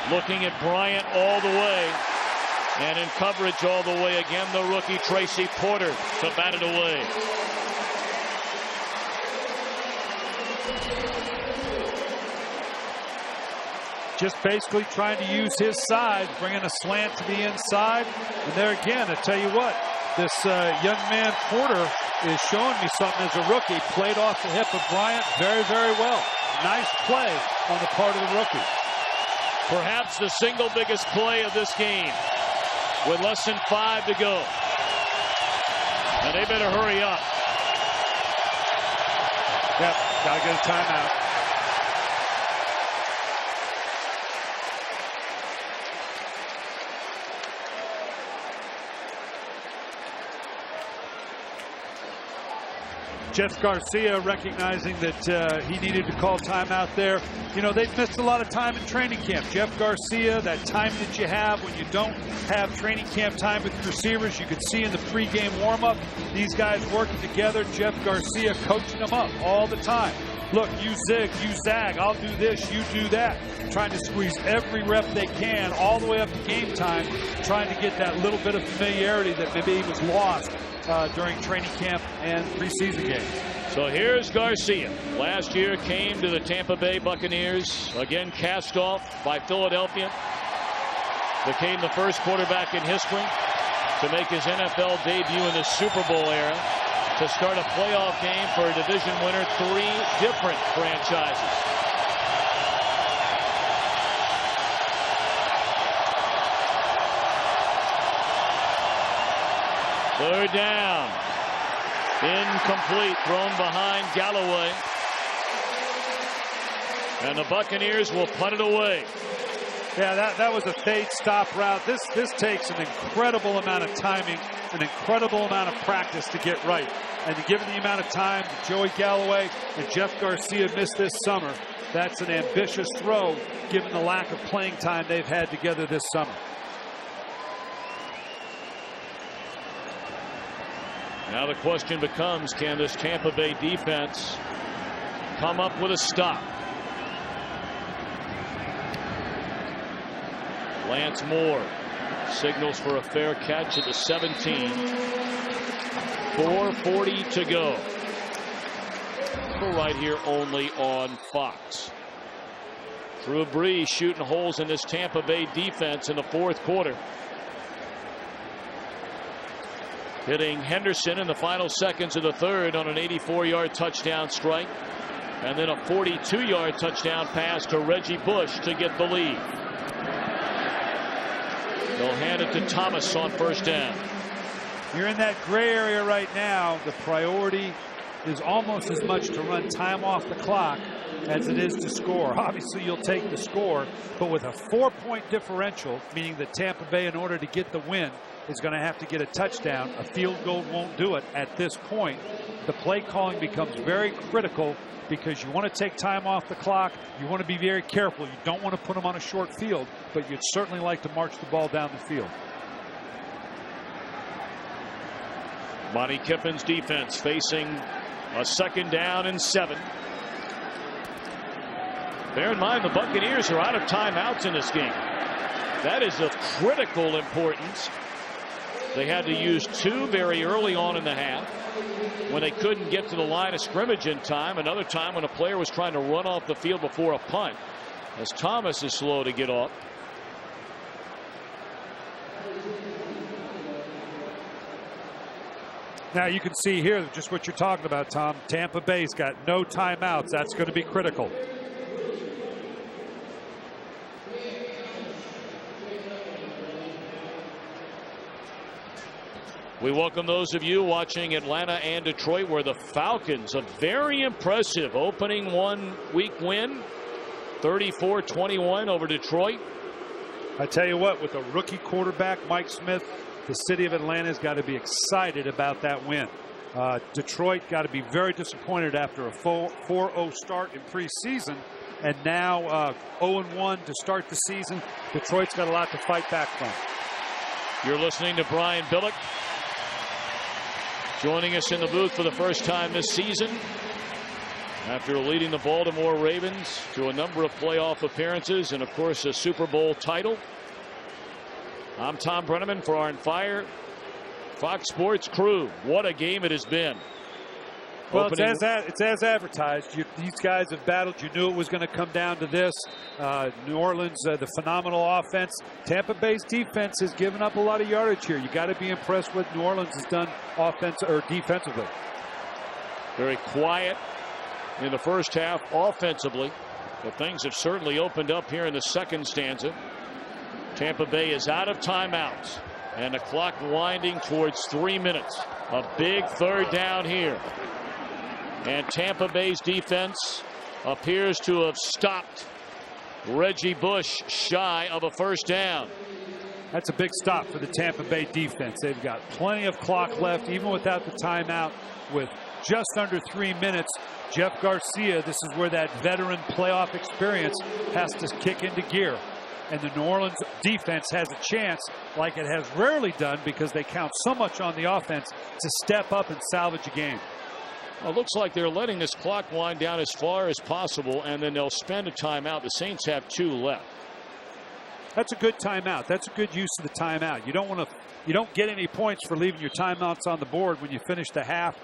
Speaker 2: Looking at Bryant all the way, and in coverage all the way again, the rookie Tracy Porter to bat it away.
Speaker 3: Just basically trying to use his size, bringing a slant to the inside. And there again, I tell you what, this young man Porter is showing me something as a rookie. Played off the hip of Bryant very, very well. Nice play on the part of the rookie.
Speaker 2: Perhaps the single biggest play of this game with less than 5 to go. And they better hurry up.
Speaker 3: Yep, gotta get a timeout. Jeff Garcia recognizing that he needed to call timeout there. You know, they've missed a lot of time in training camp. Jeff Garcia, that time that you have when you don't have training camp time with receivers, you can see in the pregame warm-up, these guys working together. Jeff Garcia coaching them up all the time. Look, you zig, you zag, I'll do this, you do that. Trying to squeeze every rep they can all the way up to game time, trying to get that little bit of familiarity that maybe was lost during training camp and preseason games.
Speaker 2: So here's Garcia. Last year came to the Tampa Bay Buccaneers, again cast off by Philadelphia. Became the first quarterback in history to make his NFL debut in the Super Bowl era, to start a playoff game for a division winner, 3 different franchises. Third down. Incomplete. Thrown behind Galloway. And the Buccaneers will punt it away.
Speaker 3: Yeah, that was a fade stop route. This takes an incredible amount of timing, an incredible amount of practice to get right. And given the amount of time that Joey Galloway and Jeff Garcia missed this summer, that's an ambitious throw given the lack of playing time they've had together this summer.
Speaker 2: Now the question becomes, can this Tampa Bay defense come up with a stop? Lance Moore signals for a fair catch at the 17. 4:40 to go. We're right here only on Fox. Drew Brees shooting holes in this Tampa Bay defense in the fourth quarter. Hitting Henderson in the final seconds of the third on an 84-yard touchdown strike. And then a 42-yard touchdown pass to Reggie Bush to get the lead. They'll hand it to Thomas on first down.
Speaker 3: You're in that gray area right now. The priority is almost as much to run time off the clock as it is to score. Obviously, you'll take the score, but with a 4-point differential, meaning that Tampa Bay, in order to get the win, is going to have to get a touchdown. A field goal won't do it at this point. The play calling becomes very critical because you want to take time off the clock. You want to be very careful. You don't want to put them on a short field, but you'd certainly like to march the ball down the field.
Speaker 2: Monty Kiffin's defense facing a 2nd down and 7. Bear in mind the Buccaneers are out of timeouts in this game. That is of critical importance. They had to use 2 very early on in the half when they couldn't get to the line of scrimmage in time. Another time when a player was trying to run off the field before a punt, as Thomas is slow to get off.
Speaker 3: Now you can see here just what you're talking about, Tom. Tampa Bay's got no timeouts. That's going to be critical.
Speaker 2: We welcome those of you watching Atlanta and Detroit, where the Falcons, a very impressive opening 1-week win, 34-21 over Detroit.
Speaker 3: I tell you what, with a rookie quarterback, Mike Smith, the city of Atlanta's got to be excited about that win. Detroit got to be very disappointed after a 4-0 start in preseason. and now 0-1 to start the season. Detroit's got a lot to fight back from.
Speaker 2: You're listening to Brian Billick, joining us in the booth for the first time this season after leading the Baltimore Ravens to a number of playoff appearances and, of course, a Super Bowl title. I'm Tom Brenneman for our Fire Fox Sports crew. What a game it has been.
Speaker 3: Well, it's as advertised. These guys have battled. You knew it was going to come down to this. New Orleans, the phenomenal offense. Tampa Bay's defense has given up a lot of yardage here. You got to be impressed with what New Orleans has done defensively.
Speaker 2: Very quiet in the first half offensively, but things have certainly opened up here in the second stanza. Tampa Bay is out of timeouts, and the clock winding towards 3 minutes. A big third down here. And Tampa Bay's defense appears to have stopped Reggie Bush shy of a first down.
Speaker 3: That's a big stop for the Tampa Bay defense. They've got plenty of clock left, even without the timeout, with just under 3 minutes. Jeff Garcia, this is where that veteran playoff experience has to kick into gear. And the New Orleans defense has a chance, like it has rarely done, because they count so much on the offense, to step up and salvage a game.
Speaker 2: Well, it looks like they're letting this clock wind down as far as possible, and then they'll spend a timeout. The Saints have 2 left.
Speaker 3: That's a good timeout. That's a good use of the timeout. You don't get any points for leaving your timeouts on the board when you finish the half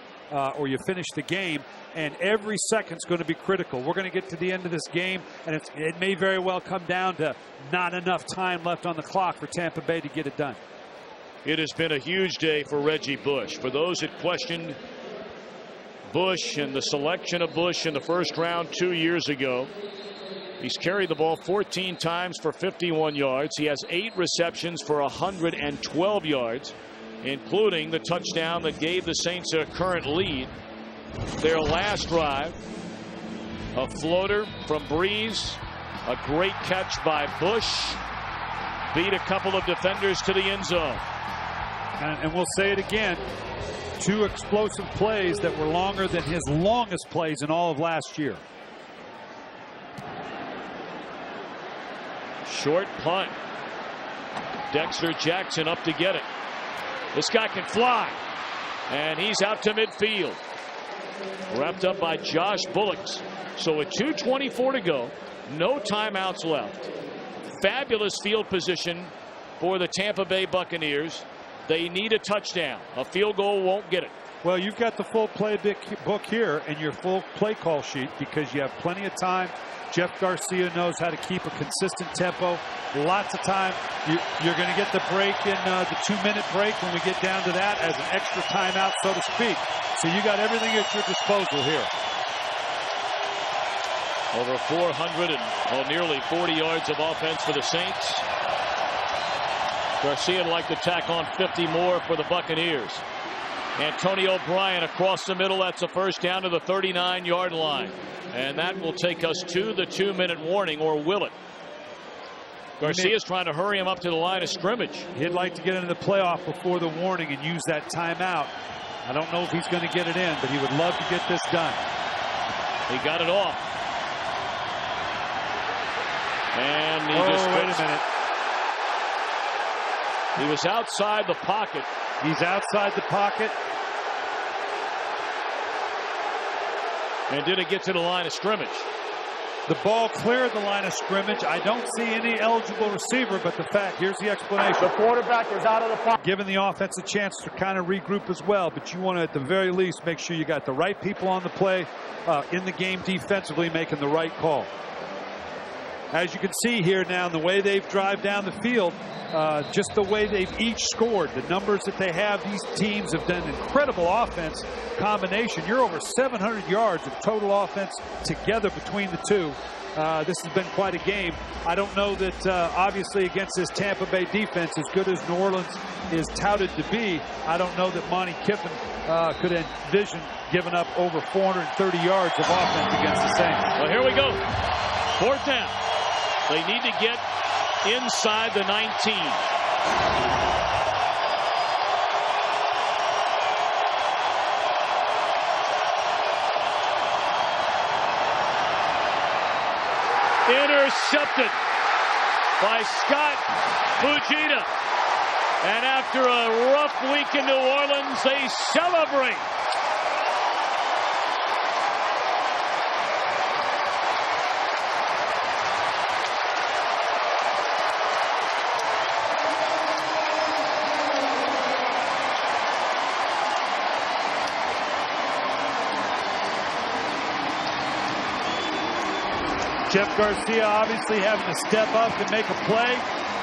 Speaker 3: or you finish the game, and every second's going to be critical. We're going to get to the end of this game, and it may very well come down to not enough time left on the clock for Tampa Bay to get it done.
Speaker 2: It has been a huge day for Reggie Bush. For those that questioned Bush and the selection of Bush in the first round 2 years ago, he's carried the ball 14 times for 51 yards. He has 8 receptions for 112 yards, including the touchdown that gave the Saints a current lead. Their last drive, a floater from Breeze, a great catch by Bush, beat a couple of defenders to the end zone.
Speaker 3: And we'll say it again, 2 explosive plays that were longer than his longest plays in all of last year.
Speaker 2: Short punt. Dexter Jackson up to get it. This guy can fly, and he's out to midfield. Wrapped up by Josh Bullocks. So with 2:24 to go, no timeouts left. Fabulous field position for the Tampa Bay Buccaneers. They need a touchdown. A field goal won't get it.
Speaker 3: Well, you've got the full playbook here and your full play call sheet because you have plenty of time. Jeff Garcia knows how to keep a consistent tempo. Lots of time. You're going to get the break in the 2-minute break when we get down to that as an extra timeout, so to speak. So you got everything at your disposal here.
Speaker 2: Over 400 and nearly 40 yards of offense for the Saints. Garcia would like to tack on 50 more for the Buccaneers. Antonio Bryant across the middle. That's a first down to the 39-yard line. And that will take us to the 2-minute warning, or will it? Garcia's trying to hurry him up to the line of scrimmage.
Speaker 3: He'd like to get into the playoff before the warning and use that timeout. I don't know if he's going to get it in, but he would love to get this done.
Speaker 2: He got it off. And he just
Speaker 3: wait a minute.
Speaker 2: He was outside the pocket.
Speaker 3: He's outside the pocket.
Speaker 2: And didn't get to the line of scrimmage.
Speaker 3: The ball cleared the line of scrimmage. I don't see any eligible receiver, but here's the explanation.
Speaker 13: The quarterback is out of the pocket.
Speaker 3: Giving the offense a chance to kind of regroup as well, but you want to, at the very least, make sure you got the right people on the play in the game defensively, making the right call. As you can see here now, the way they've drive down the field, just the way they've each scored, the numbers that they have, these teams have done incredible offense combination. You're over 700 yards of total offense together between the two. This has been quite a game. I don't know that, obviously, against this Tampa Bay defense, as good as New Orleans is touted to be, I don't know that Monty Kiffin could envision giving up over 430 yards of offense against the Saints.
Speaker 2: Well, here we go. 4th down. They need to get inside the 19. Intercepted by Scott Fujita. And after a rough week in New Orleans, they celebrate.
Speaker 3: Jeff Garcia obviously having to step up and make a play.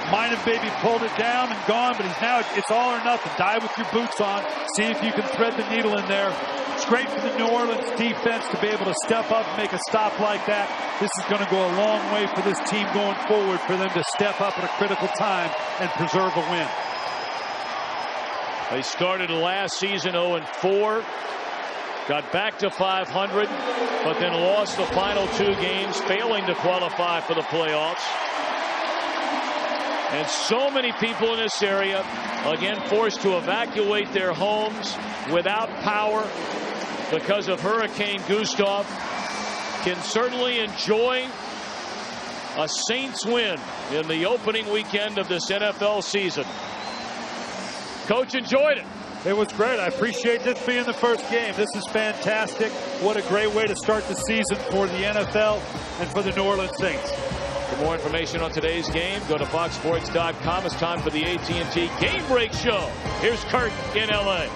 Speaker 3: Might have maybe pulled it down and gone, but it's all or nothing. Dive with your boots on. See if you can thread the needle in there. It's great for the New Orleans defense to be able to step up and make a stop like that. This is going to go a long way for this team going forward, for them to step up at a critical time and preserve a win.
Speaker 2: They started last season 0-4. Got back to 500, but then lost the final 2 games, failing to qualify for the playoffs. And so many people in this area, again, forced to evacuate their homes without power because of Hurricane Gustav, can certainly enjoy a Saints win in the opening weekend of this NFL season. Coach enjoyed it.
Speaker 3: It was great. I appreciate this being the first game. This is fantastic. What a great way to start the season for the NFL and for the New Orleans Saints.
Speaker 2: For more information on today's game, go to foxsports.com. It's time for the AT&T Game Break Show. Here's Kurt in LA.